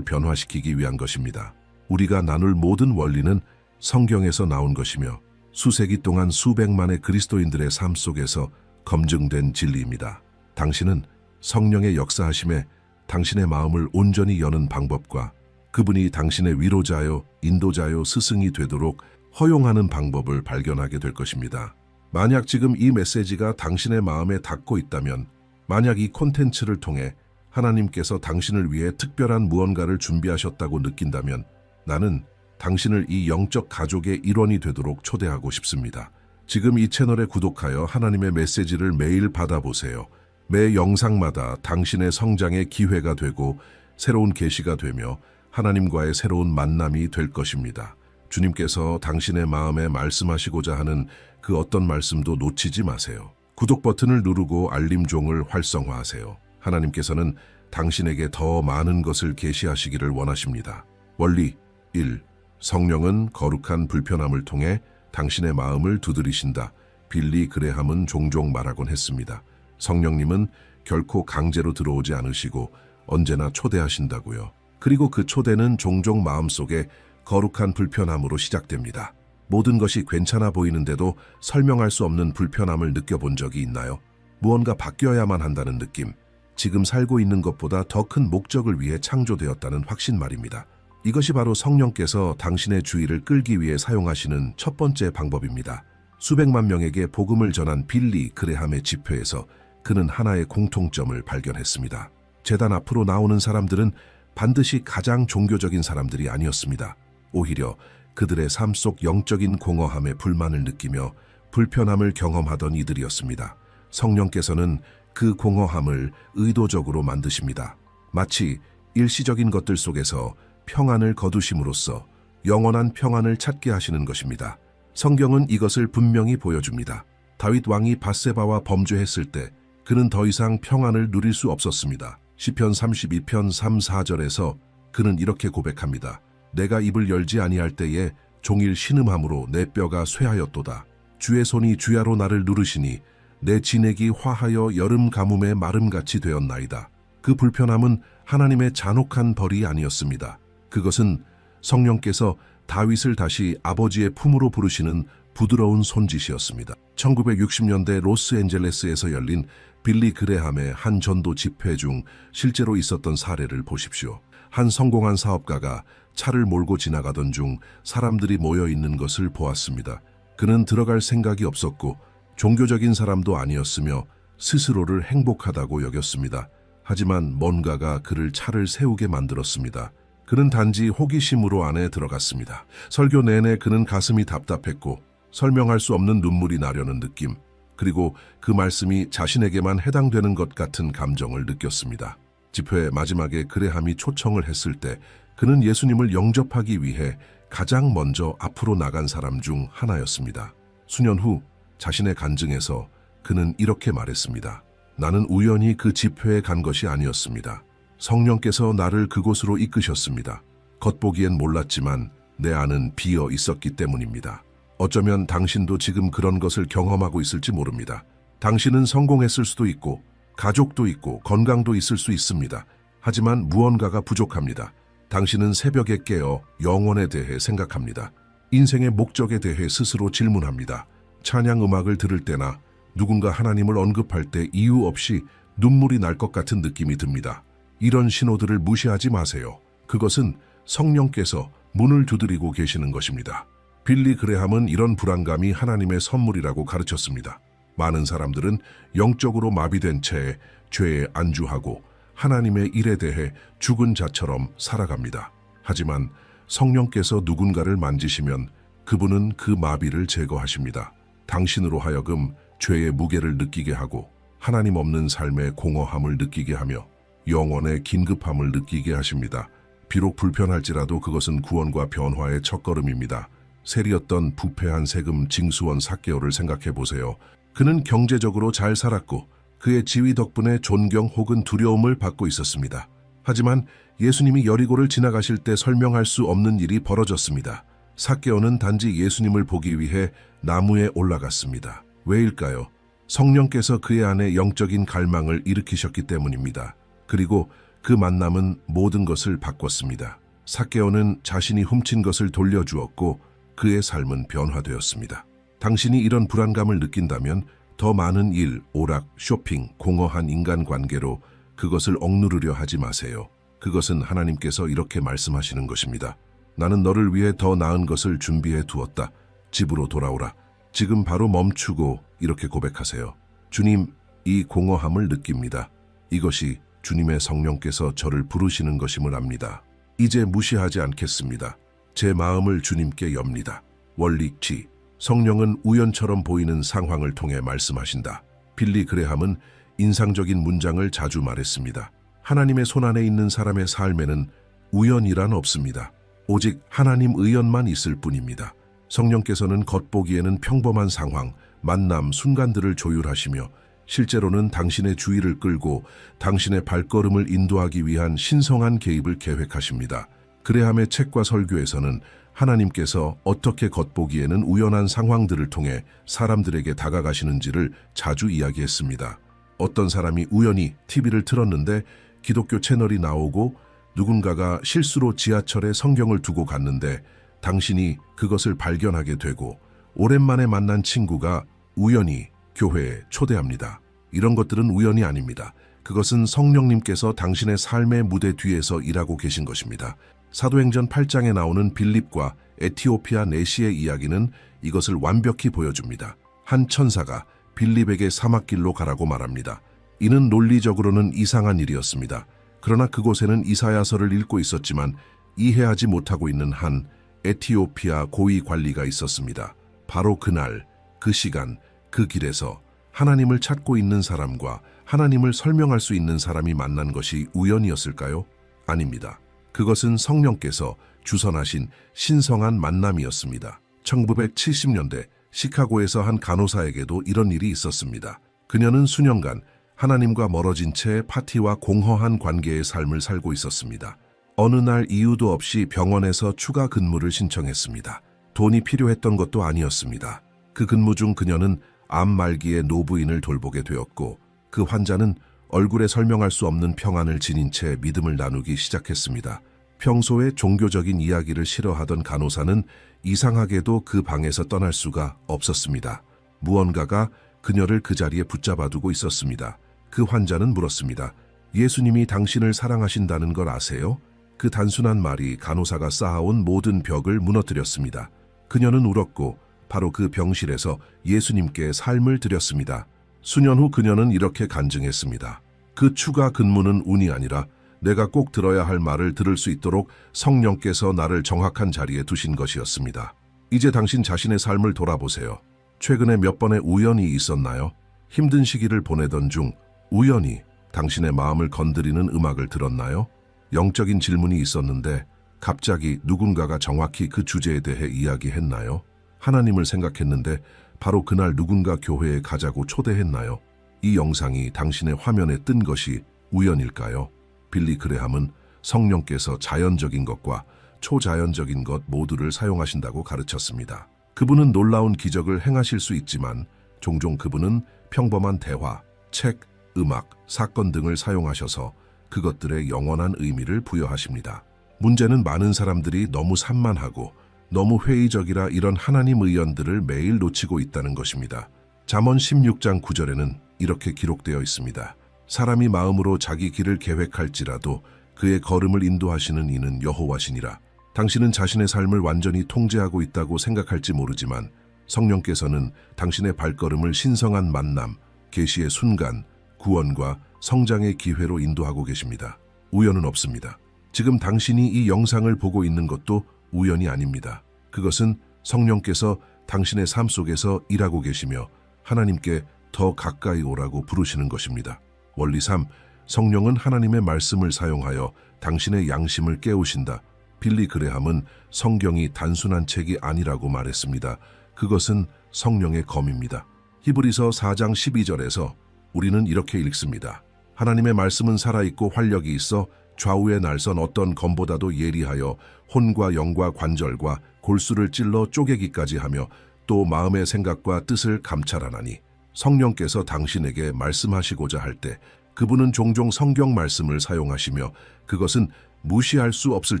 변화시키기 위한 것입니다. 우리가 나눌 모든 원리는 성경에서 나온 것이며 수세기 동안 수백만의 그리스도인들의 삶 속에서 검증된 진리입니다. 당신은 성령의 역사하심에 당신의 마음을 온전히 여는 방법과 그분이 당신의 위로자요, 인도자요, 스승이 되도록 허용하는 방법을 발견하게 될 것입니다. 만약 지금 이 메시지가 당신의 마음에 닿고 있다면, 만약 이 콘텐츠를 통해 하나님께서 당신을 위해 특별한 무언가를 준비하셨다고 느낀다면, 나는 당신을 이 영적 가족의 일원이 되도록 초대하고 싶습니다. 지금 이 채널에 구독하여 하나님의 메시지를 매일 받아보세요. 매 영상마다 당신의 성장의 기회가 되고 새로운 계시가 되며 하나님과의 새로운 만남이 될 것입니다. 주님께서 당신의 마음에 말씀하시고자 하는 그 어떤 말씀도 놓치지 마세요. 구독 버튼을 누르고 알림 종을 활성화하세요. 하나님께서는 당신에게 더 많은 것을 계시하시기를 원하십니다. 원리 1. 성령은 거룩한 불편함을 통해 당신의 마음을 두드리신다. 빌리 그레함은 종종 말하곤 했습니다. 성령님은 결코 강제로 들어오지 않으시고 언제나 초대하신다고요. 그리고 그 초대는 종종 마음속에 거룩한 불편함으로 시작됩니다. 모든 것이 괜찮아 보이는데도 설명할 수 없는 불편함을 느껴본 적이 있나요? 무언가 바뀌어야만 한다는 느낌, 지금 살고 있는 것보다 더 큰 목적을 위해 창조되었다는 확신 말입니다. 이것이 바로 성령께서 당신의 주의를 끌기 위해 사용하시는 첫 번째 방법입니다. 수백만 명에게 복음을 전한 빌리 그레함의 집회에서 그는 하나의 공통점을 발견했습니다. 제단 앞으로 나오는 사람들은 반드시 가장 종교적인 사람들이 아니었습니다. 오히려 그들의 삶 속 영적인 공허함에 불만을 느끼며 불편함을 경험하던 이들이었습니다. 성령께서는 그 공허함을 의도적으로 만드십니다. 마치 일시적인 것들 속에서 평안을 거두심으로써 영원한 평안을 찾게 하시는 것입니다. 성경은 이것을 분명히 보여줍니다. 다윗 왕이 밧세바와 범죄했을 때 그는 더 이상 평안을 누릴 수 없었습니다. 시편 32편 3, 4절에서 그는 이렇게 고백합니다. 내가 입을 열지 아니할 때에 종일 신음함으로 내 뼈가 쇠하였도다. 주의 손이 주야로 나를 누르시니 내 진액이 화하여 여름 가뭄의 마름같이 되었나이다. 그 불편함은 하나님의 잔혹한 벌이 아니었습니다. 그것은 성령께서 다윗을 다시 아버지의 품으로 부르시는 부드러운 손짓이었습니다. 1960년대 로스앤젤레스에서 열린 빌리 그레함의 한 전도 집회 중 실제로 있었던 사례를 보십시오. 한 성공한 사업가가 차를 몰고 지나가던 중 사람들이 모여 있는 것을 보았습니다. 그는 들어갈 생각이 없었고 종교적인 사람도 아니었으며 스스로를 행복하다고 여겼습니다. 하지만 뭔가가 그를 차를 세우게 만들었습니다. 그는 단지 호기심으로 안에 들어갔습니다. 설교 내내 그는 가슴이 답답했고 설명할 수 없는 눈물이 나려는 느낌, 그리고 그 말씀이 자신에게만 해당되는 것 같은 감정을 느꼈습니다. 집회 마지막에 그레함이 초청을 했을 때 그는 예수님을 영접하기 위해 가장 먼저 앞으로 나간 사람 중 하나였습니다. 수년 후 자신의 간증에서 그는 이렇게 말했습니다. 나는 우연히 그 집회에 간 것이 아니었습니다. 성령께서 나를 그곳으로 이끄셨습니다. 겉보기엔 몰랐지만 내 안은 비어 있었기 때문입니다. 어쩌면 당신도 지금 그런 것을 경험하고 있을지 모릅니다. 당신은 성공했을 수도 있고 가족도 있고 건강도 있을 수 있습니다. 하지만 무언가가 부족합니다. 당신은 새벽에 깨어 영혼에 대해 생각합니다. 인생의 목적에 대해 스스로 질문합니다. 찬양 음악을 들을 때나 누군가 하나님을 언급할 때 이유 없이 눈물이 날 것 같은 느낌이 듭니다. 이런 신호들을 무시하지 마세요. 그것은 성령께서 문을 두드리고 계시는 것입니다. 빌리 그레함은 이런 불안감이 하나님의 선물이라고 가르쳤습니다. 많은 사람들은 영적으로 마비된 채 죄에 안주하고 하나님의 일에 대해 죽은 자처럼 살아갑니다. 하지만 성령께서 누군가를 만지시면 그분은 그 마비를 제거하십니다. 당신으로 하여금 죄의 무게를 느끼게 하고 하나님 없는 삶의 공허함을 느끼게 하며 영혼의 긴급함을 느끼게 하십니다. 비록 불편할지라도 그것은 구원과 변화의 첫걸음입니다. 세리였던 부패한 세금 징수원 삭개오를 생각해 보세요. 그는 경제적으로 잘 살았고 그의 지위 덕분에 존경 혹은 두려움을 받고 있었습니다. 하지만 예수님이 여리고를 지나가실 때 설명할 수 없는 일이 벌어졌습니다. 삭개오는 단지 예수님을 보기 위해 나무에 올라갔습니다. 왜일까요? 성령께서 그의 안에 영적인 갈망을 일으키셨기 때문입니다. 그리고 그 만남은 모든 것을 바꿨습니다. 삭개오는 자신이 훔친 것을 돌려주었고 그의 삶은 변화되었습니다. 당신이 이런 불안감을 느낀다면 더 많은 일, 오락, 쇼핑, 공허한 인간관계로 그것을 억누르려 하지 마세요. 그것은 하나님께서 이렇게 말씀하시는 것입니다. 나는 너를 위해 더 나은 것을 준비해 두었다. 집으로 돌아오라. 지금 바로 멈추고 이렇게 고백하세요. 주님, 이 공허함을 느낍니다. 이것이 주님의 성령께서 저를 부르시는 것임을 압니다. 이제 무시하지 않겠습니다. 제 마음을 주님께 엽니다. 원리치, 성령은 우연처럼 보이는 상황을 통해 말씀하신다. 빌리 그레함은 인상적인 문장을 자주 말했습니다. 하나님의 손안에 있는 사람의 삶에는 우연이란 없습니다. 오직 하나님 의연만 있을 뿐입니다. 성령께서는 겉보기에는 평범한 상황, 만남, 순간들을 조율하시며 실제로는 당신의 주의를 끌고 당신의 발걸음을 인도하기 위한 신성한 개입을 계획하십니다. 그레함의 책과 설교에서는 하나님께서 어떻게 겉보기에는 우연한 상황들을 통해 사람들에게 다가가시는지를 자주 이야기했습니다. 어떤 사람이 우연히 TV를 틀었는데 기독교 채널이 나오고 누군가가 실수로 지하철에 성경을 두고 갔는데 당신이 그것을 발견하게 되고 오랜만에 만난 친구가 우연히 교회에 초대합니다. 이런 것들은 우연이 아닙니다. 그것은 성령님께서 당신의 삶의 무대 뒤에서 일하고 계신 것입니다. 사도행전 8장에 나오는 빌립과 에티오피아 내시의 이야기는 이것을 완벽히 보여줍니다. 한 천사가 빌립에게 사막길로 가라고 말합니다. 이는 논리적으로는 이상한 일이었습니다. 그러나 그곳에는 이사야서를 읽고 있었지만 이해하지 못하고 있는 한 에티오피아 고위 관리가 있었습니다. 바로 그날, 그 시간, 그 길에서 하나님을 찾고 있는 사람과 하나님을 설명할 수 있는 사람이 만난 것이 우연이었을까요? 아닙니다. 그것은 성령께서 주선하신 신성한 만남이었습니다. 1970년대 시카고에서 한 간호사에게도 이런 일이 있었습니다. 그녀는 수년간 하나님과 멀어진 채 파티와 공허한 관계의 삶을 살고 있었습니다. 어느 날 이유도 없이 병원에서 추가 근무를 신청했습니다. 돈이 필요했던 것도 아니었습니다. 그 근무 중 그녀는 암 말기의 노부인을 돌보게 되었고 그 환자는 얼굴에 설명할 수 없는 평안을 지닌 채 믿음을 나누기 시작했습니다. 평소에 종교적인 이야기를 싫어하던 간호사는 이상하게도 그 방에서 떠날 수가 없었습니다. 무언가가 그녀를 그 자리에 붙잡아두고 있었습니다. 그 환자는 물었습니다. 예수님이 당신을 사랑하신다는 걸 아세요? 그 단순한 말이 간호사가 쌓아온 모든 벽을 무너뜨렸습니다. 그녀는 울었고 바로 그 병실에서 예수님께 삶을 드렸습니다. 수년 후 그녀는 이렇게 간증했습니다. 그 추가 근무는 운이 아니라 내가 꼭 들어야 할 말을 들을 수 있도록 성령께서 나를 정확한 자리에 두신 것이었습니다. 이제 당신 자신의 삶을 돌아보세요. 최근에 몇 번의 우연이 있었나요? 힘든 시기를 보내던 중 우연히 당신의 마음을 건드리는 음악을 들었나요? 영적인 질문이 있었는데 갑자기 누군가가 정확히 그 주제에 대해 이야기했나요? 하나님을 생각했는데 바로 그날 누군가 교회에 가자고 초대했나요? 이 영상이 당신의 화면에 뜬 것이 우연일까요? 빌리 그레함은 성령께서 자연적인 것과 초자연적인 것 모두를 사용하신다고 가르쳤습니다. 그분은 놀라운 기적을 행하실 수 있지만 종종 그분은 평범한 대화, 책, 음악, 사건 등을 사용하셔서 그것들의 영원한 의미를 부여하십니다. 문제는 많은 사람들이 너무 산만하고 너무 회의적이라 이런 하나님 의연들을 매일 놓치고 있다는 것입니다. 잠언 16장 9절에는 이렇게 기록되어 있습니다. 사람이 마음으로 자기 길을 계획할지라도 그의 걸음을 인도하시는 이는 여호와시니라. 당신은 자신의 삶을 완전히 통제하고 있다고 생각할지 모르지만 성령께서는 당신의 발걸음을 신성한 만남, 계시의 순간, 구원과 성장의 기회로 인도하고 계십니다. 우연은 없습니다. 지금 당신이 이 영상을 보고 있는 것도 우연이 아닙니다. 그것은 성령께서 당신의 삶 속에서 일하고 계시며 하나님께 더 가까이 오라고 부르시는 것입니다. 원리 3. 성령은 하나님의 말씀을 사용하여 당신의 양심을 깨우신다. 빌리 그레함은 성경이 단순한 책이 아니라고 말했습니다. 그것은 성령의 검입니다. 히브리서 4장 12절에서 우리는 이렇게 읽습니다. 하나님의 말씀은 살아있고 활력이 있어 좌우에 날선 어떤 검보다도 예리하여 혼과 영과 관절과 골수를 찔러 쪼개기까지 하며 또 마음의 생각과 뜻을 감찰하나니 성령께서 당신에게 말씀하시고자 할 때 그분은 종종 성경 말씀을 사용하시며 그것은 무시할 수 없을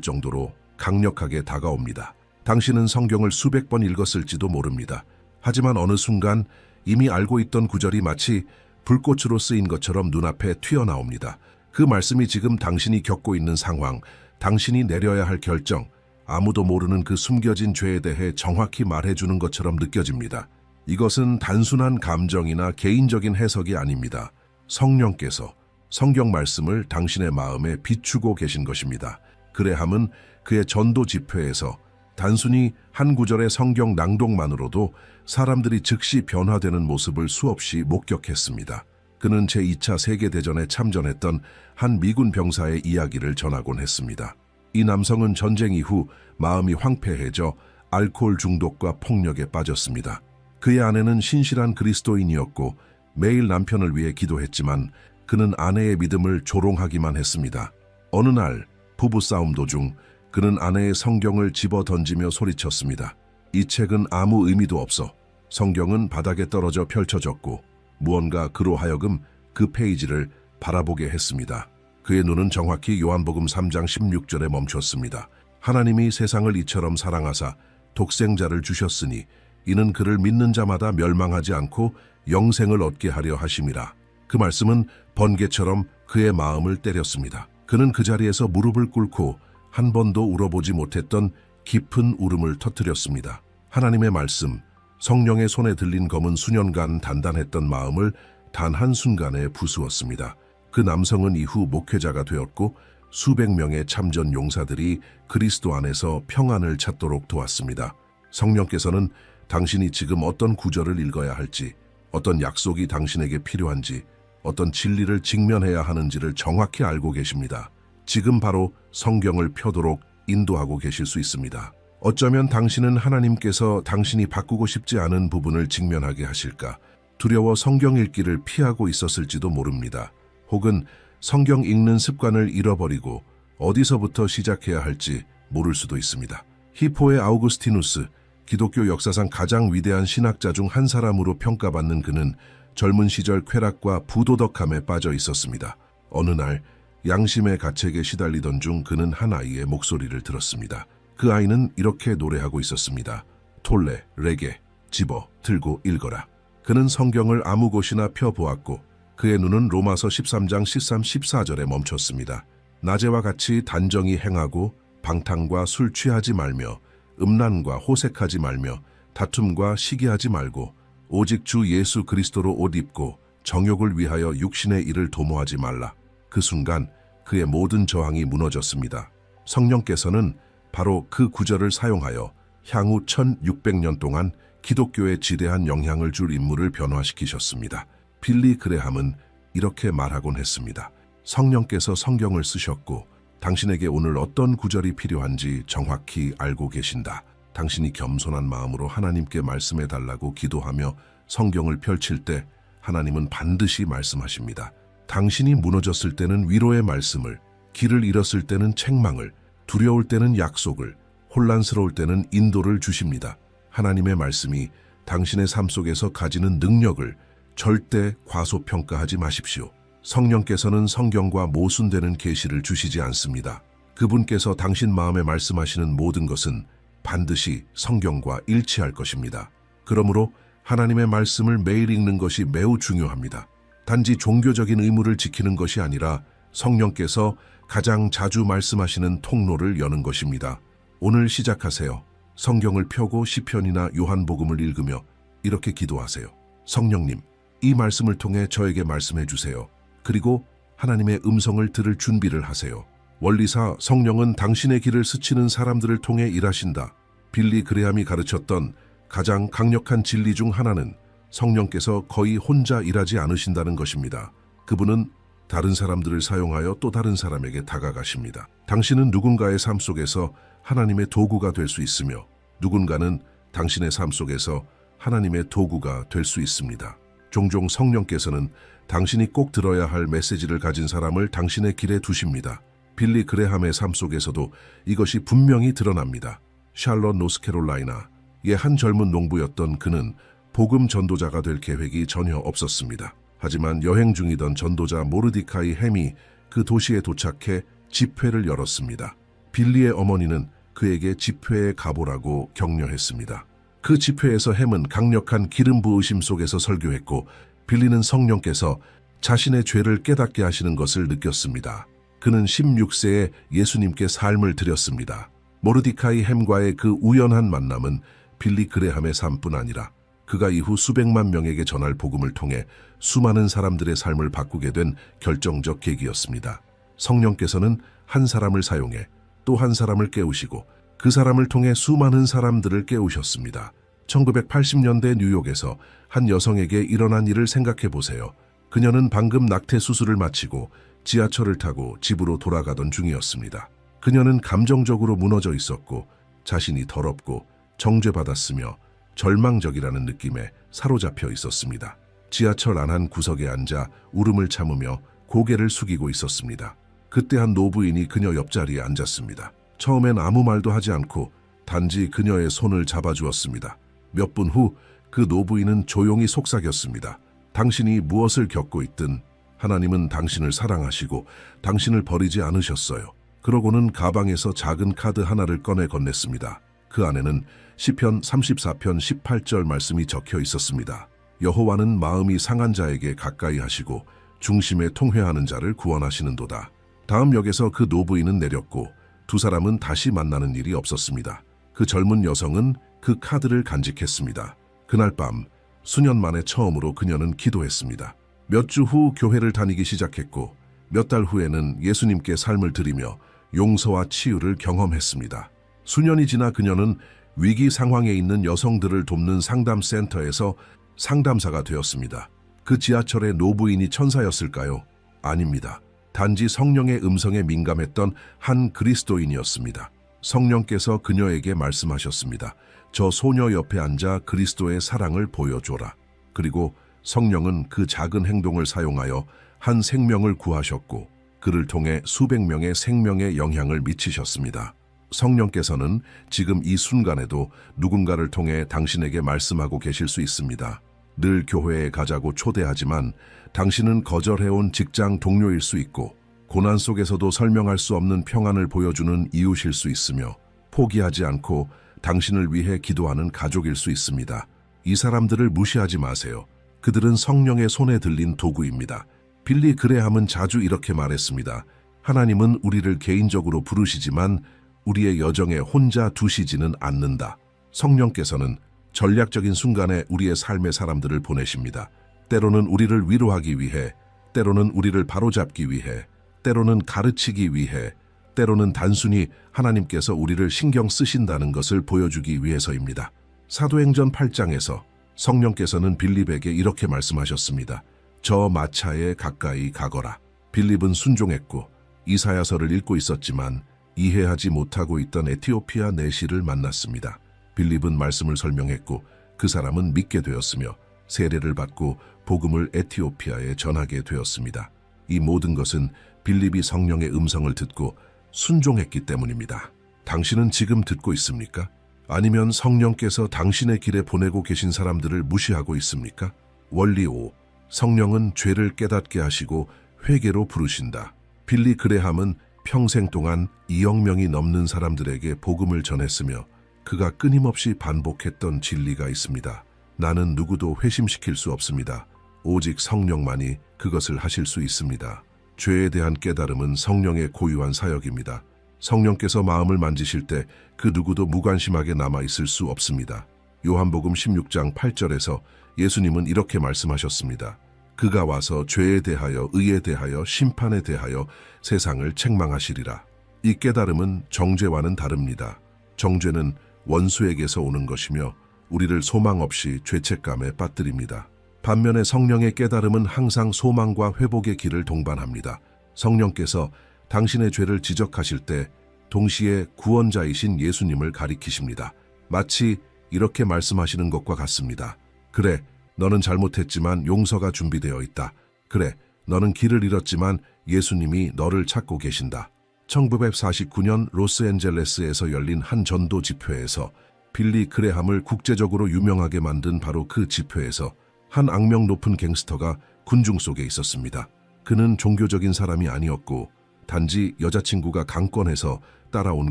정도로 강력하게 다가옵니다. 당신은 성경을 수백 번 읽었을지도 모릅니다. 하지만 어느 순간 이미 알고 있던 구절이 마치 불꽃으로 쓰인 것처럼 눈앞에 튀어나옵니다. 그 말씀이 지금 당신이 겪고 있는 상황, 당신이 내려야 할 결정, 아무도 모르는 그 숨겨진 죄에 대해 정확히 말해주는 것처럼 느껴집니다. 이것은 단순한 감정이나 개인적인 해석이 아닙니다. 성령께서 성경 말씀을 당신의 마음에 비추고 계신 것입니다. 그레함은 그의 전도 집회에서 단순히 한 구절의 성경 낭독만으로도 사람들이 즉시 변화되는 모습을 수없이 목격했습니다. 그는 제2차 세계대전에 참전했던 한 미군 병사의 이야기를 전하곤 했습니다. 이 남성은 전쟁 이후 마음이 황폐해져 알코올 중독과 폭력에 빠졌습니다. 그의 아내는 신실한 그리스도인이었고 매일 남편을 위해 기도했지만 그는 아내의 믿음을 조롱하기만 했습니다. 어느 날 부부싸움 도중 그는 아내의 성경을 집어 던지며 소리쳤습니다. 이 책은 아무 의미도 없어. 성경은 바닥에 떨어져 펼쳐졌고 무언가 그로 하여금 그 페이지를 바라보게 했습니다. 그의 눈은 정확히 요한복음 3장 16절에 멈췄습니다. 하나님이 세상을 이처럼 사랑하사 독생자를 주셨으니 이는 그를 믿는 자마다 멸망하지 않고 영생을 얻게 하려 하심이라. 그 말씀은 번개처럼 그의 마음을 때렸습니다. 그는 그 자리에서 무릎을 꿇고 한 번도 울어보지 못했던 깊은 울음을 터뜨렸습니다. 하나님의 말씀, 성령의 손에 들린 검은 수년간 단단했던 마음을 단 한순간에 부수었습니다. 그 남성은 이후 목회자가 되었고 수백 명의 참전 용사들이 그리스도 안에서 평안을 찾도록 도왔습니다. 성령께서는 당신이 지금 어떤 구절을 읽어야 할지, 어떤 약속이 당신에게 필요한지, 어떤 진리를 직면해야 하는지를 정확히 알고 계십니다. 지금 바로 성경을 펴도록 인도하고 계실 수 있습니다. 어쩌면 당신은 하나님께서 당신이 바꾸고 싶지 않은 부분을 직면하게 하실까, 두려워 성경 읽기를 피하고 있었을지도 모릅니다. 혹은 성경 읽는 습관을 잃어버리고 어디서부터 시작해야 할지 모를 수도 있습니다. 히포의 아우구스티누스, 기독교 역사상 가장 위대한 신학자 중 한 사람으로 평가받는 그는 젊은 시절 쾌락과 부도덕함에 빠져 있었습니다. 어느 날 양심의 가책에 시달리던 중 그는 한 아이의 목소리를 들었습니다. 그 아이는 이렇게 노래하고 있었습니다. 톨레, 레게, 집어, 들고 읽어라. 그는 성경을 아무 곳이나 펴보았고 그의 눈은 로마서 13장 13, 14절에 멈췄습니다. 낮에와 같이 단정히 행하고 방탕과 술 취하지 말며 음란과 호색하지 말며 다툼과 시기하지 말고 오직 주 예수 그리스도로 옷 입고 정욕을 위하여 육신의 일을 도모하지 말라. 그 순간 그의 모든 저항이 무너졌습니다. 성령께서는 바로 그 구절을 사용하여 향후 1600년 동안 기독교에 지대한 영향을 줄 인물을 변화시키셨습니다. 빌리 그레함은 이렇게 말하곤 했습니다. 성령께서 성경을 쓰셨고 당신에게 오늘 어떤 구절이 필요한지 정확히 알고 계신다. 당신이 겸손한 마음으로 하나님께 말씀해 달라고 기도하며 성경을 펼칠 때 하나님은 반드시 말씀하십니다. 당신이 무너졌을 때는 위로의 말씀을, 길을 잃었을 때는 책망을, 두려울 때는 약속을, 혼란스러울 때는 인도를 주십니다. 하나님의 말씀이 당신의 삶 속에서 가지는 능력을 절대 과소평가하지 마십시오. 성령께서는 성경과 모순되는 계시를 주시지 않습니다. 그분께서 당신 마음에 말씀하시는 모든 것은 반드시 성경과 일치할 것입니다. 그러므로 하나님의 말씀을 매일 읽는 것이 매우 중요합니다. 단지 종교적인 의무를 지키는 것이 아니라 성령께서 가장 자주 말씀하시는 통로를 여는 것입니다. 오늘 시작하세요. 성경을 펴고 시편이나 요한복음을 읽으며 이렇게 기도하세요. 성령님, 이 말씀을 통해 저에게 말씀해 주세요. 그리고 하나님의 음성을 들을 준비를 하세요. 원리사 성령은 당신의 길을 스치는 사람들을 통해 일하신다. 빌리 그레함이 가르쳤던 가장 강력한 진리 중 하나는 성령께서 거의 혼자 일하지 않으신다는 것입니다. 그분은 다른 사람들을 사용하여 또 다른 사람에게 다가가십니다. 당신은 누군가의 삶 속에서 하나님의 도구가 될 수 있으며 누군가는 당신의 삶 속에서 하나님의 도구가 될 수 있습니다. 종종 성령께서는 당신이 꼭 들어야 할 메시지를 가진 사람을 당신의 길에 두십니다. 빌리 그레함의 삶 속에서도 이것이 분명히 드러납니다. 샬럿 노스캐롤라이나의 한 젊은 농부였던 그는 복음 전도자가 될 계획이 전혀 없었습니다. 하지만 여행 중이던 전도자 모르디카이 햄이 그 도시에 도착해 집회를 열었습니다. 빌리의 어머니는 그에게 집회에 가보라고 격려했습니다. 그 집회에서 햄은 강력한 기름 부으심 속에서 설교했고 빌리는 성령께서 자신의 죄를 깨닫게 하시는 것을 느꼈습니다. 그는 16세에 예수님께 삶을 드렸습니다. 모르디카이 햄과의 그 우연한 만남은 빌리 그레함의 삶뿐 아니라 그가 이후 수백만 명에게 전할 복음을 통해 수많은 사람들의 삶을 바꾸게 된 결정적 계기였습니다. 성령께서는 한 사람을 사용해 또 한 사람을 깨우시고 그 사람을 통해 수많은 사람들을 깨우셨습니다. 1980년대 뉴욕에서 한 여성에게 일어난 일을 생각해 보세요. 그녀는 방금 낙태 수술을 마치고 지하철을 타고 집으로 돌아가던 중이었습니다. 그녀는 감정적으로 무너져 있었고 자신이 더럽고 정죄받았으며 절망적이라는 느낌에 사로잡혀 있었습니다. 지하철 안 한 구석에 앉아 울음을 참으며 고개를 숙이고 있었습니다. 그때 한 노부인이 그녀 옆자리에 앉았습니다. 처음엔 아무 말도 하지 않고 단지 그녀의 손을 잡아주었습니다. 몇 분 후 그 노부인은 조용히 속삭였습니다. 당신이 무엇을 겪고 있든 하나님은 당신을 사랑하시고 당신을 버리지 않으셨어요. 그러고는 가방에서 작은 카드 하나를 꺼내 건넸습니다. 그 안에는 시편 34편 18절 말씀이 적혀 있었습니다. 여호와는 마음이 상한 자에게 가까이 하시고 중심에 통회하는 자를 구원하시는도다. 다음 역에서 그 노부인은 내렸고 두 사람은 다시 만나는 일이 없었습니다. 그 젊은 여성은 그 카드를 간직했습니다. 그날 밤 수년 만에 처음으로 그녀는 기도했습니다. 몇 주 후 교회를 다니기 시작했고 몇 달 후에는 예수님께 삶을 드리며 용서와 치유를 경험했습니다. 수년이 지나 그녀는 위기 상황에 있는 여성들을 돕는 상담센터에서 상담사가 되었습니다. 그 지하철의 노부인이 천사였을까요? 아닙니다. 단지 성령의 음성에 민감했던 한 그리스도인이었습니다. 성령께서 그녀에게 말씀하셨습니다. 저 소녀 옆에 앉아 그리스도의 사랑을 보여줘라. 그리고 성령은 그 작은 행동을 사용하여 한 생명을 구하셨고 그를 통해 수백 명의 생명에 영향을 미치셨습니다. 성령께서는 지금 이 순간에도 누군가를 통해 당신에게 말씀하고 계실 수 있습니다. 늘 교회에 가자고 초대하지만 당신은 거절해온 직장 동료일 수 있고 고난 속에서도 설명할 수 없는 평안을 보여주는 이웃일 수 있으며 포기하지 않고 당신을 위해 기도하는 가족일 수 있습니다. 이 사람들을 무시하지 마세요. 그들은 성령의 손에 들린 도구입니다. 빌리 그레함은 자주 이렇게 말했습니다. 하나님은 우리를 개인적으로 부르시지만 우리의 여정에 혼자 두시지는 않는다. 성령께서는 전략적인 순간에 우리의 삶의 사람들을 보내십니다. 때로는 우리를 위로하기 위해, 때로는 우리를 바로잡기 위해, 때로는 가르치기 위해, 때로는 단순히 하나님께서 우리를 신경 쓰신다는 것을 보여주기 위해서입니다. 사도행전 8장에서 성령께서는 빌립에게 이렇게 말씀하셨습니다. 저 마차에 가까이 가거라. 빌립은 순종했고 이사야서를 읽고 있었지만 이해하지 못하고 있던 에티오피아 내시를 만났습니다. 빌립은 말씀을 설명했고 그 사람은 믿게 되었으며 세례를 받고 복음을 에티오피아에 전하게 되었습니다. 이 모든 것은 빌립이 성령의 음성을 듣고 순종했기 때문입니다. 당신은 지금 듣고 있습니까? 아니면 성령께서 당신의 길에 보내고 계신 사람들을 무시하고 있습니까? 원리 5. 성령은 죄를 깨닫게 하시고 회개로 부르신다. 빌리 그레함은 평생 동안 2억 명이 넘는 사람들에게 복음을 전했으며 그가 끊임없이 반복했던 진리가 있습니다. 나는 누구도 회심시킬 수 없습니다. 오직 성령만이 그것을 하실 수 있습니다. 죄에 대한 깨달음은 성령의 고유한 사역입니다. 성령께서 마음을 만지실 때 그 누구도 무관심하게 남아있을 수 없습니다. 요한복음 16장 8절에서 예수님은 이렇게 말씀하셨습니다. 그가 와서 죄에 대하여, 의에 대하여, 심판에 대하여 세상을 책망하시리라. 이 깨달음은 정죄와는 다릅니다. 정죄는 원수에게서 오는 것이며 우리를 소망 없이 죄책감에 빠뜨립니다. 반면에 성령의 깨달음은 항상 소망과 회복의 길을 동반합니다. 성령께서 당신의 죄를 지적하실 때 동시에 구원자이신 예수님을 가리키십니다. 마치 이렇게 말씀하시는 것과 같습니다. 그래, 너는 잘못했지만 용서가 준비되어 있다. 그래, 너는 길을 잃었지만 예수님이 너를 찾고 계신다. 1949년 로스앤젤레스에서 열린 한 전도 집회에서 빌리 그레함을 국제적으로 유명하게 만든 바로 그 집회에서 한 악명 높은 갱스터가 군중 속에 있었습니다. 그는 종교적인 사람이 아니었고 단지 여자친구가 강권해서 따라온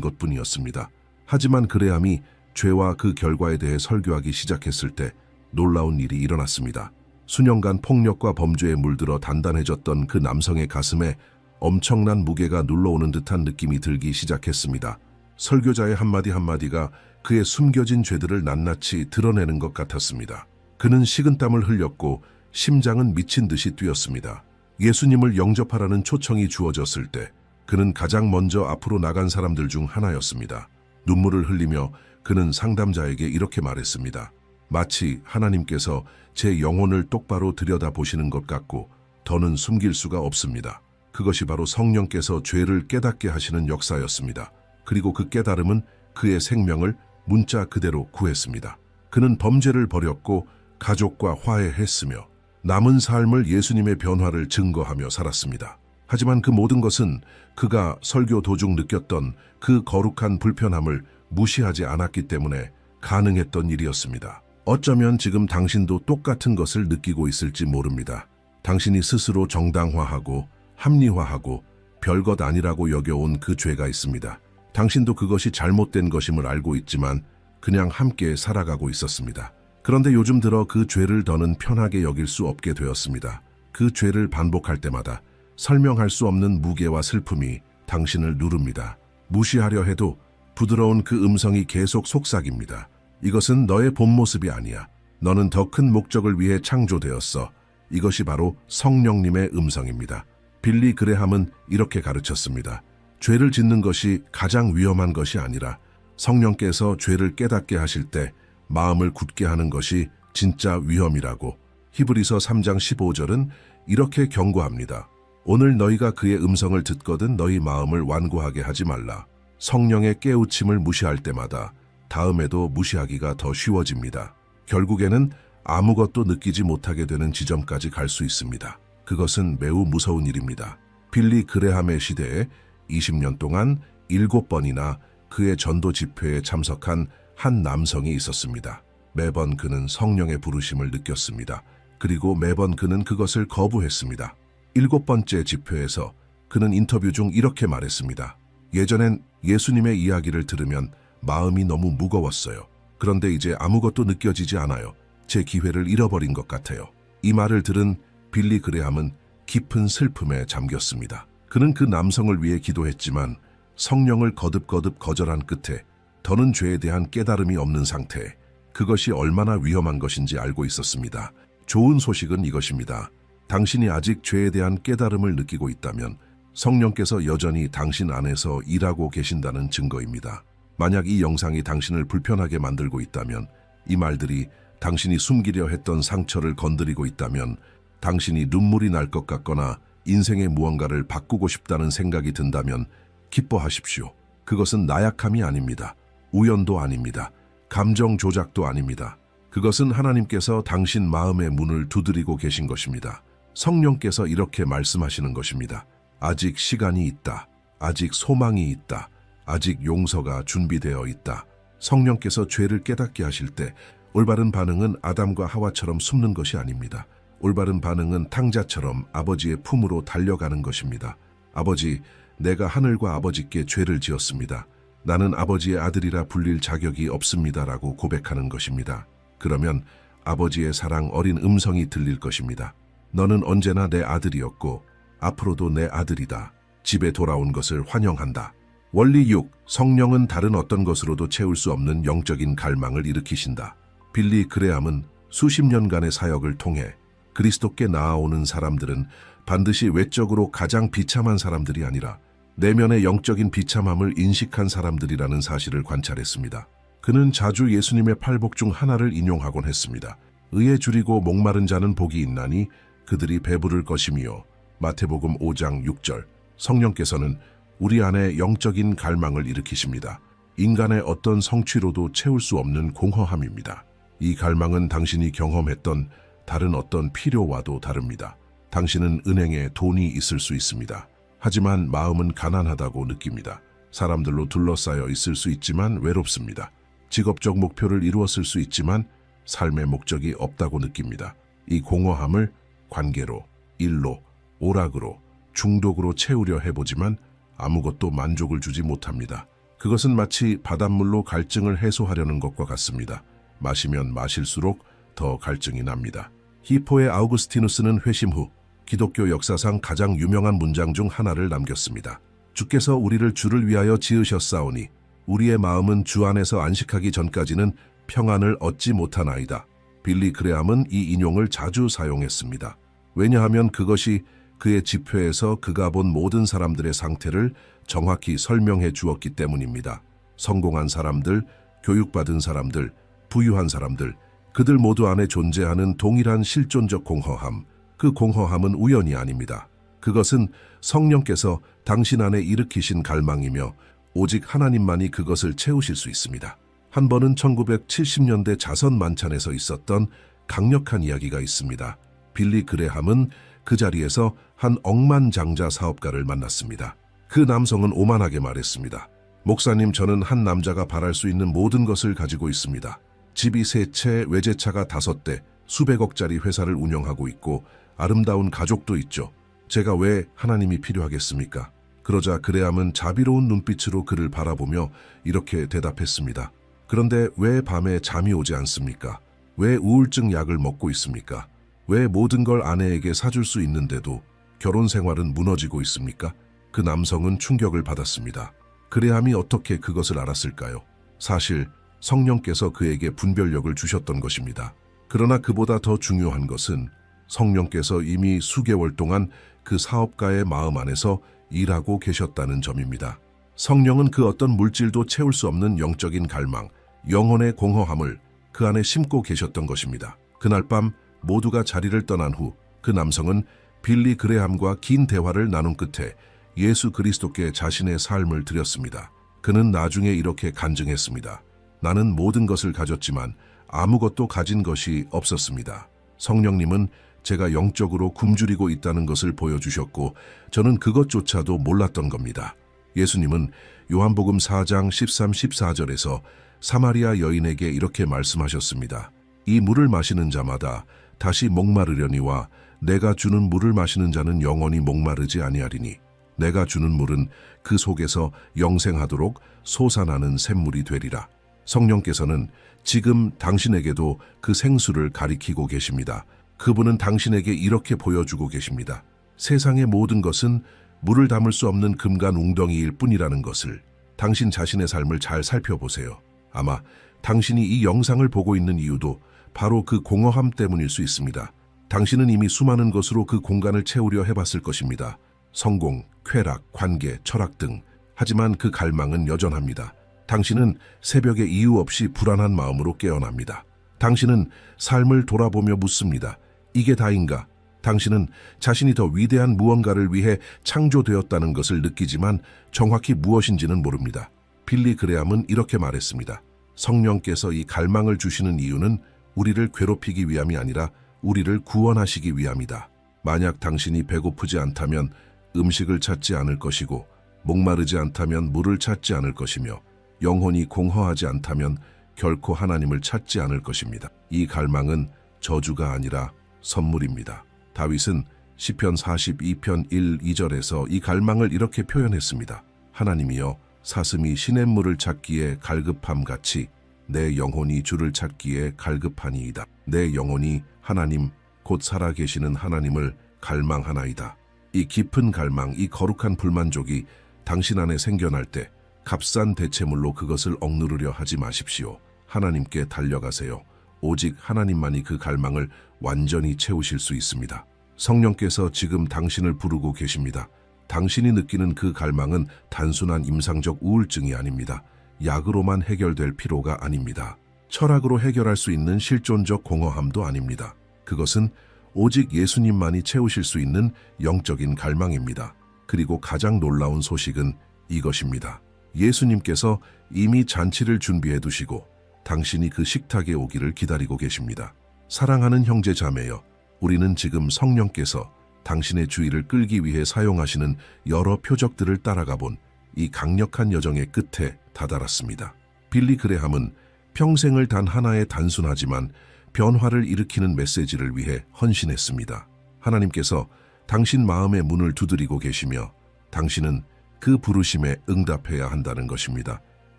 것뿐이었습니다. 하지만 그레함이 죄와 그 결과에 대해 설교하기 시작했을 때 놀라운 일이 일어났습니다. 수년간 폭력과 범죄에 물들어 단단해졌던 그 남성의 가슴에 엄청난 무게가 눌러오는 듯한 느낌이 들기 시작했습니다. 설교자의 한마디 한마디가 그의 숨겨진 죄들을 낱낱이 드러내는 것 같았습니다. 그는 식은땀을 흘렸고 심장은 미친 듯이 뛰었습니다. 예수님을 영접하라는 초청이 주어졌을 때 그는 가장 먼저 앞으로 나간 사람들 중 하나였습니다. 눈물을 흘리며 그는 상담자에게 이렇게 말했습니다. 마치 하나님께서 제 영혼을 똑바로 들여다보시는 것 같고 더는 숨길 수가 없습니다. 그것이 바로 성령께서 죄를 깨닫게 하시는 역사였습니다. 그리고 그 깨달음은 그의 생명을 문자 그대로 구했습니다. 그는 범죄를 버렸고 가족과 화해했으며 남은 삶을 예수님의 변화를 증거하며 살았습니다. 하지만 그 모든 것은 그가 설교 도중 느꼈던 그 거룩한 불편함을 무시하지 않았기 때문에 가능했던 일이었습니다. 어쩌면 지금 당신도 똑같은 것을 느끼고 있을지 모릅니다. 당신이 스스로 정당화하고 합리화하고 별것 아니라고 여겨온 그 죄가 있습니다. 당신도 그것이 잘못된 것임을 알고 있지만 그냥 함께 살아가고 있었습니다. 그런데 요즘 들어 그 죄를 더는 편하게 여길 수 없게 되었습니다. 그 죄를 반복할 때마다 설명할 수 없는 무게와 슬픔이 당신을 누릅니다. 무시하려 해도 부드러운 그 음성이 계속 속삭입니다. 이것은 너의 본 모습이 아니야. 너는 더 큰 목적을 위해 창조되었어. 이것이 바로 성령님의 음성입니다. 빌리 그레함은 이렇게 가르쳤습니다. 죄를 짓는 것이 가장 위험한 것이 아니라 성령께서 죄를 깨닫게 하실 때 마음을 굳게 하는 것이 진짜 위험이라고. 히브리서 3장 15절은 이렇게 경고합니다. 오늘 너희가 그의 음성을 듣거든 너희 마음을 완고하게 하지 말라. 성령의 깨우침을 무시할 때마다 다음에도 무시하기가 더 쉬워집니다. 결국에는 아무것도 느끼지 못하게 되는 지점까지 갈 수 있습니다. 그것은 매우 무서운 일입니다. 빌리 그레함의 시대에 20년 동안 7번이나 그의 전도 집회에 참석한 한 남성이 있었습니다. 매번 그는 성령의 부르심을 느꼈습니다. 그리고 매번 그는 그것을 거부했습니다. 7번째 집회에서 그는 인터뷰 중 이렇게 말했습니다. 예전엔 예수님의 이야기를 들으면 마음이 너무 무거웠어요. 그런데 이제 아무것도 느껴지지 않아요. 제 기회를 잃어버린 것 같아요. 이 말을 들은 빌리 그레함은 깊은 슬픔에 잠겼습니다. 그는 그 남성을 위해 기도했지만 성령을 거듭거듭 거절한 끝에 더는 죄에 대한 깨달음이 없는 상태에 그것이 얼마나 위험한 것인지 알고 있었습니다. 좋은 소식은 이것입니다. 당신이 아직 죄에 대한 깨달음을 느끼고 있다면 성령께서 여전히 당신 안에서 일하고 계신다는 증거입니다. 만약 이 영상이 당신을 불편하게 만들고 있다면, 이 말들이 당신이 숨기려 했던 상처를 건드리고 있다면, 당신이 눈물이 날 것 같거나 인생의 무언가를 바꾸고 싶다는 생각이 든다면 기뻐하십시오. 그것은 나약함이 아닙니다. 우연도 아닙니다. 감정 조작도 아닙니다. 그것은 하나님께서 당신 마음의 문을 두드리고 계신 것입니다. 성령께서 이렇게 말씀하시는 것입니다. 아직 시간이 있다. 아직 소망이 있다. 아직 용서가 준비되어 있다. 성령께서 죄를 깨닫게 하실 때 올바른 반응은 아담과 하와처럼 숨는 것이 아닙니다. 올바른 반응은 탕자처럼 아버지의 품으로 달려가는 것입니다. 아버지, 내가 하늘과 아버지께 죄를 지었습니다. 나는 아버지의 아들이라 불릴 자격이 없습니다라고 고백하는 것입니다. 그러면 아버지의 사랑 어린 음성이 들릴 것입니다. 너는 언제나 내 아들이었고 앞으로도 내 아들이다. 집에 돌아온 것을 환영한다. 원리 6. 성령은 다른 어떤 것으로도 채울 수 없는 영적인 갈망을 일으키신다. 빌리 그레함은 수십 년간의 사역을 통해 그리스도께 나아오는 사람들은 반드시 외적으로 가장 비참한 사람들이 아니라 내면의 영적인 비참함을 인식한 사람들이라는 사실을 관찰했습니다. 그는 자주 예수님의 팔복 중 하나를 인용하곤 했습니다. 의에 줄이고 목마른 자는 복이 있나니 그들이 배부를 것이며 마태복음 5장 6절. 성령께서는 우리 안에 영적인 갈망을 일으키십니다. 인간의 어떤 성취로도 채울 수 없는 공허함입니다. 이 갈망은 당신이 경험했던 다른 어떤 필요와도 다릅니다. 당신은 은행에 돈이 있을 수 있습니다. 하지만 마음은 가난하다고 느낍니다. 사람들로 둘러싸여 있을 수 있지만 외롭습니다. 직업적 목표를 이루었을 수 있지만 삶의 목적이 없다고 느낍니다. 이 공허함을 관계로, 일로, 오락으로, 중독으로 채우려 해보지만 아무것도 만족을 주지 못합니다. 그것은 마치 바닷물로 갈증을 해소하려는 것과 같습니다. 마시면 마실수록 더 갈증이 납니다. 히포의 아우구스티누스는 회심 후 기독교 역사상 가장 유명한 문장 중 하나를 남겼습니다. 주께서 우리를 주를 위하여 지으셨사오니 우리의 마음은 주 안에서 안식하기 전까지는 평안을 얻지 못하나이다. 빌리 그레함은 이 인용을 자주 사용했습니다. 왜냐하면 그것이 그의 집회에서 그가 본 모든 사람들의 상태를 정확히 설명해 주었기 때문입니다. 성공한 사람들, 교육받은 사람들, 부유한 사람들, 그들 모두 안에 존재하는 동일한 실존적 공허함, 그 공허함은 우연이 아닙니다. 그것은 성령께서 당신 안에 일으키신 갈망이며 오직 하나님만이 그것을 채우실 수 있습니다. 한 번은 1970년대 자선 만찬에서 있었던 강력한 이야기가 있습니다. 빌리 그레함은 그 자리에서 한 억만장자 사업가를 만났습니다. 그 남성은 오만하게 말했습니다. 목사님, 저는 한 남자가 바랄 수 있는 모든 것을 가지고 있습니다. 집이 3채, 외제차가 5대, 수백억짜리 회사를 운영하고 있고 아름다운 가족도 있죠. 제가 왜 하나님이 필요하겠습니까? 그러자 그레함은 자비로운 눈빛으로 그를 바라보며 이렇게 대답했습니다. 그런데 왜 밤에 잠이 오지 않습니까? 왜 우울증 약을 먹고 있습니까? 왜 모든 걸 아내에게 사줄 수 있는데도 결혼 생활은 무너지고 있습니까? 그 남성은 충격을 받았습니다. 그레함이 어떻게 그것을 알았을까요? 사실 성령께서 그에게 분별력을 주셨던 것입니다. 그러나 그보다 더 중요한 것은 성령께서 이미 수개월 동안 그 사업가의 마음 안에서 일하고 계셨다는 점입니다. 성령은 그 어떤 물질도 채울 수 없는 영적인 갈망, 영혼의 공허함을 그 안에 심고 계셨던 것입니다. 그날 밤 모두가 자리를 떠난 후 그 남성은 빌리 그레함과 긴 대화를 나눈 끝에 예수 그리스도께 자신의 삶을 드렸습니다. 그는 나중에 이렇게 간증했습니다. 나는 모든 것을 가졌지만 아무것도 가진 것이 없었습니다. 성령님은 제가 영적으로 굶주리고 있다는 것을 보여주셨고 저는 그것조차도 몰랐던 겁니다. 예수님은 요한복음 4장 13, 14절에서 사마리아 여인에게 이렇게 말씀하셨습니다. 이 물을 마시는 자마다 다시 목마르려니와 내가 주는 물을 마시는 자는 영원히 목마르지 아니하리니 내가 주는 물은 그 속에서 영생하도록 솟아나는 샘물이 되리라. 성령께서는 지금 당신에게도 그 생수를 가리키고 계십니다. 그분은 당신에게 이렇게 보여주고 계십니다. 세상의 모든 것은 물을 담을 수 없는 금간 웅덩이일 뿐이라는 것을 당신 자신의 삶을 잘 살펴보세요. 아마 당신이 이 영상을 보고 있는 이유도 바로 그 공허함 때문일 수 있습니다. 당신은 이미 수많은 것으로 그 공간을 채우려 해봤을 것입니다. 성공, 쾌락, 관계, 철학 등. 하지만 그 갈망은 여전합니다. 당신은 새벽에 이유 없이 불안한 마음으로 깨어납니다. 당신은 삶을 돌아보며 묻습니다. 이게 다인가? 당신은 자신이 더 위대한 무언가를 위해 창조되었다는 것을 느끼지만 정확히 무엇인지는 모릅니다. 빌리 그레함은 이렇게 말했습니다. 성령께서 이 갈망을 주시는 이유는 우리를 괴롭히기 위함이 아니라 우리를 구원하시기 위함이다. 만약 당신이 배고프지 않다면 음식을 찾지 않을 것이고 목마르지 않다면 물을 찾지 않을 것이며 영혼이 공허하지 않다면 결코 하나님을 찾지 않을 것입니다. 이 갈망은 저주가 아니라 선물입니다. 다윗은 시편 42편 1, 2절에서 이 갈망을 이렇게 표현했습니다. 하나님이여 사슴이 시냇물을 찾기에 갈급함 같이 내 영혼이 주를 찾기에 갈급하니이다. 내 영혼이 하나님 곧 살아계시는 하나님을 갈망하나이다. 이 깊은 갈망, 이 거룩한 불만족이 당신 안에 생겨날 때 값싼 대체물로 그것을 억누르려 하지 마십시오. 하나님께 달려가세요. 오직 하나님만이 그 갈망을 완전히 채우실 수 있습니다. 성령께서 지금 당신을 부르고 계십니다. 당신이 느끼는 그 갈망은 단순한 임상적 우울증이 아닙니다. 약으로만 해결될 피로가 아닙니다. 철학으로 해결할 수 있는 실존적 공허함도 아닙니다. 그것은 오직 예수님만이 채우실 수 있는 영적인 갈망입니다. 그리고 가장 놀라운 소식은 이것입니다. 예수님께서 이미 잔치를 준비해 두시고 당신이 그 식탁에 오기를 기다리고 계십니다. 사랑하는 형제 자매여, 우리는 지금 성령께서 당신의 주의를 끌기 위해 사용하시는 여러 표적들을 따라가 본 이 강력한 여정의 끝에 다다랐습니다. 빌리 그레함은 평생을 단 하나의 단순하지만 변화를 일으키는 메시지를 위해 헌신했습니다. 하나님께서 당신 마음의 문을 두드리고 계시며 당신은 그 부르심에 응답해야 한다는 것입니다.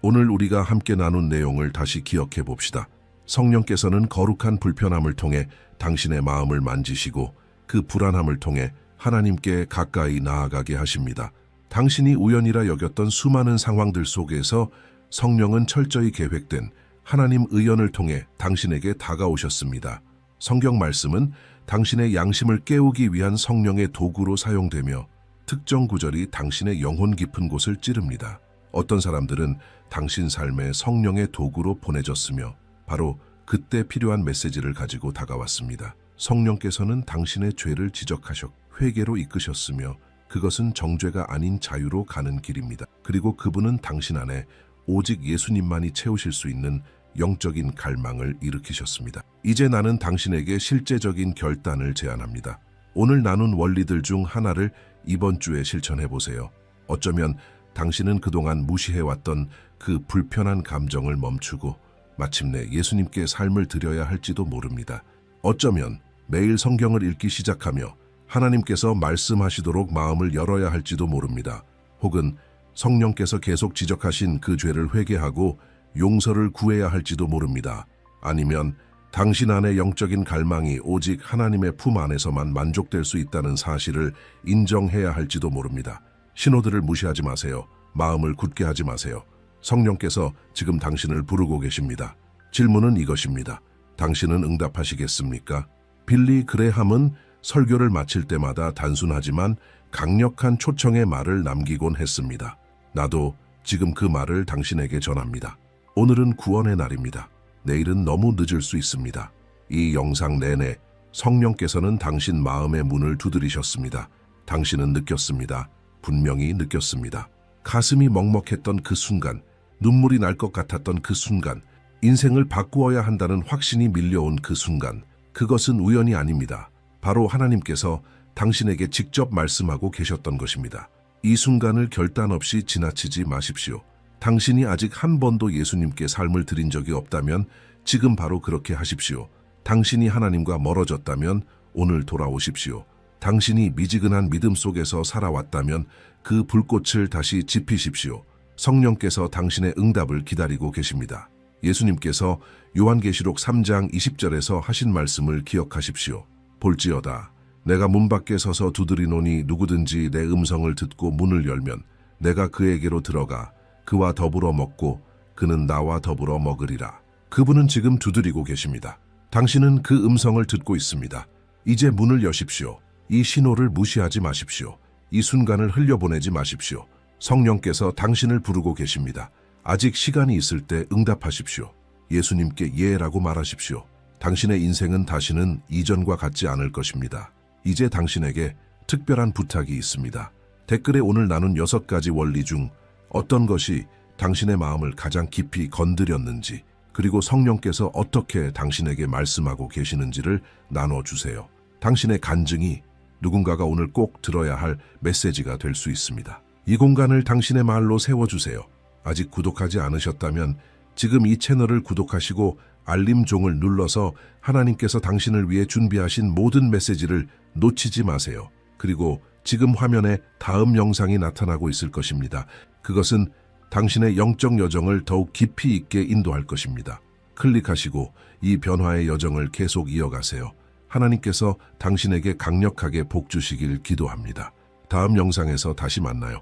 오늘 우리가 함께 나눈 내용을 다시 기억해 봅시다. 성령께서는 거룩한 불편함을 통해 당신의 마음을 만지시고 그 불안함을 통해 하나님께 가까이 나아가게 하십니다. 당신이 우연이라 여겼던 수많은 상황들 속에서 성령은 철저히 계획된 하나님 의연을 통해 당신에게 다가오셨습니다. 성경 말씀은 당신의 양심을 깨우기 위한 성령의 도구로 사용되며 특정 구절이 당신의 영혼 깊은 곳을 찌릅니다. 어떤 사람들은 당신 삶에 성령의 도구로 보내졌으며 바로 그때 필요한 메시지를 가지고 다가왔습니다. 성령께서는 당신의 죄를 지적하셨고 회개로 이끄셨으며 그것은 정죄가 아닌 자유로 가는 길입니다. 그리고 그분은 당신 안에 오직 예수님만이 채우실 수 있는 영적인 갈망을 일으키셨습니다. 이제 나는 당신에게 실제적인 결단을 제안합니다. 오늘 나눈 원리들 중 하나를 이번 주에 실천해 보세요. 어쩌면 당신은 그동안 무시해왔던 그 불편한 감정을 멈추고 마침내 예수님께 삶을 드려야 할지도 모릅니다. 어쩌면 매일 성경을 읽기 시작하며 하나님께서 말씀하시도록 마음을 열어야 할지도 모릅니다. 혹은 성령께서 계속 지적하신 그 죄를 회개하고 용서를 구해야 할지도 모릅니다. 아니면 당신 안의 영적인 갈망이 오직 하나님의 품 안에서만 만족될 수 있다는 사실을 인정해야 할지도 모릅니다. 신호들을 무시하지 마세요. 마음을 굳게 하지 마세요. 성령께서 지금 당신을 부르고 계십니다. 질문은 이것입니다. 당신은 응답하시겠습니까? 빌리 그레함은 설교를 마칠 때마다 단순하지만 강력한 초청의 말을 남기곤 했습니다. 나도 지금 그 말을 당신에게 전합니다. 오늘은 구원의 날입니다. 내일은 너무 늦을 수 있습니다. 이 영상 내내 성령께서는 당신 마음의 문을 두드리셨습니다. 당신은 느꼈습니다. 분명히 느꼈습니다. 가슴이 먹먹했던 그 순간, 눈물이 날 것 같았던 그 순간, 인생을 바꾸어야 한다는 확신이 밀려온 그 순간, 그것은 우연이 아닙니다. 바로 하나님께서 당신에게 직접 말씀하고 계셨던 것입니다. 이 순간을 결단 없이 지나치지 마십시오. 당신이 아직 한 번도 예수님께 삶을 드린 적이 없다면 지금 바로 그렇게 하십시오. 당신이 하나님과 멀어졌다면 오늘 돌아오십시오. 당신이 미지근한 믿음 속에서 살아왔다면 그 불꽃을 다시 지피십시오. 성령께서 당신의 응답을 기다리고 계십니다. 예수님께서 요한계시록 3장 20절에서 하신 말씀을 기억하십시오. 볼지어다 내가 문 밖에 서서 두드리노니 누구든지 내 음성을 듣고 문을 열면 내가 그에게로 들어가 그와 더불어 먹고 그는 나와 더불어 먹으리라. 그분은 지금 두드리고 계십니다. 당신은 그 음성을 듣고 있습니다. 이제 문을 여십시오. 이 신호를 무시하지 마십시오. 이 순간을 흘려보내지 마십시오. 성령께서 당신을 부르고 계십니다. 아직 시간이 있을 때 응답하십시오. 예수님께 예라고 말하십시오. 당신의 인생은 다시는 이전과 같지 않을 것입니다. 이제 당신에게 특별한 부탁이 있습니다. 댓글에 오늘 나눈 6가지 원리 중 어떤 것이 당신의 마음을 가장 깊이 건드렸는지, 그리고 성령께서 어떻게 당신에게 말씀하고 계시는지를 나눠주세요. 당신의 간증이 누군가가 오늘 꼭 들어야 할 메시지가 될 수 있습니다. 이 공간을 당신의 마을로 세워주세요. 아직 구독하지 않으셨다면 지금 이 채널을 구독하시고 알림 종을 눌러서 하나님께서 당신을 위해 준비하신 모든 메시지를 놓치지 마세요. 그리고 지금 화면에 다음 영상이 나타나고 있을 것입니다. 그것은 당신의 영적 여정을 더욱 깊이 있게 인도할 것입니다. 클릭하시고 이 변화의 여정을 계속 이어가세요. 하나님께서 당신에게 강력하게 복 주시길 기도합니다. 다음 영상에서 다시 만나요.